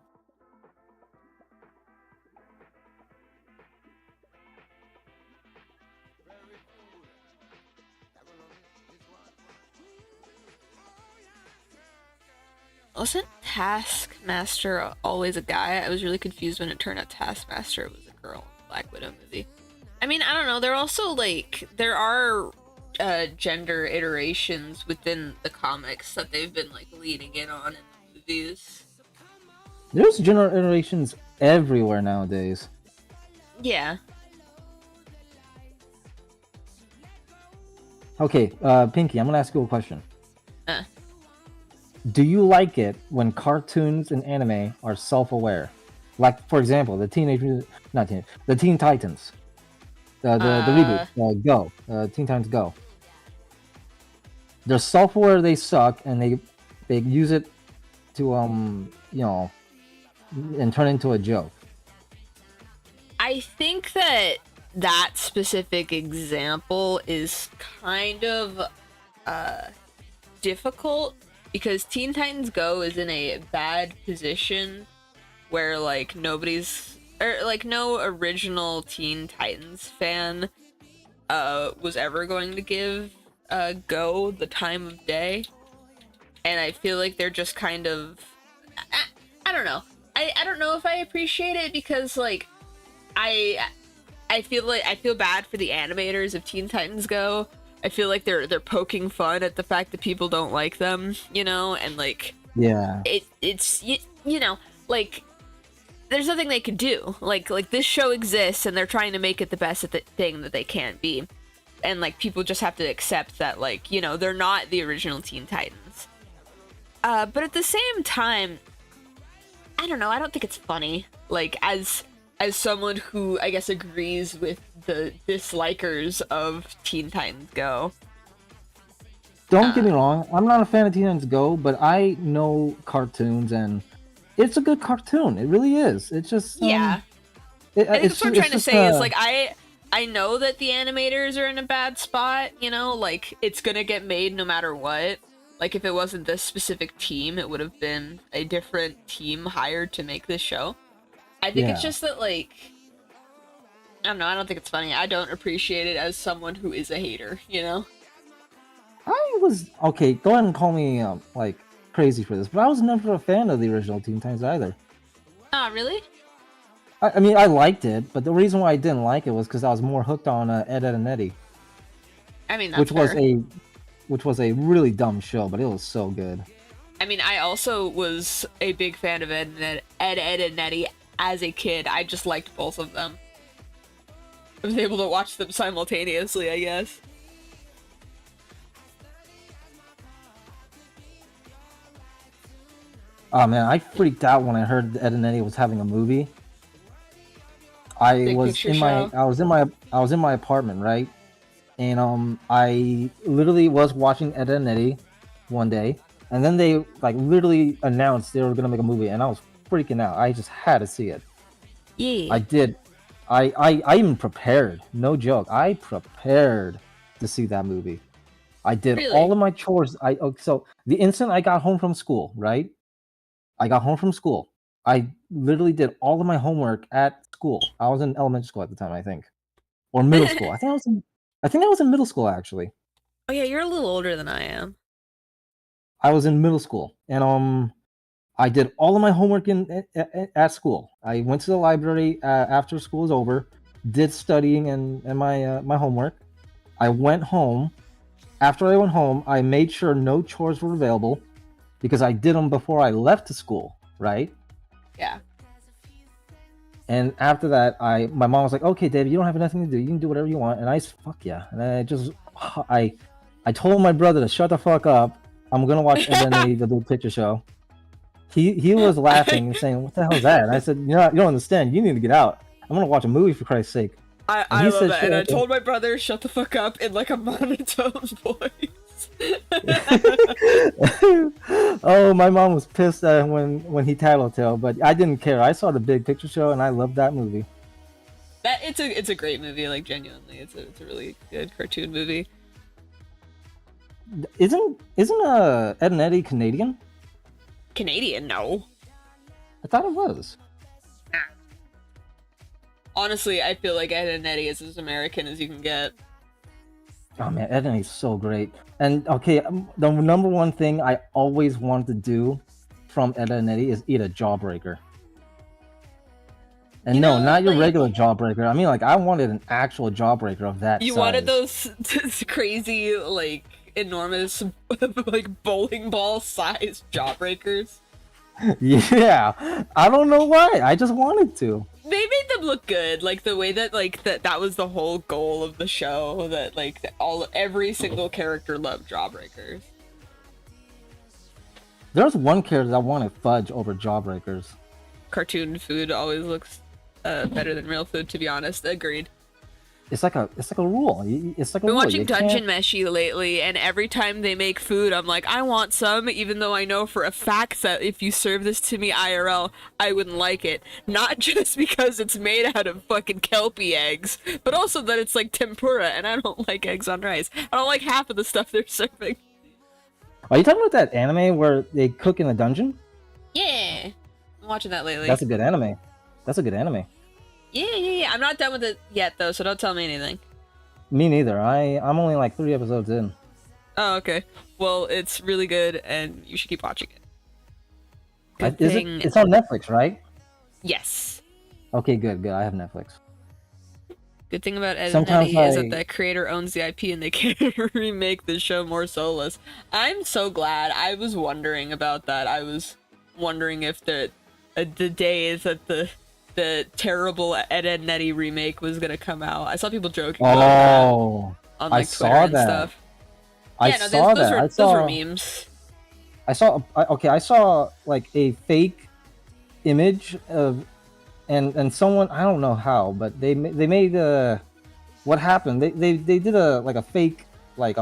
Wasn't Taskmaster always a guy? I was really confused when it turned out Taskmaster was a girl in the Black Widow movie. I mean, I don't know. There also there are gender iterations within the comics that they've been like leaning in on in the movies. There's gender iterations everywhere nowadays. Yeah. Okay, Pinky, I'm gonna ask you a question. Uh. Do you like it when cartoons and anime are self-aware? Like, for example, the Teen Titans, the reboot, Go, Teen Titans Go. They're self-aware they suck, and they use it to you know, and turn into a joke. I think that specific example is kind of difficult because Teen Titans Go is in a bad position where like no original Teen Titans fan was ever going to give Go the time of day, and I feel like they're just kind of I don't know. I don't know if I appreciate it because like I feel bad for the animators of Teen Titans Go. I feel like they're poking fun at the fact that people don't like them, you know, and like yeah, it's you know, like there's nothing they could do. Like this show exists and they're trying to make it the best at the thing that they can be. And like people just have to accept that, like, you know, they're not the original Teen Titans. But at the same time, I don't know, I don't think it's funny. Like as someone who I guess agrees with the dislikers of Teen Titans Go. Don't get me wrong, I'm not a fan of Teen Titans Go, but I know cartoons and it's a good cartoon. It really is. It's just yeah. I think that's what I'm trying to say is like I know that the animators are in a bad spot, you know, like it's gonna get made no matter what. Like if it wasn't this specific team, it would have been a different team hired to make this show. I think it's just that like I don't know, I don't think it's funny. I don't appreciate it as someone who is a hater, you know? I was okay, go ahead and call me like crazy for this, but I was never a fan of the original Teen Titans either. Oh, really? I mean, I liked it, but the reason why I didn't like it was because I was more hooked on Ed, Edd and Eddy. I mean, that's which was a really dumb show, but it was so good. I mean, I also was a big fan of Ed, Edd and Eddy as a kid. I just liked both of them. I was able to watch them simultaneously, I guess. Oh man, I freaked out when I heard Ed and Eddie was having a movie. Big picture show. I was in my apartment, right? And I literally was watching Ed and Eddie one day, and then they like literally announced they were gonna make a movie, and I was freaking out. I just had to see it. Yeah. I did. I even prepared. No joke. I prepared to see that movie. I did all Really? of my chores. So the instant I got home from school, right? I got home from school. I literally did all of my homework at school. I was in elementary school at the time, I think, or middle school. I think I was in middle school actually. Oh yeah, you're a little older than I am. I was in middle school, and I did all of my homework at school. I went to the library after school was over, did studying and my homework. I went home. After I went home, I made sure no chores were available because I did them before I left to school, right? Yeah. And after that, my mom was like, "Okay, David, you don't have nothing to do. You can do whatever you want." And fuck yeah. And I told my brother to shut the fuck up. I'm gonna watch Ed and Eddie, the Big Picture Show. He was laughing and saying, "What the hell is that?" And I said, "You don't understand. You need to get out. I'm gonna watch a movie for Christ's sake." And I he love said, that. "Sure." And I Okay. told my brother, shut the fuck up in like a monotone voice. Oh, my mom was pissed when he tattletale, but I didn't care. I saw the Big Picture Show and I loved that movie. That it's a great movie, like genuinely. It's a really good cartoon movie. Isn't Ed and Eddie Canadian? Canadian, no. I thought it was. Honestly, I feel like Ed and Eddie is as American as you can get. Oh man, Ed and Eddie's so great. And okay, the number one thing I always wanted to do from Ed and Eddie is eat a jawbreaker. And You no, know, not your like regular jawbreaker. I mean, like I wanted an actual jawbreaker of that you size. wanted those crazy, like enormous, like bowling ball sized jawbreakers. Yeah, I don't know why. I just wanted to. They made them look good, like the way that that was the whole goal of the show. That like every single character loved jawbreakers. There's one character that wanted fudge over jawbreakers. Cartoon food always looks better than real food, to be honest. Agreed. It's like a rule. It's like a Been rule. watching You Dungeon can't... Meshi lately, and every time they make food, I'm like, I want some, even though I know for a fact that if you serve this to me IRL, I wouldn't like it. Not just because it's made out of fucking kelpie eggs, but also that it's like tempura, and I don't like eggs on rice. I don't like half of the stuff they're serving. Are you talking about that anime where they cook in a dungeon? Yeah, I'm watching that lately. That's a good anime. That's a good anime. Yeah. I'm not done with it yet, though, so don't tell me anything. Me neither. I'm only like 3 episodes in. Oh, okay. Well, it's really good, and you should keep watching it. Is it? It's on Netflix, right? Yes. Okay, good. I have Netflix. Good thing about Ed and Sometimes Eddie is that the creator owns the IP and they can't remake the show more soulless. I'm so glad. I was wondering about that. I was wondering if the days that the terrible Ed and Eddie remake was gonna come out. I saw people joking about that on like Twitter and stuff. Those were memes. I saw like a fake image of and someone, I don't know how, but they made what happened. They did a like a fake like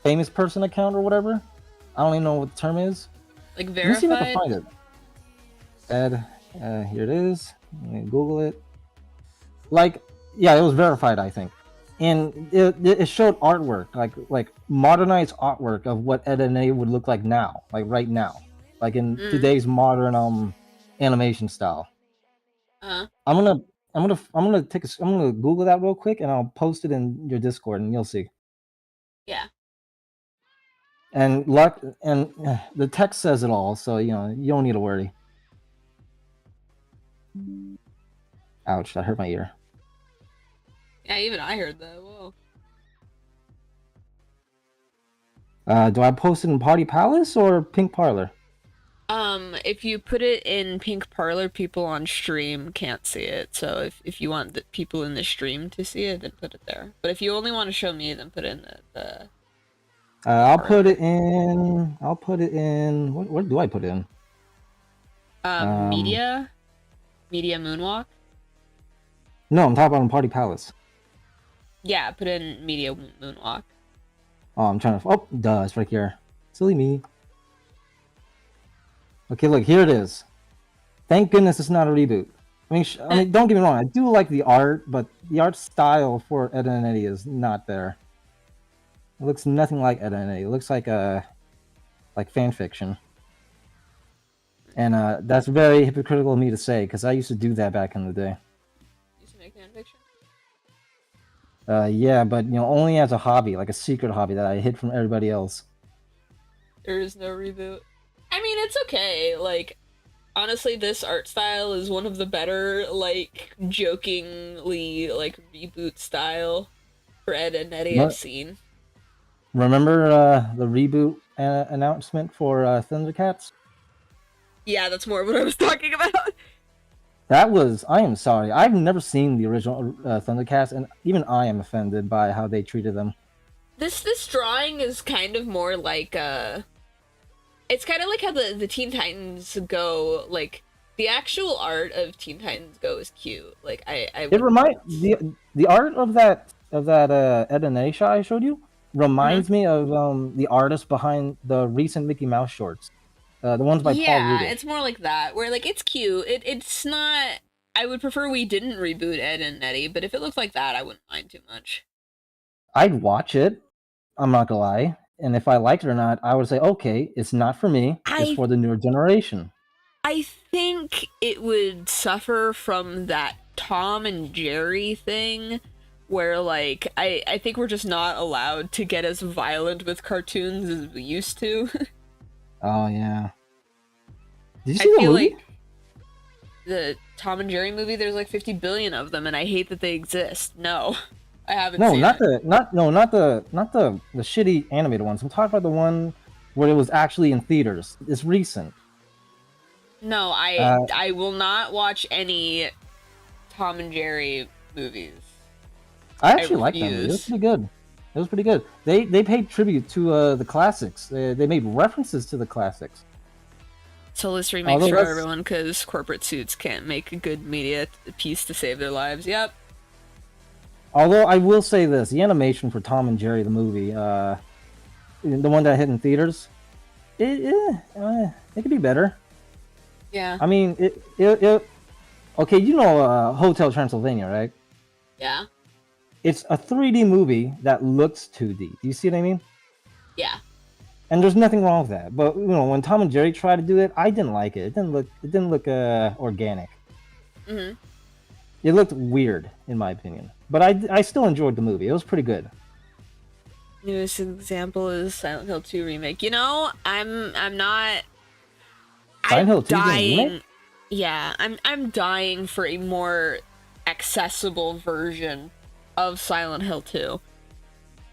famous person account or whatever. I don't even know what the term is. Like verified. Let me see if I can find it. Ed, here it is. Let me Google it. Like, yeah, it was verified, I think, and it showed artwork, like modernized artwork of what Ed and Eddie would look like now, like right now, like in today's modern animation style. I'm gonna Google that real quick and I'll post it in your Discord and you'll see. Yeah. And the text says it all, so you don't need to worry. Ouch, that hurt my ear. Yeah, even I heard that. Whoa. Do I post it in Party Palace or Pink Parlor? If you put it in Pink Parlor, people on stream can't see it. So if you want the people in the stream to see it, then put it there. But if you only want to show me, then put it in the I'll put it in. Where do I put it in? Um, Media Moonwalk. no, I'm talking about Party Palace. Yeah, put in Media Moonwalk. Oh, I'm trying to. Oh, duh, it's right here. Silly me. Okay, look, here it is. Thank goodness it's not a reboot. I mean, don't get me wrong. I do like the art, but the art style for Ed and Eddie is not there. It looks nothing like Ed and Eddie. It looks like fan fiction, and that's very hypocritical of me to say because I used to do that back in the day. Used to make fanfiction. Yeah, but only as a hobby, like a secret hobby that I hid from everybody else. There is no reboot. I mean, it's okay. Like, honestly, this art style is one of the better, like, jokingly, like, reboot style for Ed and Eddie I've seen. Remember the reboot announcement for Thundercats? Yeah, that's more what I was talking about. That was, I am sorry, I've never seen the original Thundercats, and even I am offended by how they treated them. This drawing is kind of more like it's kind of like how the Teen Titans Go, like the actual art of Teen Titans Go is cute. Like It remind the art of that Ed and Eddie shot I showed you reminds me of the artist behind the recent Mickey Mouse shorts, the ones by Paul Rudolph. Yeah, it's more like that. Where like it's cute. It's not. I would prefer we didn't reboot Ed and Eddie, but if it looked like that, I wouldn't mind too much. I'd watch it. I'm not gonna lie, and if I liked it or not, I would say, okay, it's not for me. It's for the newer generation. I think it would suffer from that Tom and Jerry thing where like I think we're just not allowed to get as violent with cartoons as we used to. Oh yeah. Did you see the movie? Like the Tom and Jerry movie, there's like 50 billion of them and I hate that they exist. No. I haven't seen not the shitty animated ones. I'm talking about the one where it was actually in theaters. It's recent. No, I will not watch any Tom and Jerry movies. I actually like them. It was pretty good. It was pretty good. They paid tribute to the classics. They made references to the classics. So this remakes for everyone because corporate suits can't make a good media piece to save their lives. Yep. Although I will say this, the animation for Tom and Jerry the movie, the one that hit in theaters, it could be better. Yeah. I mean, okay, you know Hotel Transylvania, right? Yeah. It's a 3D movie that looks 2D. Do you see what I mean? Yeah. And there's nothing wrong with that. But when Tom and Jerry tried to do it, I didn't like it. It didn't look organic. Mm-hmm. It looked weird, in my opinion. But I still enjoyed the movie. It was pretty good. Newest example is Silent Hill 2 remake. I'm not. Silent Hill 2 dying. Yeah, I'm dying for a more accessible version of Silent Hill 2.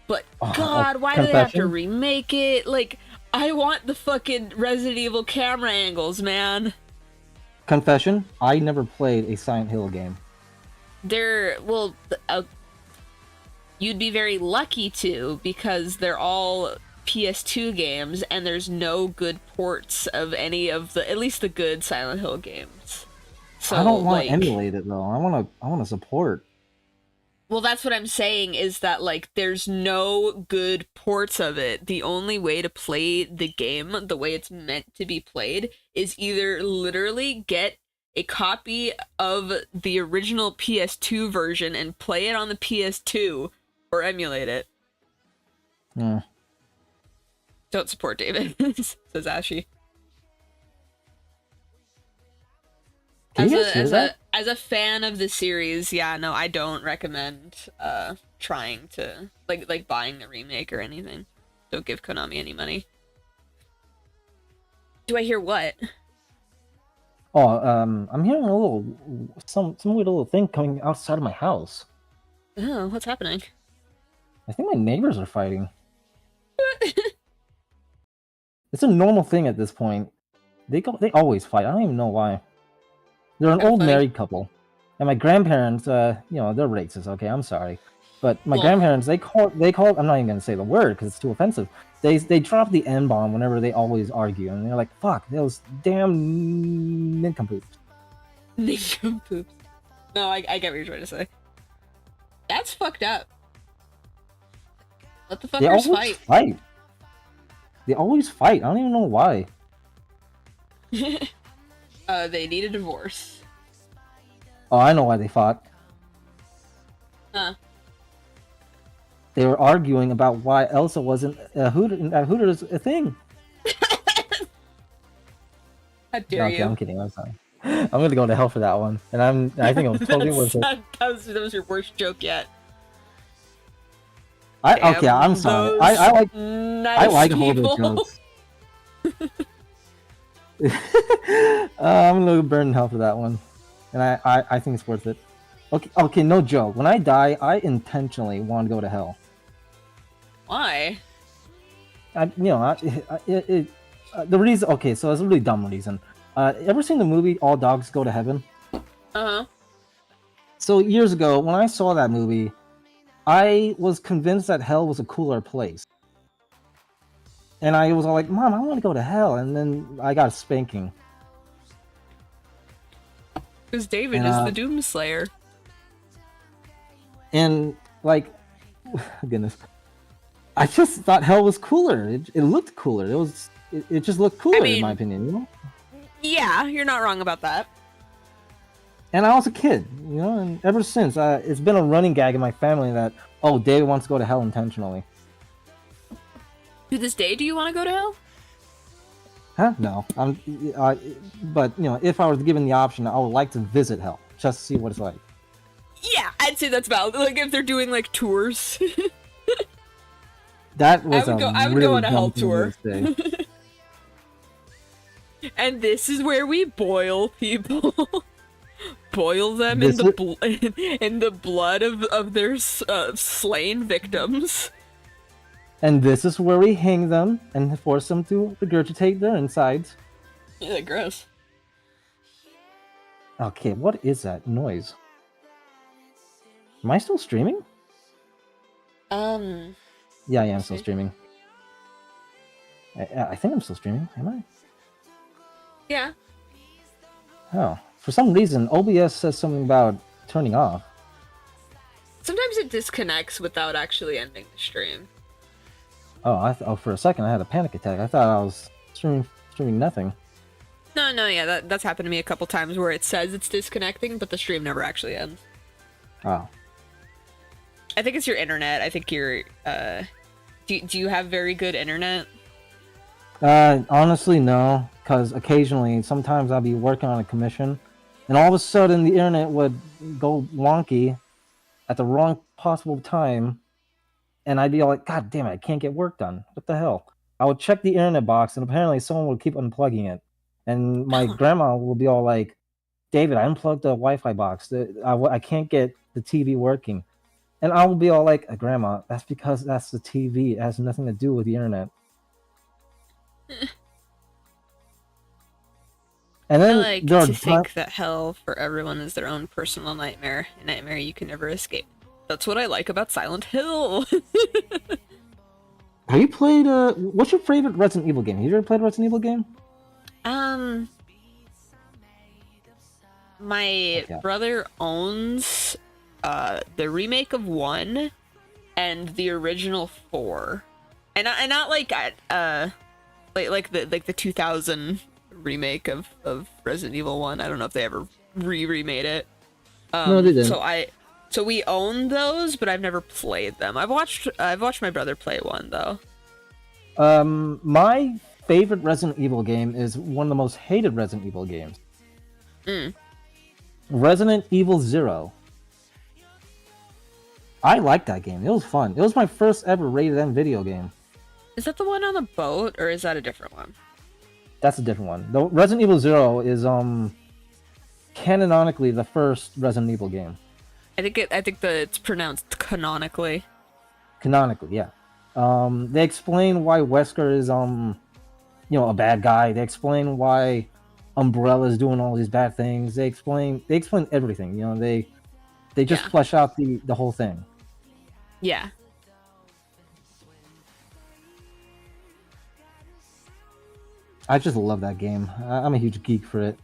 But God, why do they have to remake it? Like, I want the fucking Resident Evil camera angles, man. Confession: I never played a Silent Hill game. You'd be very lucky to, because they're all PS2 games, and there's no good ports of any of at least the good Silent Hill games. So I don't want to emulate it though. I want to support. Well, that's what I'm saying, is that like there's no good ports of it. The only way to play the game the way it's meant to be played is either literally get a copy of the original PS2 version and play it on the PS2, or emulate it. Yeah. Don't support David, says Ashy. As a fan of the series, yeah, no, I don't recommend trying to like buying the remake or anything. Don't give Konami any money. Do I hear what? Oh, I'm hearing a little some weird little thing coming outside of my house. Oh, what's happening? I think my neighbors are fighting. It's a normal thing at this point. They always fight. I don't even know why. They're an old married couple, and my grandparents, they're racist. Okay, I'm sorry. But my Well, grandparents, they call. I'm not even gonna say the word because it's too offensive. They drop the N bomb whenever they always argue, and they're like, "Fuck, those damn nincompoops." nincompoops. No, I get what you're trying to say. That's fucked up. Let the They fuckers always fight. fight. They always fight. I don't even know why. They need a divorce. Oh, I know why they fought. Huh. They were arguing about why Elsa wasn't Hooters a thing. How dare Okay, you? I'm kidding. I'm sorry. I'm gonna go to hell for that one, and I think it was totally worth it. That was your worst joke yet. Okay, I'm sorry. I like nice I like people. horrible jokes. I'm gonna burn in hell for that one, and I think it's worth it. Okay, no joke. When I die, I intentionally want to go to hell. Why? The reason. Okay, so it's a really dumb reason. Ever seen the movie All Dogs Go to Heaven? Uh-huh. So years ago, when I saw that movie, I was convinced that hell was a cooler place. And I was all like, "Mom, I want to go to hell." And then I got a spanking. Because David is the Doomslayer. And, like, goodness. I just thought hell was cooler. It looked cooler. It just looked cooler, in my opinion, you know? Yeah, you're not wrong about that. And I was a kid, you know? And ever since, it's been a running gag in my family that, oh, David wants to go to hell intentionally. To this day, do you want to go to hell? Huh? No. But, you know, if I was given the option, I would like to visit hell, just to see what it's like. Yeah, I'd say that's valid. Like, if they're doing, like, tours. That was I would really go on a hell dumb thing tour. to say. And this is where we boil people. Boil them in the blood of their slain victims. And this is where we hang them and force them to regurgitate their insides. Yeah, gross. Okay, what is that noise? Am I still streaming? Yeah, I'm still streaming. I think I'm still streaming. Am I? Yeah. Oh, for some reason, OBS says something about turning off. Sometimes it disconnects without actually ending the stream. Oh, for a second I had a panic attack. I thought I was streaming nothing. No, yeah, that's happened to me a couple times where it says it's disconnecting, but the stream never actually ends. Oh. I think it's your internet. I think you're, do you have very good internet? Honestly, no. Because occasionally, sometimes I'll be working on a commission, and all of a sudden the internet would go wonky at the wrong possible time, and I'd be all like, "God damn it, I can't get work done. What the hell?" I would check the internet box, and apparently someone would keep unplugging it. And my grandma will be all like, "David, I unplugged the Wi-Fi box. I can't get the TV working." And I will be all like, "Grandma, that's because that's the TV. It has nothing to do with the internet." And then I like to think that hell for everyone is their own personal nightmare, a nightmare you can never escape. That's what I like about Silent Hill. Have you played, what's your favorite Resident Evil game? Have you ever played a Resident Evil game? My brother owns, the remake of 1 and the original 4. And not like, like the 2000 remake of Resident Evil 1. I don't know if they ever remade it. No, they didn't. So we own those, but I've never played them. I've watched my brother play 1 though. My favorite Resident Evil game is one of the most hated Resident Evil games. Resident Evil 0. I liked that game. It was fun. It was my first ever rated M video game. Is that the one on the boat, or is that a different one? That's a different one. The Resident Evil 0 is canonically the first Resident Evil game. I think it's pronounced canonically. Canonically, yeah. They explain why Wesker is a bad guy. They explain why Umbrella is doing all these bad things. They explain everything. You know, they just flesh out the whole thing. Yeah. I just love that game. I'm a huge geek for it.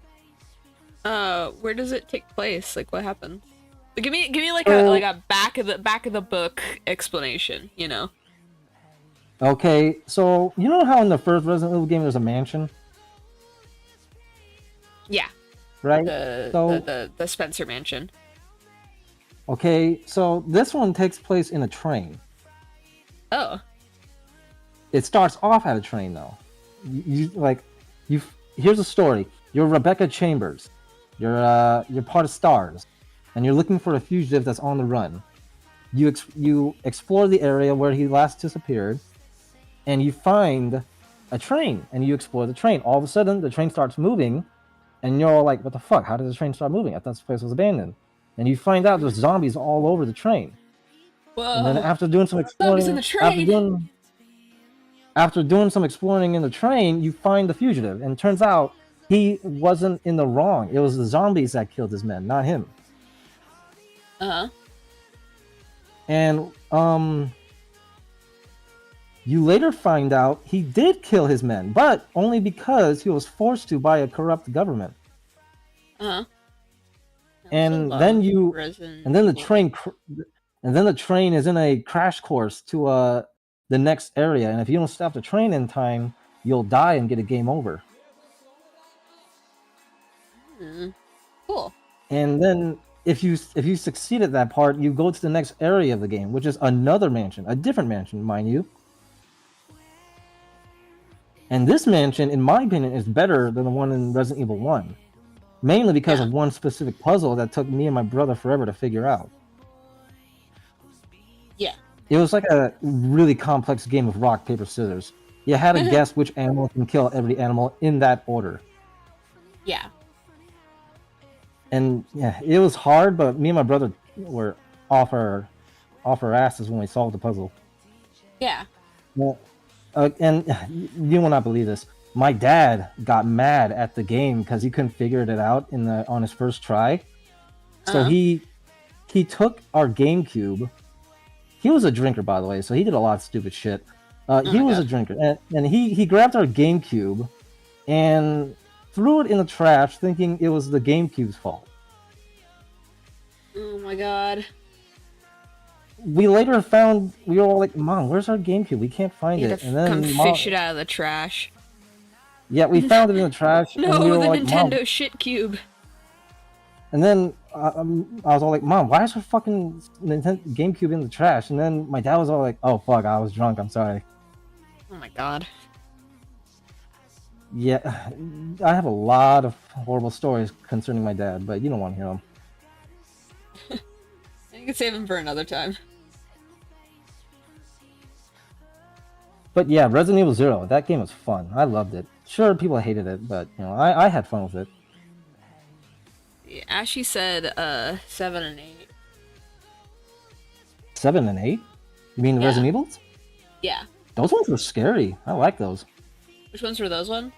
Where does it take place? Like, what happens? Give me like So, a back of the book explanation. You know? okay, so you know how in the first Resident Evil game there's a mansion, Yeah. right? The So, the Spencer Mansion. okay, so this one takes place in a train. Oh. It starts off at a train though. You like, you. Here's a story. You're Rebecca Chambers. You're part of Stars, and you're looking for a fugitive that's on the run. You explore the area where he last disappeared, and you find a train, and you explore the train. All of a sudden, the train starts moving, and you're all like, "What the fuck? How did the train start moving? I thought this place was abandoned." And you find out there's zombies all over the train. Whoa. And then after doing some Zombies in exploring, the train. after doing some exploring in the train, you find the fugitive, and it turns out he wasn't in the wrong. It was the zombies that killed his men, not him. Uh-huh. And you later find out he did kill his men, but only because he was forced to by a corrupt government. Uh-huh. And then the train is in a crash course to the next area, and if you don't stop the train in time, you'll die and get a game over. Cool. And then if you succeed at that part, you go to the next area of the game, which is another mansion, a different mansion, mind you. And this mansion, in my opinion, is better than the one in Resident Evil 1. Mainly because of one specific puzzle that took me and my brother forever to figure out. Yeah. It was like a really complex game of rock, paper, scissors. You had to guess which animal can kill every animal in that order. Yeah. And yeah, it was hard, but me and my brother were off our asses when we solved the puzzle. Yeah. Well, and you will not believe this. My dad got mad at the game because he couldn't figure it out on his first try. So he took our GameCube. He was a drinker, by the way, so he did a lot of stupid shit. He was a drinker, and he grabbed our GameCube and threw it in the trash, thinking it was the GameCube's fault. Oh my god. We later found, we were all like, "Mom, where's our GameCube? We can't find it." And then come fish it out of the trash. Yeah, we found it in the trash. No, and we were the like, Nintendo Mom. shit cube. And then I was all like, "Mom, why is her fucking Nintendo GameCube in the trash?" And then my dad was all like, "Oh fuck, I was drunk. I'm sorry." Oh my god. Yeah, I have a lot of horrible stories concerning my dad, but you don't want to hear them. You can save them for another time. But yeah, Resident Evil 0, that game was fun. I loved it. Sure, people hated it, but you know, I had fun with it. Yeah, Ashy said 7 and 8. 7 and 8? You mean the Resident Evils? Yeah. Those ones were scary. I like those. Which ones were those ones?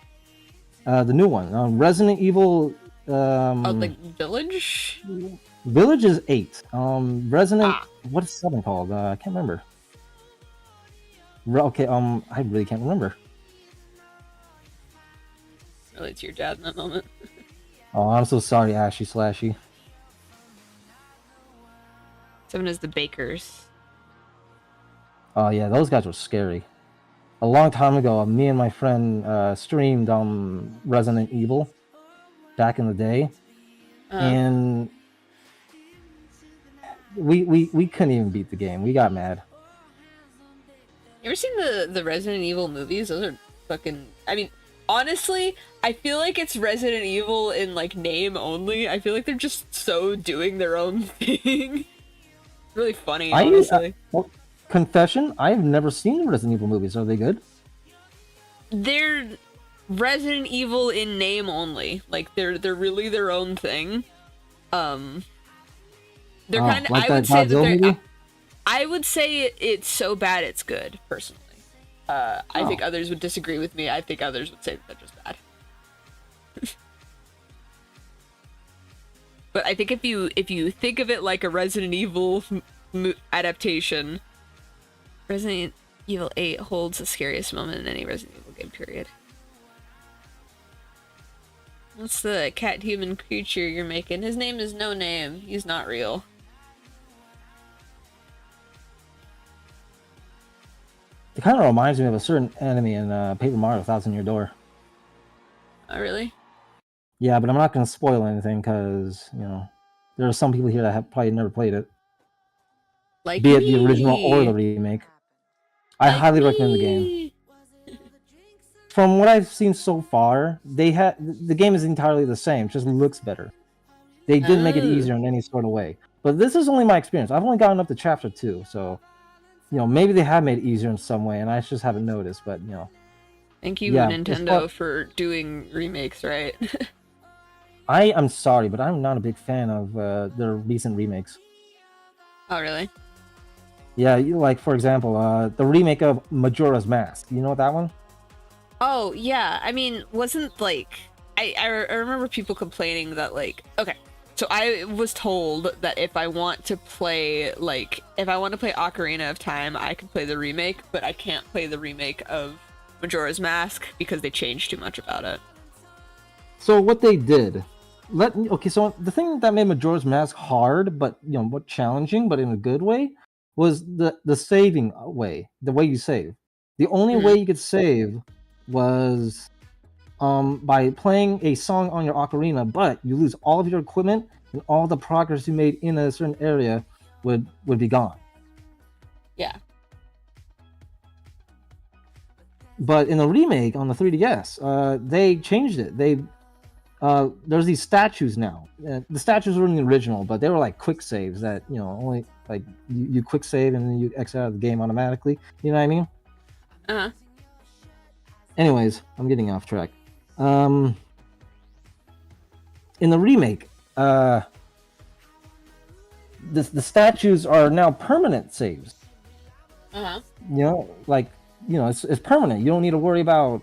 The new one, Resident Evil. Like Village? Village is 8. Resident. What is 7 called? I can't remember. Okay. I really can't remember. Relate to your dad in that moment. Oh, I'm so sorry, Ashy Slashy. 7 is the Bakers. Oh yeah, those guys were scary. A long time ago, me and my friend streamed Resident Evil back in the day, and we couldn't even beat the game. We got mad. You ever seen the Resident Evil movies? Those are fucking... I mean, honestly, I feel like it's Resident Evil in, like, name only. I feel like they're just so doing their own thing. Really funny, honestly. Well, confession, I've never seen the Resident Evil movies. Are they good? They're Resident Evil in name only. Like, they're really their own thing. They're kind of... like I would say that they're... movie? I would say it's so bad it's good, personally. I think others would disagree with me. I think others would say that they're just bad. But I think if you think of it like a Resident Evil adaptation, Resident Evil 8 holds the scariest moment in any Resident Evil game, period. What's the cat human creature you're making? His name is No Name. He's not real. It kind of reminds me of a certain enemy in Paper Mario Thousand Year Door. Oh, really? Yeah, but I'm not going to spoil anything because, you know, there are some people here that have probably never played it. Like be it me. the original or the remake. I highly recommend the game. From what I've seen so far, the game is entirely the same, just looks better. They didn't make it easier in any sort of way. But this is only my experience. I've only gotten up to chapter 2, so you know, maybe they have made it easier in some way, and I just haven't noticed. But you know, thank you, Nintendo, for doing remakes, right? I am sorry, but I'm not a big fan of their recent remakes. Oh, really? Yeah, like for example, the remake of Majora's Mask. You know that one? Oh, yeah. I mean, wasn't like I remember people complaining that like, okay, so I was told that if I want to play Ocarina of Time, I can play the remake, but I can't play the remake of Majora's Mask because they changed too much about it. So what they did, so the thing that made Majora's Mask hard, but you know, what challenging, but in a good way, was the saving way, the way you save. The only way you could save was by playing a song on your ocarina, but you lose all of your equipment and all the progress you made in a certain area would be gone. Yeah. But in the remake on the 3DS, they changed it. There's these statues now. The statues were in the original, but they were like quick saves that, you know, only like you quick save and then you exit out of the game automatically. You know what I mean? Uh-huh. Anyways, I'm getting off track. In the remake, the statues are now permanent saves. Uh-huh. You know, like, you know, it's permanent. You don't need to worry about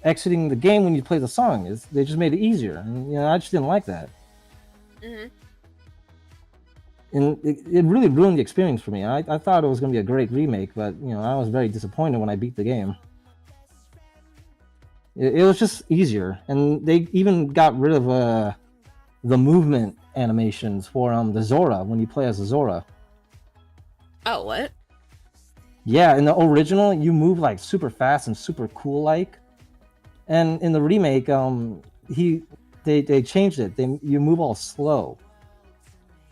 exiting the game when you play the song. They just made it easier, and you know, I just didn't like that. Mm-hmm. And it really ruined the experience for me. I thought it was going to be a great remake, but you know, I was very disappointed when I beat the game. It was just easier, and they even got rid of the movement animations for the Zora when you play as the Zora. Oh, what? Yeah, in the original, you move like super fast and super cool like, and in the remake, they changed it. You move all slow.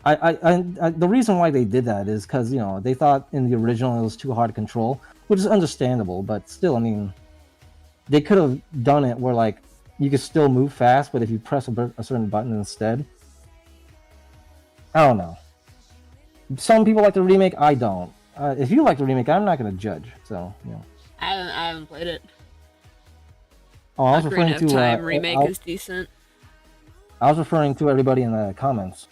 The reason why they did that is because, you know, they thought in the original it was too hard to control, which is understandable, but still, I mean, they could have done it where like you could still move fast, but if you press a certain button instead. I don't know. Some people like the remake. I don't. If you like the remake, I'm not going to judge. So, you know. I haven't played it. Oh, I was referring to Time remake is decent. I was referring to everybody in the comments.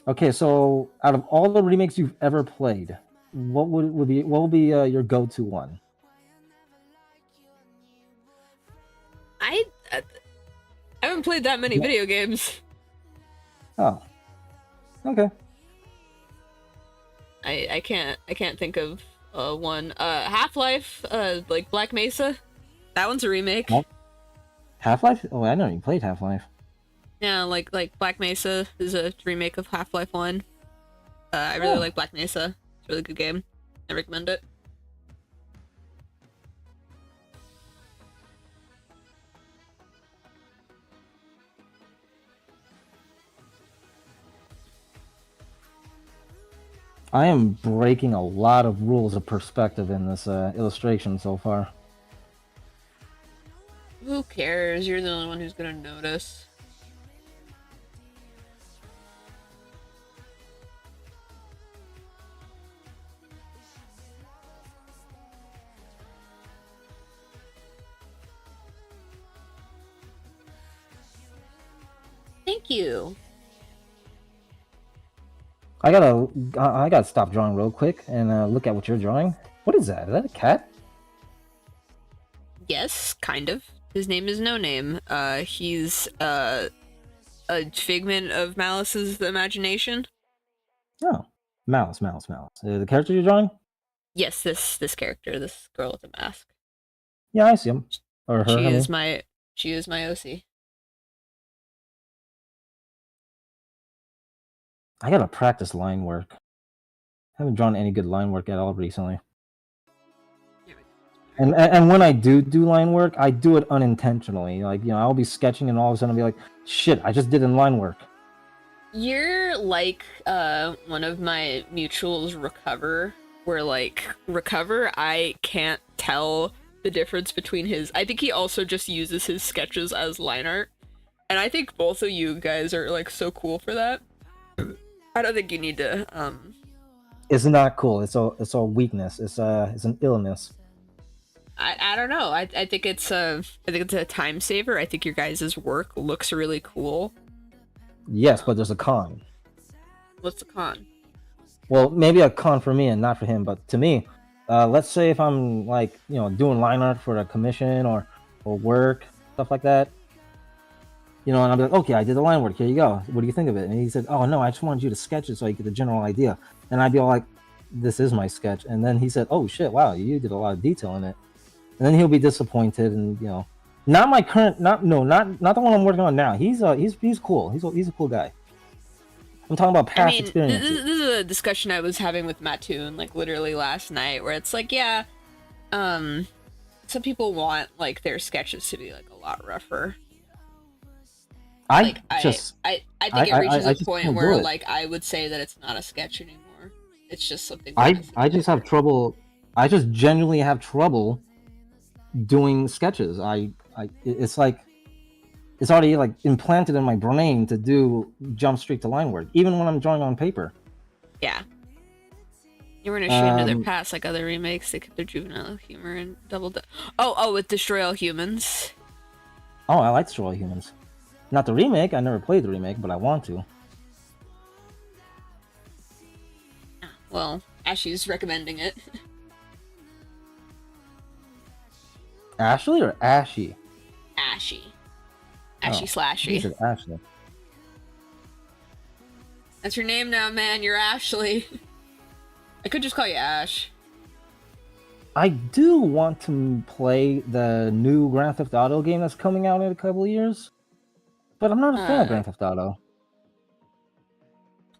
Okay, so out of all the remakes you've ever played, what will be your go-to one? I haven't played that many video games. Oh, okay. I can't think of one. Half-Life, like Black Mesa. That one's a remake. Half-Life? Oh, I know you played Half-Life. Yeah, like Black Mesa is a remake of Half-Life 1. I really like Black Mesa. It's a really good game. I recommend it. I am breaking a lot of rules of perspective in this illustration so far. Who cares? You're the only one who's gonna notice. Thank you. I gotta stop drawing real quick and look at what you're drawing. What is that? Is that a cat? Yes, kind of. His name is No Name. He's a figment of Malice's imagination. Oh, Malice. The character you're drawing? Yes, this character, this girl with the mask. Yeah, I see him. Or her. She I is mean. my OC. I gotta practice line work. Haven't drawn any good line work at all recently. And when I do line work, I do it unintentionally. Like, you know, I'll be sketching and all of a sudden I'll be like, shit, I just did in line work. You're like one of my mutuals, Recover, where like Recover, I can't tell the difference between his. I think he also just uses his sketches as line art, and I think both of you guys are like so cool for that. I don't think you need to. It's not cool. It's a weakness. It's an illness. I don't know. I think it's a time saver. I think your guys' work looks really cool. Yes, but there's a con. What's the con? Well, maybe a con for me and not for him, but to me, let's say if I'm like, you know, doing line art for a commission or work, stuff like that, you know, and I'll be like, okay, I did the line work, here you go. What do you think of it? And he said, oh no, I just wanted you to sketch it so you get the general idea. And I'd be all like, this is my sketch. And then he said, oh shit, wow, you did a lot of detail in it. And then he'll be disappointed, and you know, not my current, not the one I'm working on now. He's cool. He's a cool guy. I'm talking about past experiences. This is a discussion I was having with Mattoon, like literally last night, where it's like, yeah, some people want like their sketches to be like a lot rougher. I think it reaches a point where like I would say that it's not a sketch anymore. It's just something. I just have trouble. I just genuinely have trouble doing sketches. It's like it's already like implanted in my brain to do jump straight to line work, even when I'm drawing on paper. Yeah. You weren't ashamed of their past, like other remakes. They kept their juvenile humor and doubled. With Destroy All Humans. Oh, I like Destroy All Humans. Not the remake. I never played the remake, but I want to. Well, Ashley's recommending it. Ashley or Ashy? Ashy Slashy. You said Ashley. That's your name now, man. You're Ashley. I could just call you Ash. I do want to play the new Grand Theft Auto game that's coming out in a couple of years, but I'm not a fan of Grand Theft Auto.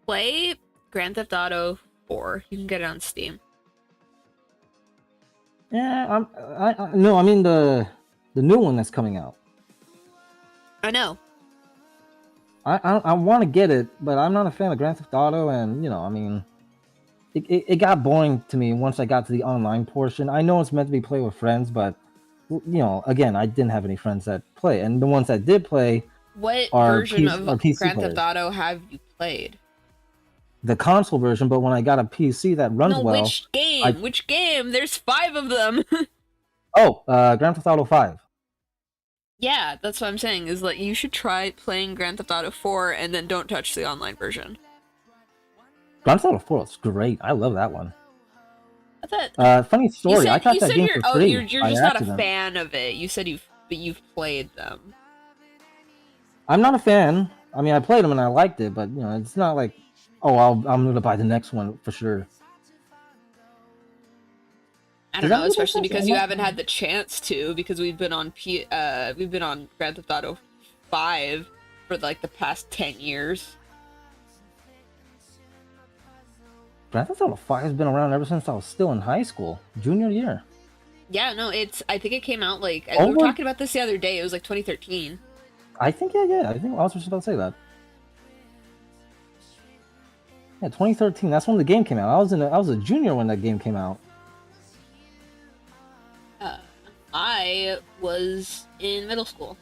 Play Grand Theft Auto 4. You can get it on Steam. Yeah, I mean the new one that's coming out. I know. I want to get it, but I'm not a fan of Grand Theft Auto, and you know, I mean, it got boring to me once I got to the online portion. I know it's meant to be played with friends, but you know, again, I didn't have any friends that play, and the ones that did play, what version of Grand Theft Auto have you played? The console version, but when I got a PC that runs well. Which game? Which game? There's 5 of them. Grand Theft Auto 5. Yeah, that's what I'm saying, is like you should try playing Grand Theft Auto 4 and then don't touch the online version. Grand Theft Auto 4 is great. I love that one. I thought, funny story. I got that game for free. You're just not a fan of it. You said you've played them. I'm not a fan. I mean, I played them and I liked it, but you know, it's not like, oh, I'm gonna buy the next one for sure. I don't know, especially because you haven't had the chance to, because we've been on Grand Theft Auto 5 for like the past 10 years. Grand Theft Auto 5 has been around ever since I was still in high school, junior year. Yeah, no, I think it came out like, we were talking about this the other day, it was like 2013. I think, yeah, I think I was just about to say that. Yeah, 2013, that's when the game came out. I was a junior when that game came out. I was in middle school.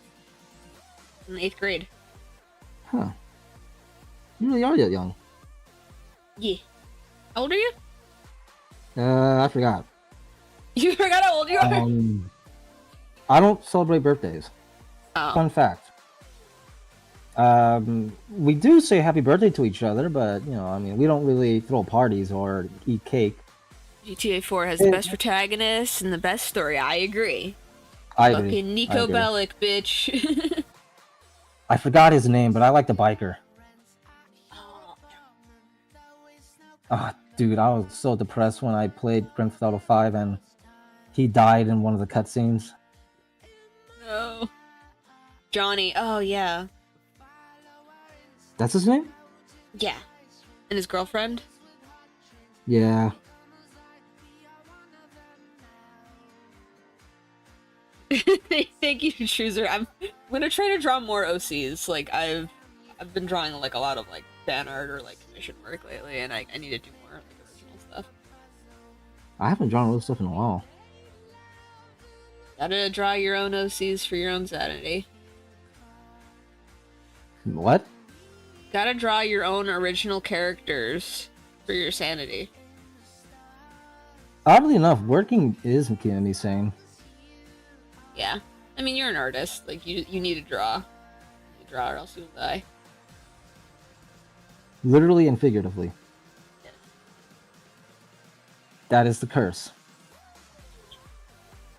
In 8th grade. Huh. You really are that young. Yeah. How old are you? I forgot. You forgot how old you are? I don't celebrate birthdays. Oh. Fun fact. We do say happy birthday to each other, but you know, I mean, we don't really throw parties or eat cake. GTA 4 has the best protagonist and the best story. I agree. I agree. Fucking Nico Bellic, bitch. I forgot his name, but I like the biker. Ah, dude, I was so depressed when I played Grand Theft Auto 5 and he died in one of the cutscenes. No. Johnny. Oh, yeah. That's his name? Yeah. And his girlfriend? Yeah. Thank you, Chooser. I'm gonna try to draw more OCs. Like, I've been drawing, like, a lot of, like, fan art or, like, commission work lately, and I need to do more, like, original stuff. I haven't drawn real stuff in a while. Gotta draw your own OCs for your own sanity. What? Gotta draw your own original characters for your sanity. Oddly enough, working is keeping me sane. Yeah. I mean, you're an artist. Like, you need to draw. You need to draw or else you'll die. Literally and figuratively. Yeah. That is the curse.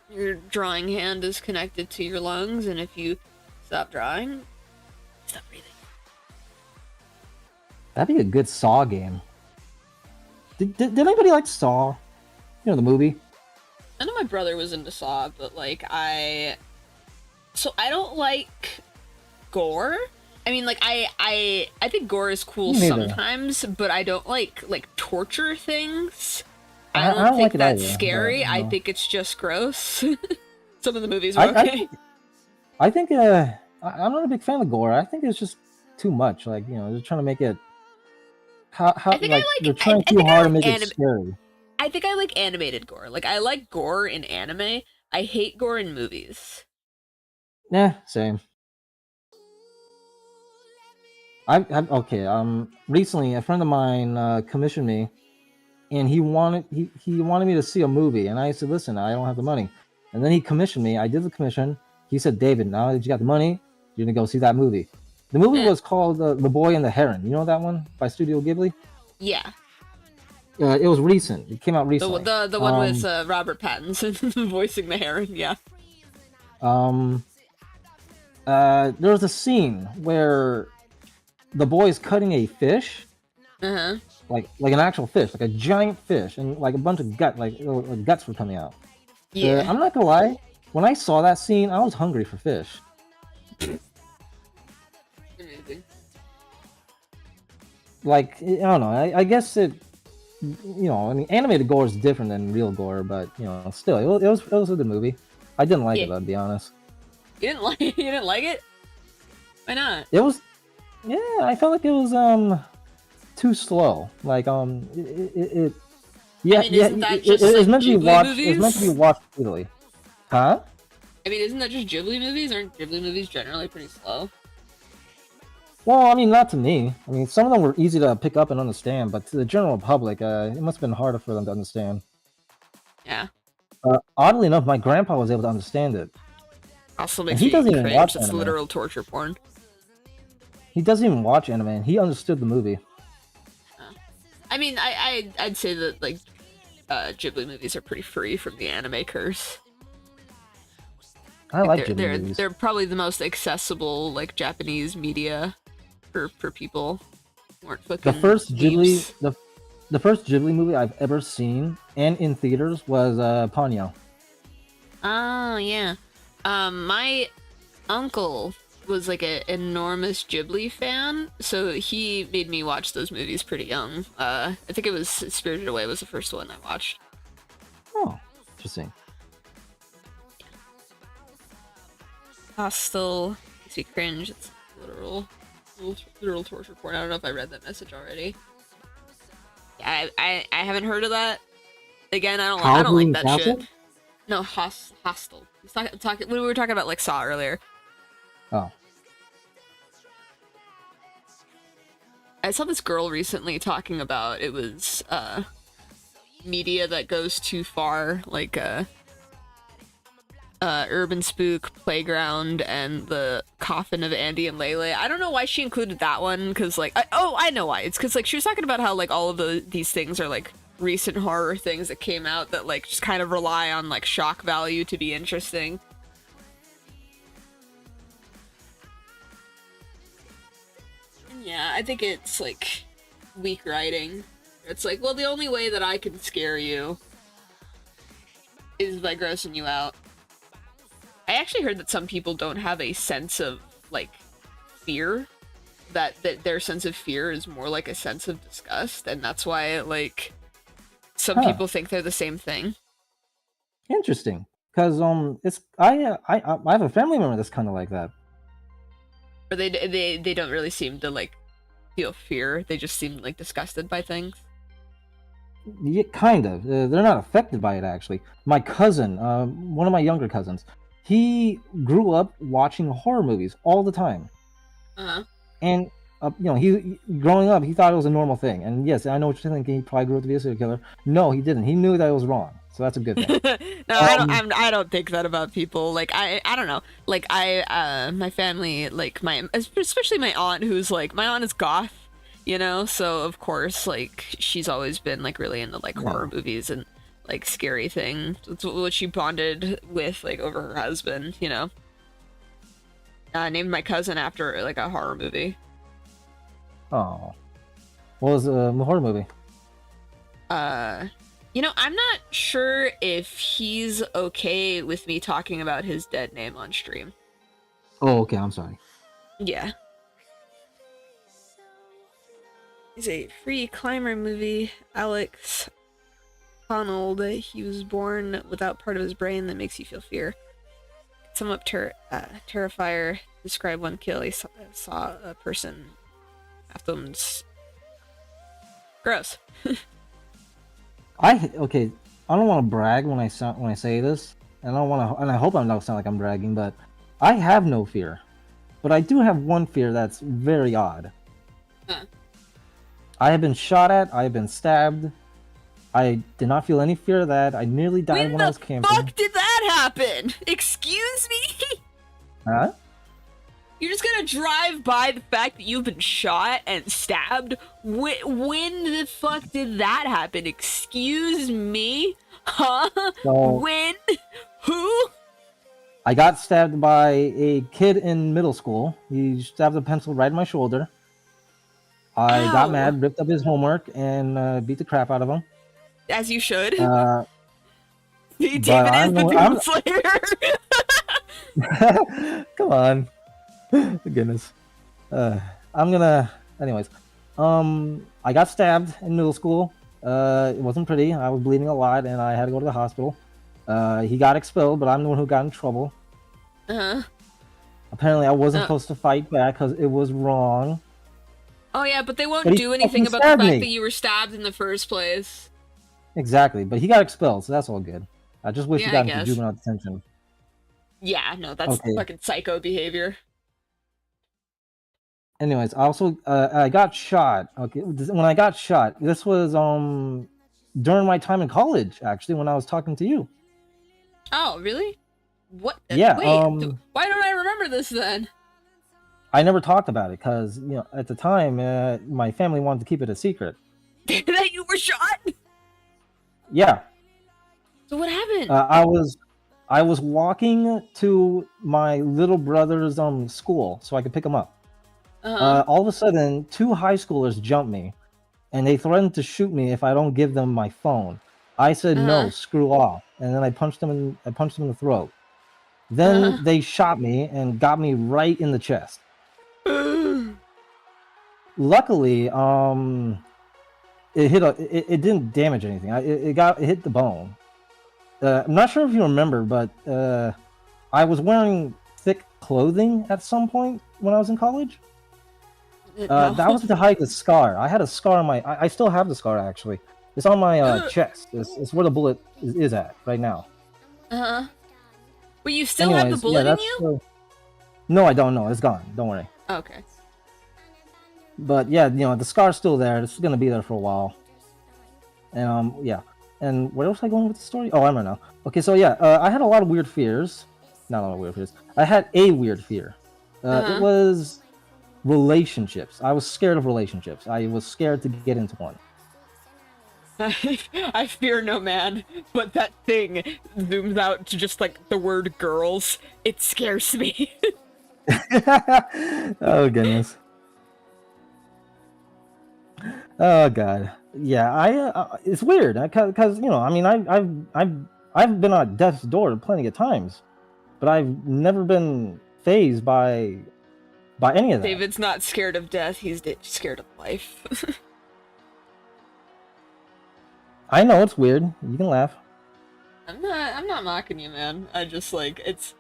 Your drawing hand is connected to your lungs, and if you stop drawing, stop breathing. That'd be a good Saw game. Did anybody like Saw? You know, the movie? I know my brother was into Saw, but, like, I don't like gore. I mean, like, I think gore is cool sometimes, but I don't like torture things. I don't think like that's either, scary. but, I think it's just gross. Some of the movies are okay. I think I'm not a big fan of gore. I think it's just too much. Like, you know, they're trying to make it they're trying too hard to make it scary. I think I like animated gore. Like, I like gore in anime. I hate gore in movies. Yeah, same. Okay. Recently, a friend of mine commissioned me, and he wanted me to see a movie, and I said, "Listen, I don't have the money." And then he commissioned me. I did the commission. He said, "David, now that you got the money, you're gonna go see that movie." The movie was called The Boy and the Heron. You know that one by Studio Ghibli? Yeah. It was recent. It came out recently. The one with Robert Pattinson voicing the heron. Yeah. There was a scene where the boy's cutting a fish. Uh-huh. Like an actual fish, like a giant fish, and like a bunch of guts were coming out. Yeah. I'm not gonna lie. When I saw that scene, I was hungry for fish. Amazing. Like, I don't know. I guess it. You know, I mean, animated gore is different than real gore, but you know, still, it was a good movie. I didn't like it, though, to be honest. You didn't like it? You didn't like it? Why not? It was, yeah. I felt like it was too slow. Like yeah, I mean, it was meant to be watched. Movies? It was meant to be watched repeatedly. Huh? I mean, isn't that just Ghibli movies? Aren't Ghibli movies generally pretty slow? Well, I mean, not to me. I mean, some of them were easy to pick up and understand, but to the general public, it must have been harder for them to understand. Yeah. Oddly enough, my grandpa was able to understand it. Also makes he doesn't even watch It's anime. literal torture porn. He doesn't even watch anime, and he understood the movie. I mean, I'd say that, like, Ghibli movies are pretty free from the anime curse. I like Ghibli movies. They're probably the most accessible, like, Japanese media for people who aren't fucking the first geeks. Ghibli the first Ghibli movie I've ever seen and in theaters was Ponyo. Oh yeah. My uncle was like an enormous Ghibli fan, so he made me watch those movies pretty young. I think it was Spirited Away was the first one I watched. Oh, interesting. Hostile makes me cringe. It's literal torture porn. I don't know if I read that message already. Yeah, I haven't heard of that. Again, I don't like that shit. No, hostile. We were talking about like Saw earlier. Oh. I saw this girl recently talking about it was media that goes too far, like Urban Spook, Playground, and the Coffin of Andy and Lele. I don't know why she included that one, because like I know why. It's because like she was talking about how like all of these things are like recent horror things that came out that like just kind of rely on like shock value to be interesting. Yeah, I think it's like weak writing. It's like, well, the only way that I can scare you is by grossing you out. I actually heard that some people don't have a sense of like fear. That their sense of fear is more like a sense of disgust, and that's why like some people think they're the same thing. Interesting, because it's I have a family member that's kind of like that. Or they don't really seem to like feel fear. They just seem like disgusted by things. Yeah, kind of. They're not affected by it actually. My cousin, one of my younger cousins, he grew up watching horror movies all the time. Uh-huh. And he growing up, he thought it was a normal thing. And yes, I know what you're thinking. He probably grew up to be a serial killer. No, he didn't. He knew that it was wrong. So that's a good thing. No, I don't think that about people. Like I don't know. Like my family, like especially my aunt, who's like, my aunt is goth, you know. So of course, like she's always been like really into like horror movies and like scary things. That's what she bonded with like over her husband, you know. Named my cousin after like a horror movie. Oh, what was the horror movie? You know, I'm not sure if he's okay with me talking about his dead name on stream. Oh, okay. I'm sorry. Yeah. It's a free climber movie. Alex Honnold. He was born without part of his brain that makes you feel fear. Sum up Terrifier. Describe one kill. He saw a person. Afterwards. Gross. I don't want to brag when I say this, and I hope I don't sound like I'm bragging, but I have no fear, but I do have one fear that's very odd. Huh. I have been shot at. I have been stabbed. I did not feel any fear of that. I nearly died when I was camping. When the fuck did that happen? Excuse me? Huh? You're just gonna drive by the fact that you've been shot and stabbed? When the fuck did that happen? Excuse me? Huh? So, when? Who? I got stabbed by a kid in middle school. He stabbed a pencil right in my shoulder. I got mad, ripped up his homework, and beat the crap out of him. As you should. David is the Doomslayer. Come on. Goodness. Anyways. I got stabbed in middle school. It wasn't pretty. I was bleeding a lot, and I had to go to the hospital. He got expelled, but I'm the one who got in trouble. Uh-huh. Apparently, I wasn't supposed to fight back because it was wrong. Oh yeah, but they won't do anything about the fact that you were stabbed in the first place. Exactly, but he got expelled, so that's all good. I just wish he got into juvenile detention. Yeah, no, that's fucking psycho behavior. Anyways, I got shot. Okay, when I got shot, this was during my time in college, actually, when I was talking to you. Oh, really? What? Yeah. Wait, why don't I remember this then? I never talked about it because, at the time, my family wanted to keep it a secret. That you were shot? Yeah. So what happened? I was walking to my little brother's school so I could pick him up. All of a sudden, 2 high schoolers jumped me, and they threatened to shoot me if I don't give them my phone. I said no, screw off, and then I punched them in the throat. Then they shot me and got me right in the chest. Luckily, it didn't damage anything. It hit the bone. I'm not sure if you remember, but I was wearing thick clothing at some point when I was in college. That was to hide the scar. I had a scar on I still have the scar actually. It's on my chest. It's where the bullet is at right now. Well, you still have the bullet in you? No, I don't know. It's gone. Don't worry. Okay. But yeah, the scar's still there. It's gonna be there for a while. And yeah. And where else was I going with the story? Oh, I remember now. Okay, so yeah, I had a lot of weird fears. Not a lot of weird fears. I had a weird fear. It was relationships. I was scared of relationships. I was scared to get into one. I fear no man, but that thing zooms out to just like the word girls. It scares me. Oh goodness. Oh god, yeah. It's weird because I mean, I've been on death's door plenty of times, but I've never been phased by any of that. David's not scared of death, he's scared of life. I know it's weird. You can laugh. I'm not mocking you, man. I just like it's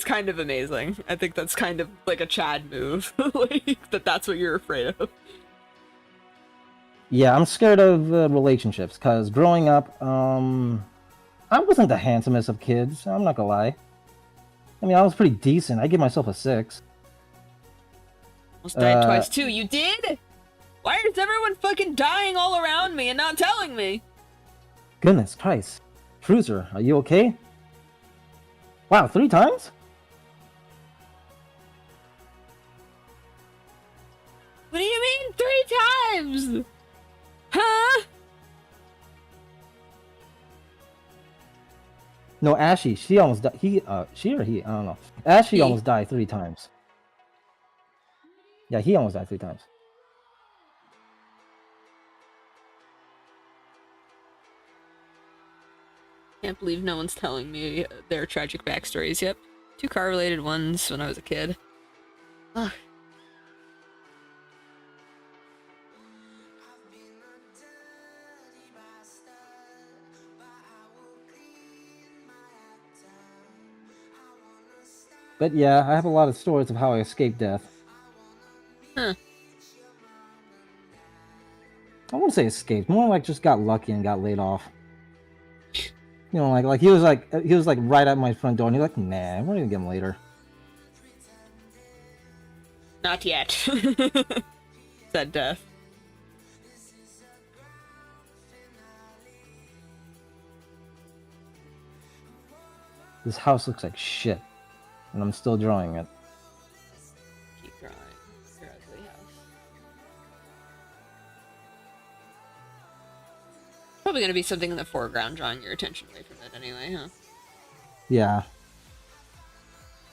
kind of amazing. I think that's kind of like a Chad move. Like that's what you're afraid of. Yeah, I'm scared of relationships because growing up, I wasn't the handsomest of kids. I'm not gonna lie. I mean, I was pretty decent. I give myself a 6. Almost died twice too. You did? Why is everyone fucking dying all around me and not telling me? Goodness Christ. Cruiser, are you okay? Wow, 3 times? What do you mean 3 times? Huh? No, Ashy, she almost died. She or he? I don't know. Ashy almost died 3 times. Yeah, he almost died 3 times. Can't believe no one's telling me their tragic backstories. Yep. 2 car-related ones when I was a kid. Ugh. But yeah, I have a lot of stories of how I escaped death. Huh. I wouldn't say escaped, more like just got lucky and got laid off. You know, like he was like right at my front door, and he's like, "Nah, we're gonna get him later." Not yet. Said death. This house looks like shit, and I'm still drawing it. Keep drawing your ugly house. Probably gonna be something in the foreground drawing your attention away from it anyway, huh? Yeah.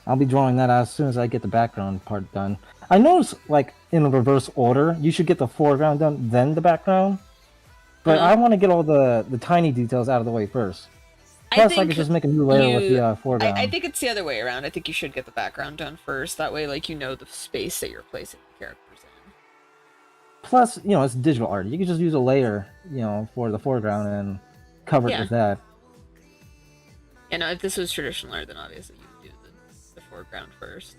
I'll be drawing that as soon as I get the background part done. I noticed, like, in reverse order, you should get the foreground done, then the background. But I want to get all the tiny details out of the way first. Plus, I could just make a new layer with the foreground. I think it's the other way around. I think you should get the background done first. That way, like, you know the space that you're placing the characters in. Plus, it's digital art. You can just use a layer, for the foreground and cover it with that. Yeah, no, if this was traditional art, then obviously you would do the foreground first.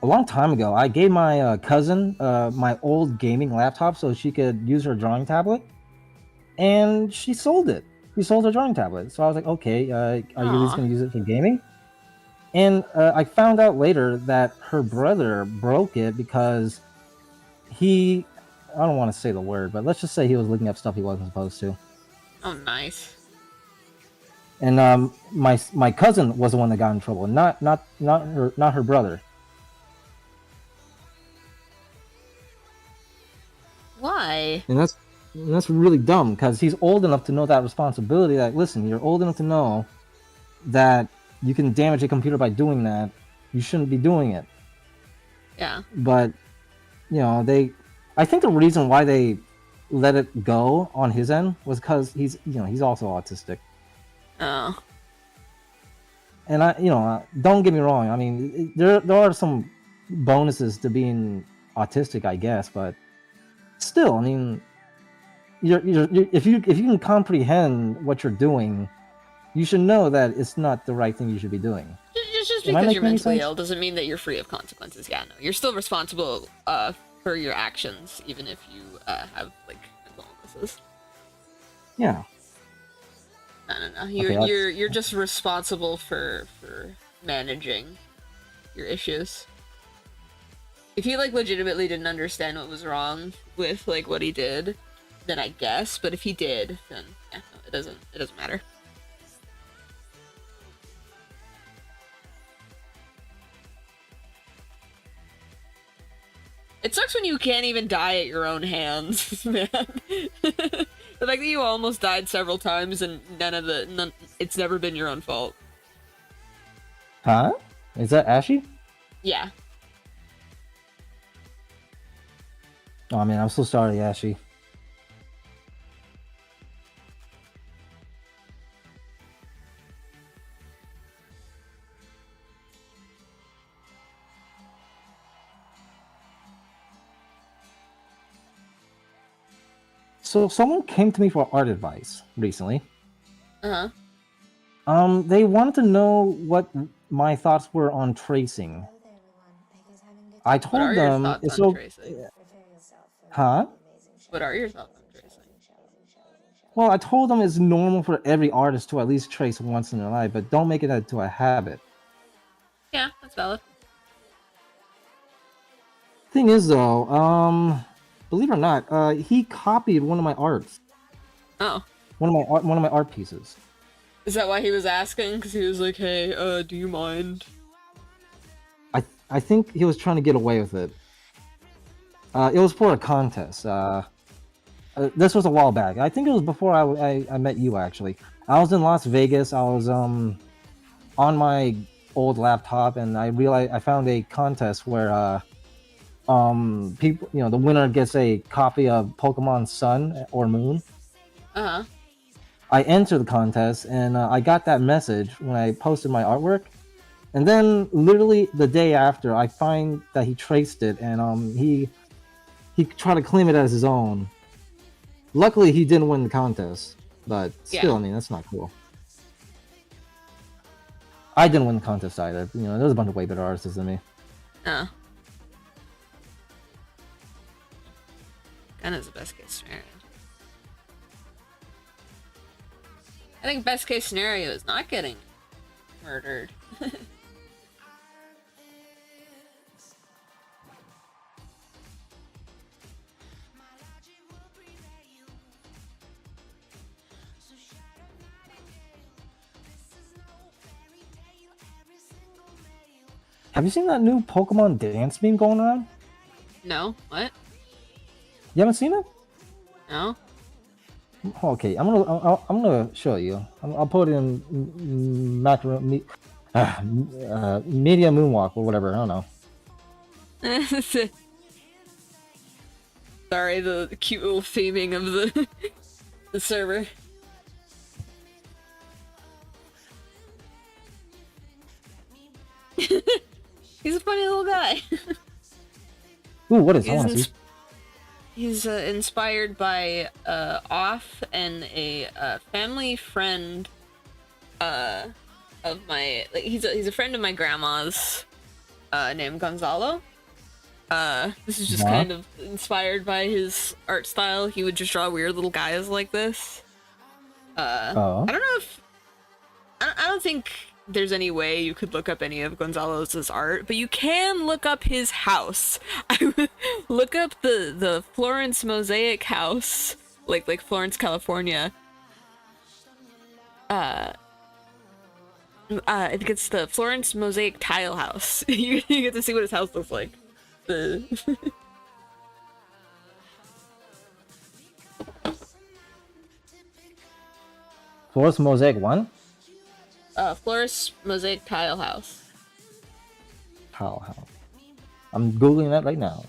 A long time ago, I gave my cousin my old gaming laptop so she could use her drawing tablet, and she sold it. She sold her drawing tablet. So I was like, okay, are you just going to use it for gaming? And I found out later that her brother broke it because I don't want to say the word, but let's just say he was looking up stuff he wasn't supposed to. Oh, nice. And my cousin was the one that got in trouble, not her brother. Why? And that's really dumb because he's old enough to know that responsibility. That listen, you're old enough to know that you can damage a computer by doing that. You shouldn't be doing it. Yeah. But I think the reason why they let it go on his end was because he's also autistic. Oh. And don't get me wrong. I mean, there are some bonuses to being autistic, I guess, but still, I mean, if you can comprehend what you're doing, you should know that it's not the right thing you should be doing. Just because you're mentally ill doesn't mean that you're free of consequences. Yeah, no, you're still responsible for your actions, even if you have like mental illnesses. Yeah. No. You're just responsible for managing your issues. If he like legitimately didn't understand what was wrong with like what he did, then I guess. But if he did, then yeah, no, it doesn't matter. It sucks when you can't even die at your own hands, man. The fact that you almost died several times and it's never been your own fault. Huh? Is that Ashy? Yeah. Oh man, I'm so sorry, Ashy. So someone came to me for art advice recently. Uh-huh. They wanted to know what my thoughts were on tracing. I What told are your them thoughts it's on so, tracing? huh? What are your thoughts on tracing? Well, I told them it's normal for every artist to at least trace once in their life, but don't make it into a habit. Yeah, that's valid. Thing is, though, believe it or not, he copied one of my arts, Oh. one of my art pieces. Is that why he was asking? Because he was like, hey, do you mind? I think he was trying to get away with it. It was for a contest. This was a while back. I think it was before I met you actually. I was in Las Vegas. I was on my old laptop, and I realized I found a contest where people, the winner gets a copy of Pokemon Sun or Moon. Uh-huh. I entered the contest, and I got that message when I posted my artwork. And then, literally the day after, I find that he traced it, and he tried to claim it as his own. Luckily, he didn't win the contest, but still, Yeah. I mean, that's not cool. I didn't win the contest either. There's a bunch of way better artists than me. Oh. Kind of the best case scenario. I think best case scenario is not getting murdered. Have you seen that new Pokemon dance meme going around? No? What? You haven't seen it? No? Okay, I'm gonna show you. I'll put it in media moonwalk or whatever. I don't know. Sorry, the cute little theming of the server. He's a funny little guy. Ooh, what is? I want to see. He's inspired by Off and a family friend of my. Like, he's a friend of my grandma's named Gonzalo. This is just kind of inspired by his art style. He would just draw weird little guys like this. I don't know if I don't think there's any way you could look up any of Gonzalo's art, but you can look up his house. I would look up the Florence Mosaic house, like Florence, California. I think it's the Florence Mosaic Tile House. You get to see what his house looks like. Florence Mosaic 1? Florence Mosaic Tile House. Tile House. I'm googling that right now.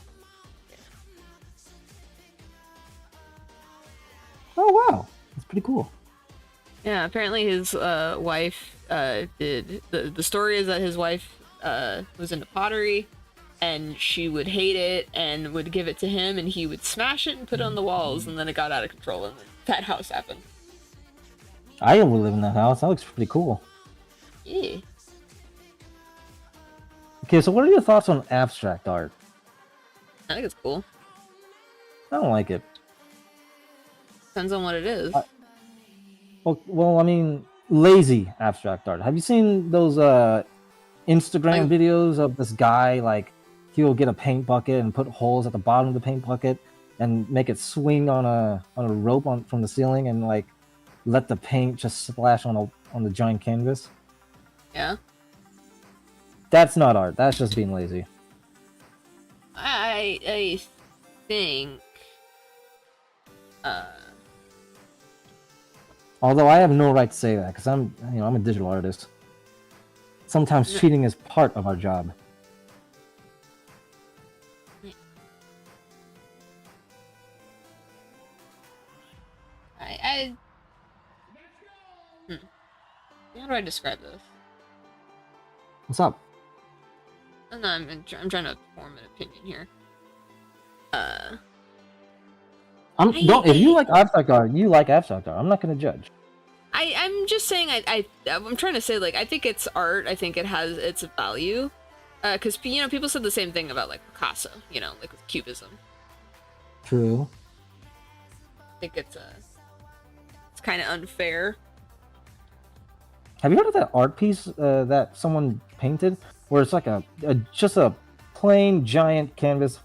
Oh wow, that's pretty cool. Yeah, apparently his wife did the story is that his wife was into pottery, and she would hate it and would give it to him, and he would smash it and put it on the walls, and then it got out of control, and then that house happened. I would live in that house. That looks pretty cool. Yeah. Okay, so what are your thoughts on abstract art? I think it's cool. I don't like it. Depends on what it is. Well, I mean, lazy abstract art. Have you seen those Instagram videos of this guy, like, he'll get a paint bucket and put holes at the bottom of the paint bucket and make it swing on a rope from the ceiling and, like, let the paint just splash on the giant canvas? Yeah. That's not art. That's just being lazy. I think Although I have no right to say that because I'm a digital artist. Sometimes cheating is part of our job. How do I describe this? What's up? No, I'm trying to form an opinion here. Don't if you like abstract art, you like abstract art. I'm not gonna judge. I'm just saying I'm trying to say, like, I think it's art. I think it has its value. Because, you know, people said the same thing about, like, Picasso, you know, like with Cubism. True. I think it's kind of unfair. Have you heard of that art piece that someone painted, where it's like just a plain giant canvas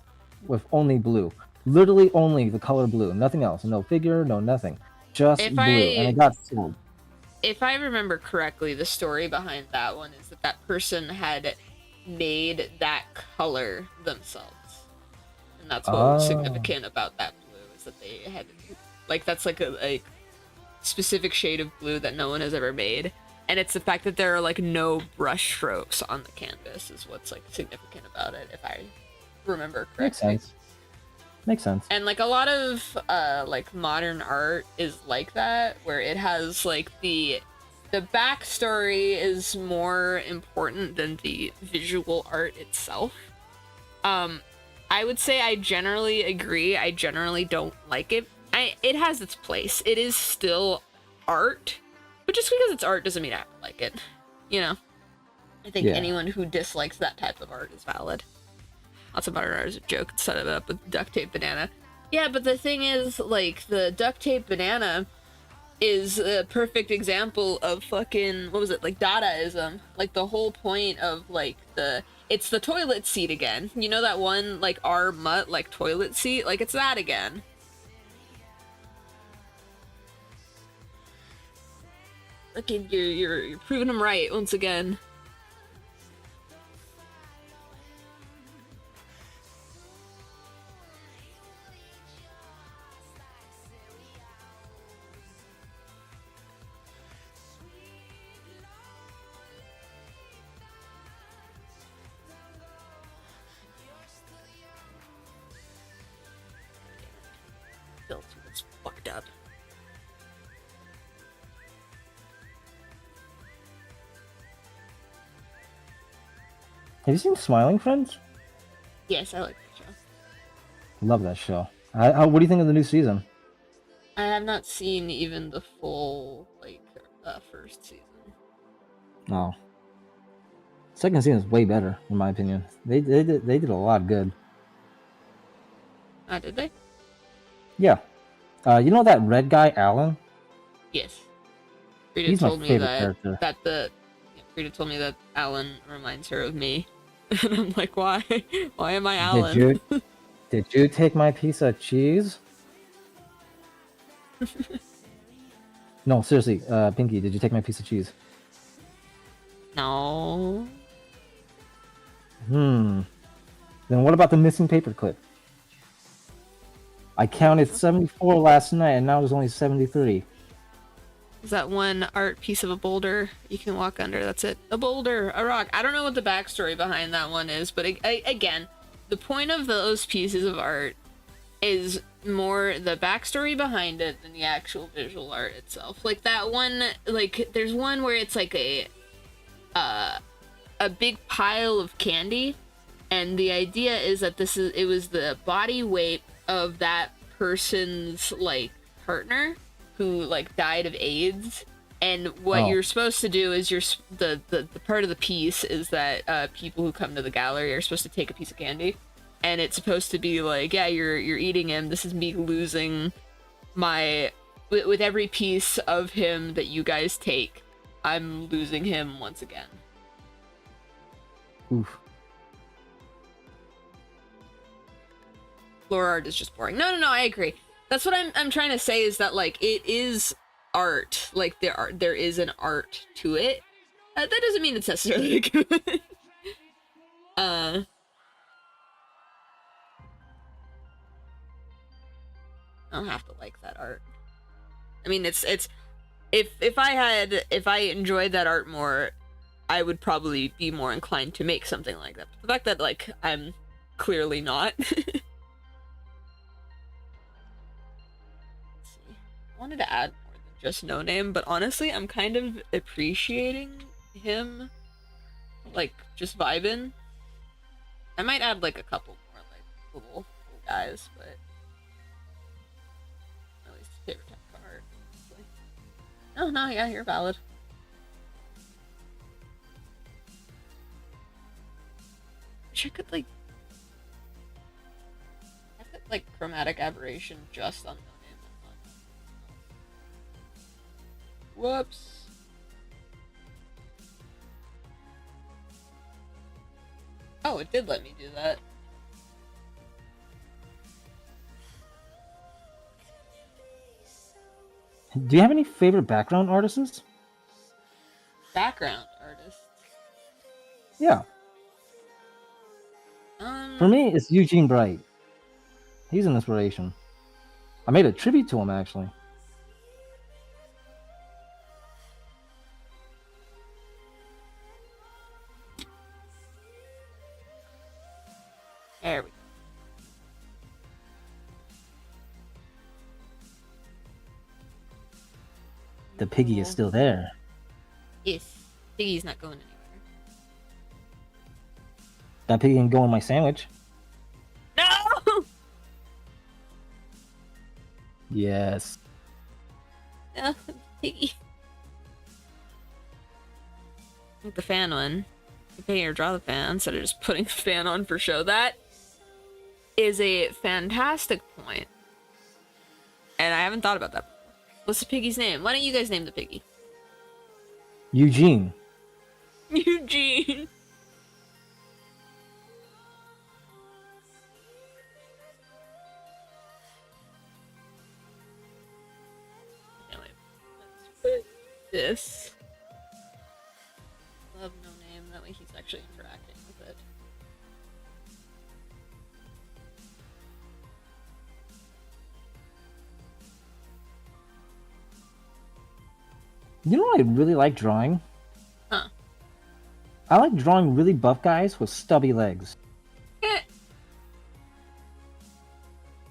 with only blue, literally only the color blue, nothing else, no figure, no nothing, just blue, and it got sold. If I remember correctly, the story behind that one is that that person had made that color themselves, and that's what was significant about that blue, is that they had, like, that's like a specific shade of blue that no one has ever made, and it's the fact that there are, like, no brush strokes on the canvas is what's, like, significant about it, if I remember correctly. Makes sense. And, like, a lot of like modern art is like that, where it has, like, the backstory is more important than the visual art itself. I would say I generally agree. I generally don't like it. It has its place. It is still art, but just because it's art doesn't mean I have to like it. You know? I think anyone who dislikes that type of art is valid. Lots of modern art is a joke. Set it up with duct tape banana. Yeah, but the thing is, like, the duct tape banana is a perfect example of fucking, what was it, like, Dadaism. Like, the whole point of, like, it's the toilet seat again. You know that one, like, R. Mutt, like, toilet seat? Like, it's that again. Fucking, you're proving them right once again. It's fucked up. Have you seen Smiling Friends? Yes, I like that show. Love that show. What do you think of the new season? I have not seen even the full, like, first season. No. Second season is way better, in my opinion. They did a lot good. Did they? Yeah. You know that red guy, Alan? Yes. He's my favorite character. Frida told me that Alan reminds her of me. And I'm like, why? Why am I Alan? Did you take my piece of cheese? No, seriously, Pinky, did you take my piece of cheese? No. Then what about the missing paperclip? I counted 74 last night, and now there's only 73. Is that one art piece of a boulder you can walk under? That's it. A boulder, a rock. I don't know what the backstory behind that one is, but again, the point of those pieces of art is more the backstory behind it than the actual visual art itself. Like that one, like there's one where it's like a big pile of candy, and the idea is that it was the body weight of that person's, like, partner who, like, died of AIDS, and what you're supposed to do is the part of the piece is that people who come to the gallery are supposed to take a piece of candy, and it's supposed to be like, yeah, you're eating him, this is me losing with every piece of him that you guys take, I'm losing him once again. Oof. Lore art is just boring. No, I agree. That's what I'm trying to say, is that, like, it is art. Like, there is an art to it. That doesn't mean it's necessarily good. I don't have to like that art. I mean, it's if I enjoyed that art more, I would probably be more inclined to make something like that. But the fact that, like, I'm clearly not. I wanted to add more than just No Name, but honestly, I'm kind of appreciating him, like, just vibing. I might add, like, a couple more, like, little guys, but Oh, no, yeah, you're valid. Wish I could, like... I put, like, chromatic aberration just on no name. Whoops. Oh, it did let me do that. Do you have any favorite background artists? Background artist. Yeah. For me, it's Eugene Bright. He's an inspiration. I made a tribute to him, actually. There we go. The piggy is still there. Yes. Piggy's not going anywhere. That piggy can go in my sandwich. No! Yes. No, piggy. Like the fan one. You pay or draw the fan instead of just putting the fan on for show. That is a fantastic point. And I haven't thought about that before. What's the piggy's name? Why don't you guys name the piggy? Eugene. Eugene. Anyway, let's put this. Love no name, that way he's actually interacting with it. You know what I really like drawing? Huh. I like drawing really buff guys with stubby legs.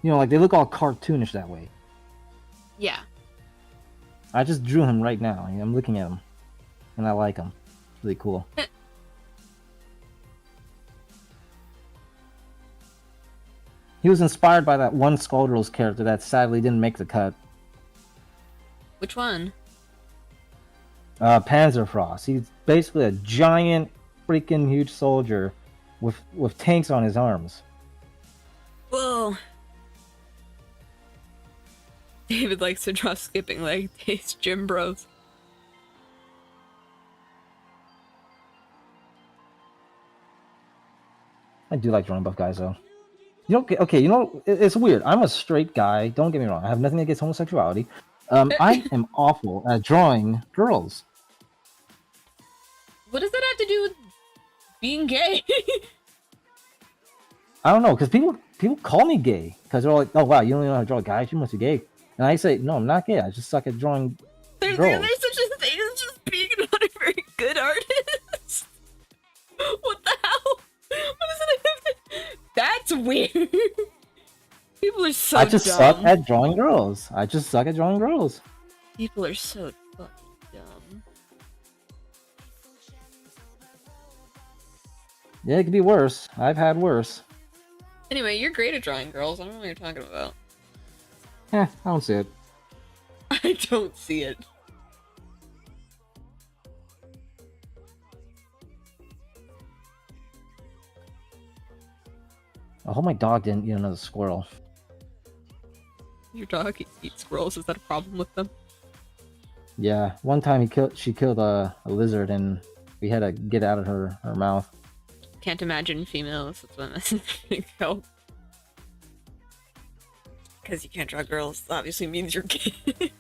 You know, like they look all cartoonish that way. Yeah. I just drew him right now. I'm looking at him. And I like him. It's really cool. He was inspired by that one Skullgirls character that sadly didn't make the cut. Which one? Panzerfrost. He's basically a giant, freaking huge soldier with tanks on his arms. Whoa. David likes to draw skipping leg days, Gym Bros. I do like drawing buff guys, though. You know, okay, you know, it's weird. I'm a straight guy. Don't get me wrong. I have nothing against homosexuality. I am awful at drawing girls. What does that have to do with being gay? I don't know, because people call me gay. Because they're like, oh, wow, you don't know how to draw guys? You must be gay. And I say, no, I'm not gay. I just suck at drawing girls. There's such a thing as just being not a very good artist. What the hell? What does it have to... That's weird. People are so dumb. I just suck at drawing girls. I just suck at drawing girls. People are so fucking dumb. Yeah, it could be worse. I've had worse. Anyway, you're great at drawing girls. I don't know what you're talking about. I don't see it. I don't see it. I hope my dog didn't eat another squirrel. Your dog eats squirrels. Is that a problem with them? Yeah, one time she killed a lizard and we had to get it out of her mouth. Can't imagine females. That's what I'm saying. Help. Because you can't draw girls obviously means you're gay.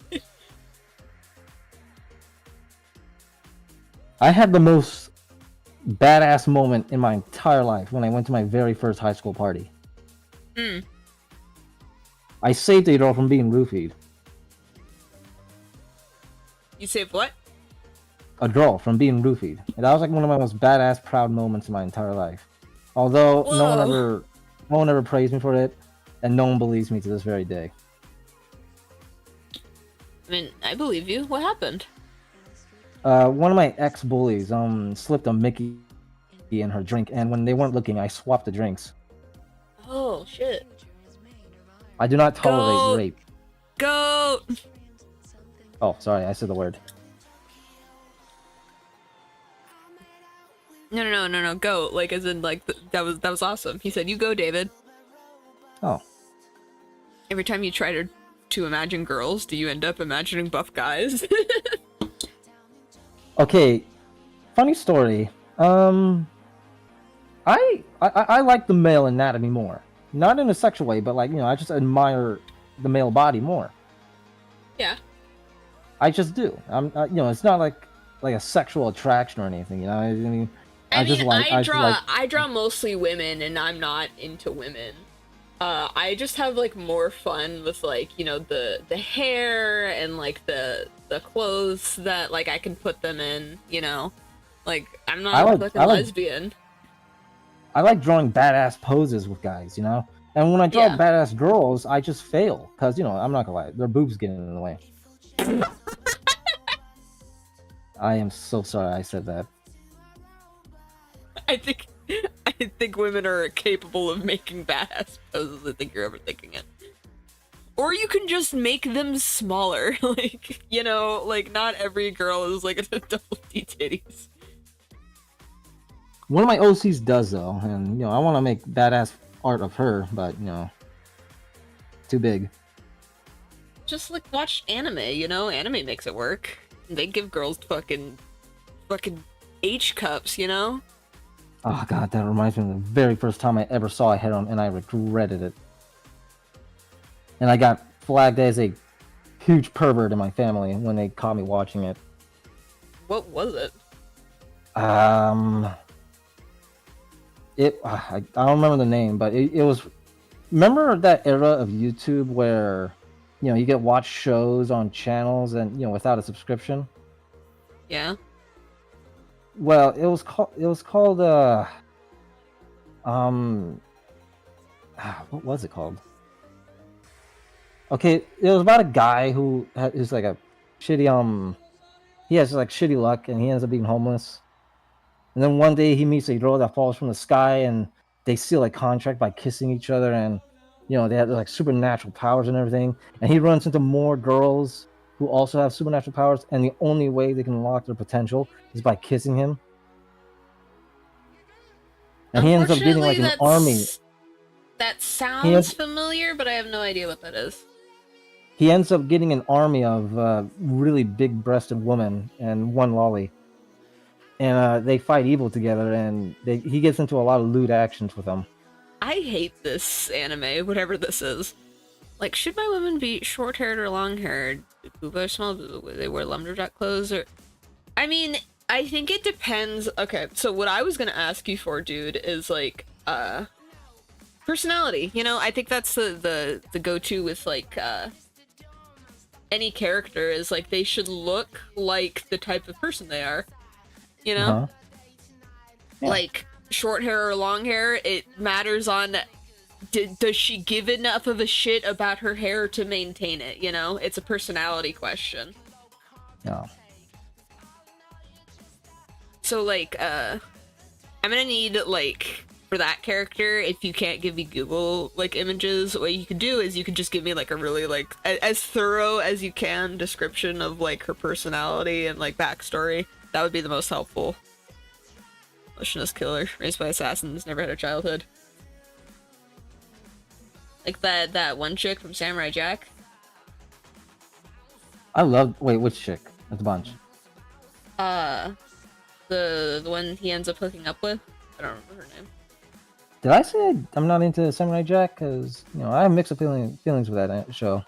I had the most badass moment in my entire life when I went to my very first high school party. I saved a girl from being roofied. You saved what? A girl from being roofied. And that was like one of my most badass, proud moments in my entire life. Although no one ever praised me for it, and no one believes me to this very day. I mean, I believe you. What happened? One of my ex-bullies slipped a Mickey in her drink, and when they weren't looking, I swapped the drinks. Oh, shit. I do not tolerate rape. Goat! Oh, sorry, I said the word. No. Go. Like, as in, like, that was awesome. He said, "You go, David." Oh. Every time you try to imagine girls, do you end up imagining buff guys? Okay, funny story. I like the male anatomy more. Not in a sexual way, but like, I just admire the male body more. Yeah. I just do. It's not like a sexual attraction or anything. I mean, I draw mostly women, and I'm not into women. I just have like more fun with like the hair and like the clothes that like I can put them in. Like I'm not a fucking lesbian. I like drawing badass poses with guys. And when I draw badass girls, I just fail because I'm not gonna lie, their boobs get in the way. I am so sorry I said that. I think women are capable of making badass poses. I think you're overthinking it. Or you can just make them smaller. Like, like not every girl is like a double D titties. One of my OCs does though, and I want to make badass art of her, but too big. Just like watch anime, anime makes it work. They give girls fucking H cups, Oh god, that reminds me of the very first time I ever saw a harem, and I regretted it. And I got flagged as a huge pervert in my family when they caught me watching it. What was it? I don't remember the name, but it was. Remember that era of YouTube where, you get watch shows on channels and without a subscription. Yeah. Well, it was called what was it called? Okay, it was about a guy who's like a shitty he has like shitty luck and he ends up being homeless. And then one day he meets a girl that falls from the sky and they seal a contract by kissing each other, and they have like supernatural powers and everything. And he runs into more girls who also have supernatural powers, and the only way they can unlock their potential is by kissing him. And he ends up getting like an army. That sounds familiar, but I have no idea what that is. He ends up getting an army of really big-breasted women and one lolly. And they fight evil together, and he gets into a lot of lewd actions with them. I hate this anime, whatever this is. Like, should my women be short-haired or long-haired? Booba or small booba? They wear lumberjack clothes or... I mean, I think it depends. Okay, so what I was gonna ask you for, dude, is like, personality. I think that's the go-to with like, any character is like they should look like the type of person they are. Uh-huh. Yeah. Like short hair or long hair, it matters on does she give enough of a shit about her hair to maintain it, It's a personality question. Yeah. So like I'm gonna need like for that character, if you can't give me Google like images, what you can do is you can just give me like a really like as thorough as you can description of like her personality and like backstory. That would be the most helpful. Motionless killer, raised by assassins, never had a childhood. Like that one chick from Samurai Jack. Wait, which chick? That's a bunch. The one he ends up hooking up with. I don't remember her name. Did I say I'm not into Samurai Jack? Because I have mixed feelings with that show.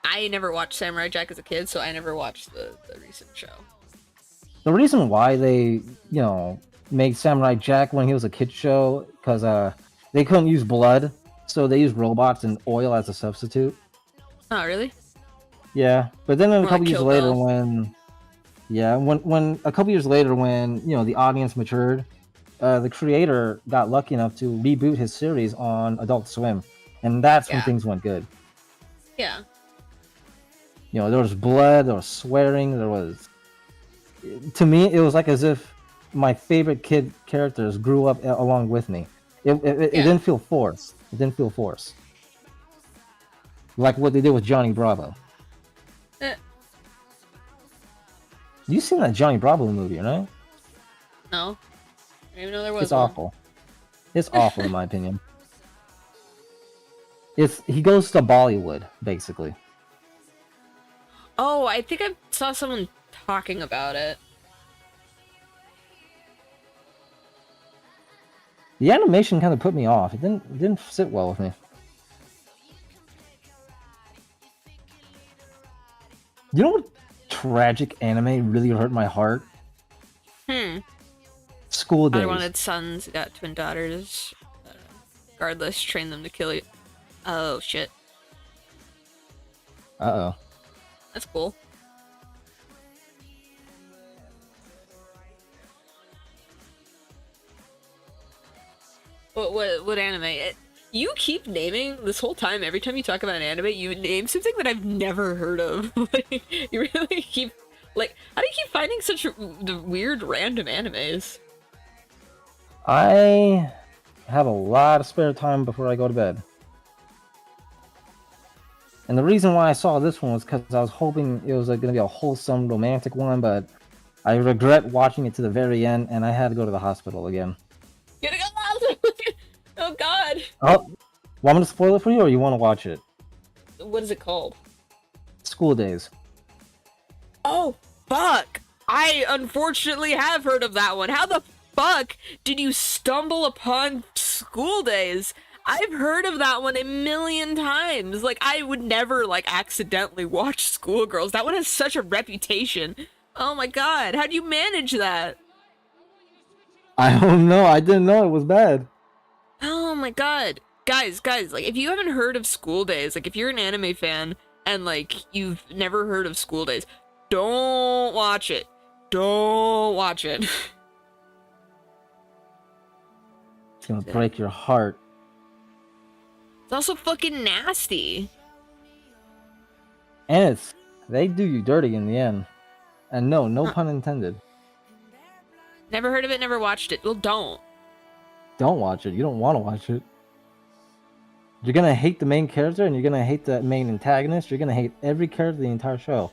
I never watched Samurai Jack as a kid, so I never watched the recent show. The reason why they, made Samurai Jack when he was a kid show, because they couldn't use blood, so they used robots and oil as a substitute. Oh, really? Yeah, but then a couple like years later when a couple years later when, the audience matured, the creator got lucky enough to reboot his series on Adult Swim, and that's when things went good. Yeah. There was blood, there was swearing, there was... To me, it was like as if my favorite kid characters grew up along with me. It didn't feel forced. It didn't feel forced. Like what they did with Johnny Bravo. You seen that Johnny Bravo movie, right? No, I didn't even know there was It's one. awful. It's awful in my opinion. He goes to Bollywood basically. Oh, I think I saw someone talking about it. The animation kind of put me off. It didn't sit well with me. You know what tragic anime really hurt my heart? School Days. I wanted sons, got twin daughters. Regardless, train them to kill you. Oh shit. Uh-oh. That's cool. What anime? You keep naming this whole time. Every time you talk about an anime, you name something that I've never heard of. Like, you really keep like. How do you keep finding such the weird random animes? I have a lot of spare time before I go to bed. And the reason why I saw this one was because I was hoping it was going to be a wholesome romantic one, but I regret watching it to the very end, and I had to go to the hospital again. You gotta go. Oh god. Oh, want me to spoil it for you, or you want to watch it? What is it called? School Days. Oh fuck! I unfortunately have heard of that one. How the fuck did you stumble upon School Days? I've heard of that one a million times. Like, I would never, like, accidentally watch Schoolgirls. That one has such a reputation. Oh my god, how'd you manage that? I don't know. I didn't know it was bad. Oh my god. Guys, like, if you haven't heard of School Days, like, if you're an anime fan and, like, you've never heard of School Days, don't watch it. Don't watch it. It's gonna break your heart. It's also fucking nasty. And they do you dirty in the end. And no pun intended. Never heard of it, never watched it. Well, don't. Don't watch it. You don't want to watch it. You're gonna hate the main character, and you're gonna hate the main antagonist. You're gonna hate every character in the entire show.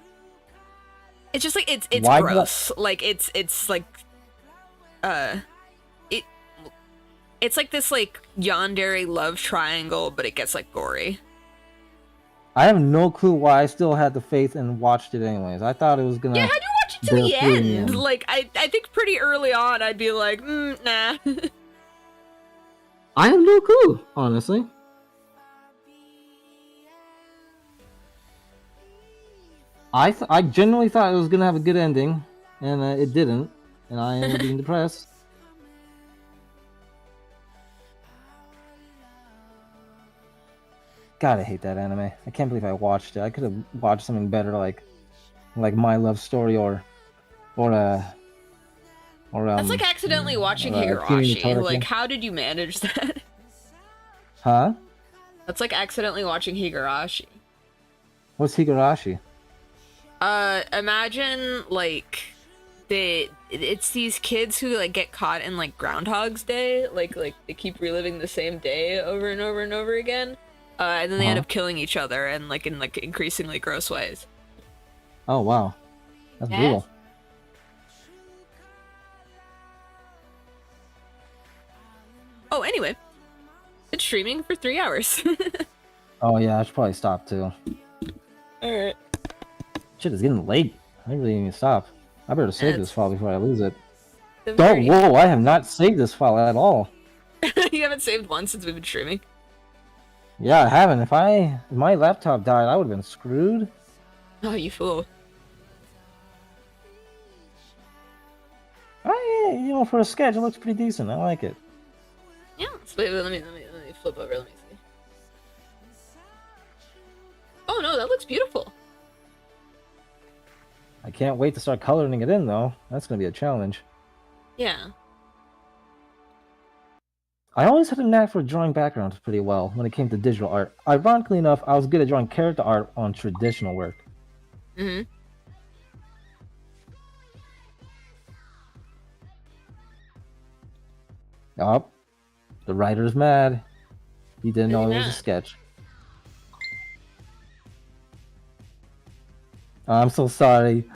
It's just like it's Why gross. Like it's like it's like this like yandere love triangle, but it gets like gory. I have no clue why I still had the faith and watched it anyways. I thought it was gonna. Yeah, how'd you watch it to the end? Like I think pretty early on I'd be like, nah. I have no clue, honestly. I genuinely thought it was gonna have a good ending, and it didn't, and I am being depressed. God, I hate that anime. I can't believe I watched it. I could have watched something better, like My Love Story or That's like accidentally watching Higurashi. Like, how did you manage that? Huh? That's like accidentally watching Higurashi. What's Higurashi? Imagine like it's these kids who like get caught in like Groundhog's Day, like they keep reliving the same day over and over and over again, and then they end up killing each other and like in like increasingly gross ways. Oh wow, that's brutal. Oh, anyway, it's streaming for 3 hours. Oh yeah, I should probably stop too. All right. Shit, it's getting late. I really need to stop. I better save this file before I lose it. Very... Whoa, I have not saved this file at all. You haven't saved one since we've been streaming? Yeah, I haven't. If my laptop died, I would have been screwed. Oh, you fool. For a sketch, it looks pretty decent. I like it. Yeah, wait, let me flip over, let me see. Oh no, that looks beautiful. I can't wait to start coloring it in, though. That's going to be a challenge. Yeah. I always had a knack for drawing backgrounds pretty well when it came to digital art. Ironically enough, I was good at drawing character art on traditional work. Mm-hmm. Oh, the writer's mad. He didn't know it was a sketch. I'm so sorry.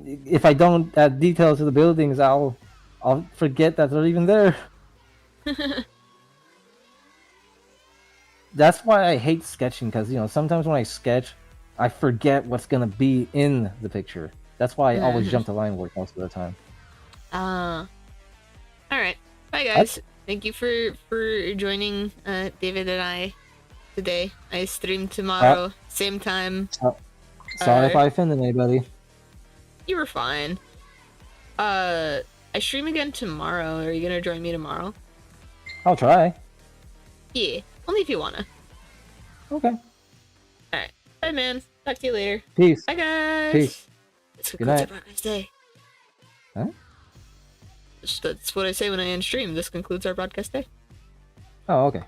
if I don't add details to the buildings, I'll forget that they're even there. That's why I hate sketching, because sometimes when I sketch, I forget what's gonna be in the picture. That's why I always jump to line work most of the time. All right. Bye, guys. Thank you for joining David and I today. I stream tomorrow, same time. Sorry if I offended anybody. You were fine. I stream again tomorrow. Are you gonna join me tomorrow? I'll try. Yeah, only if you wanna. Okay. Alright. Bye, man. Talk to you later. Peace. Bye, guys. Peace. This Good night. concludes our broadcast day. Huh? That's what I say when I end stream. This concludes our broadcast day. Oh, okay.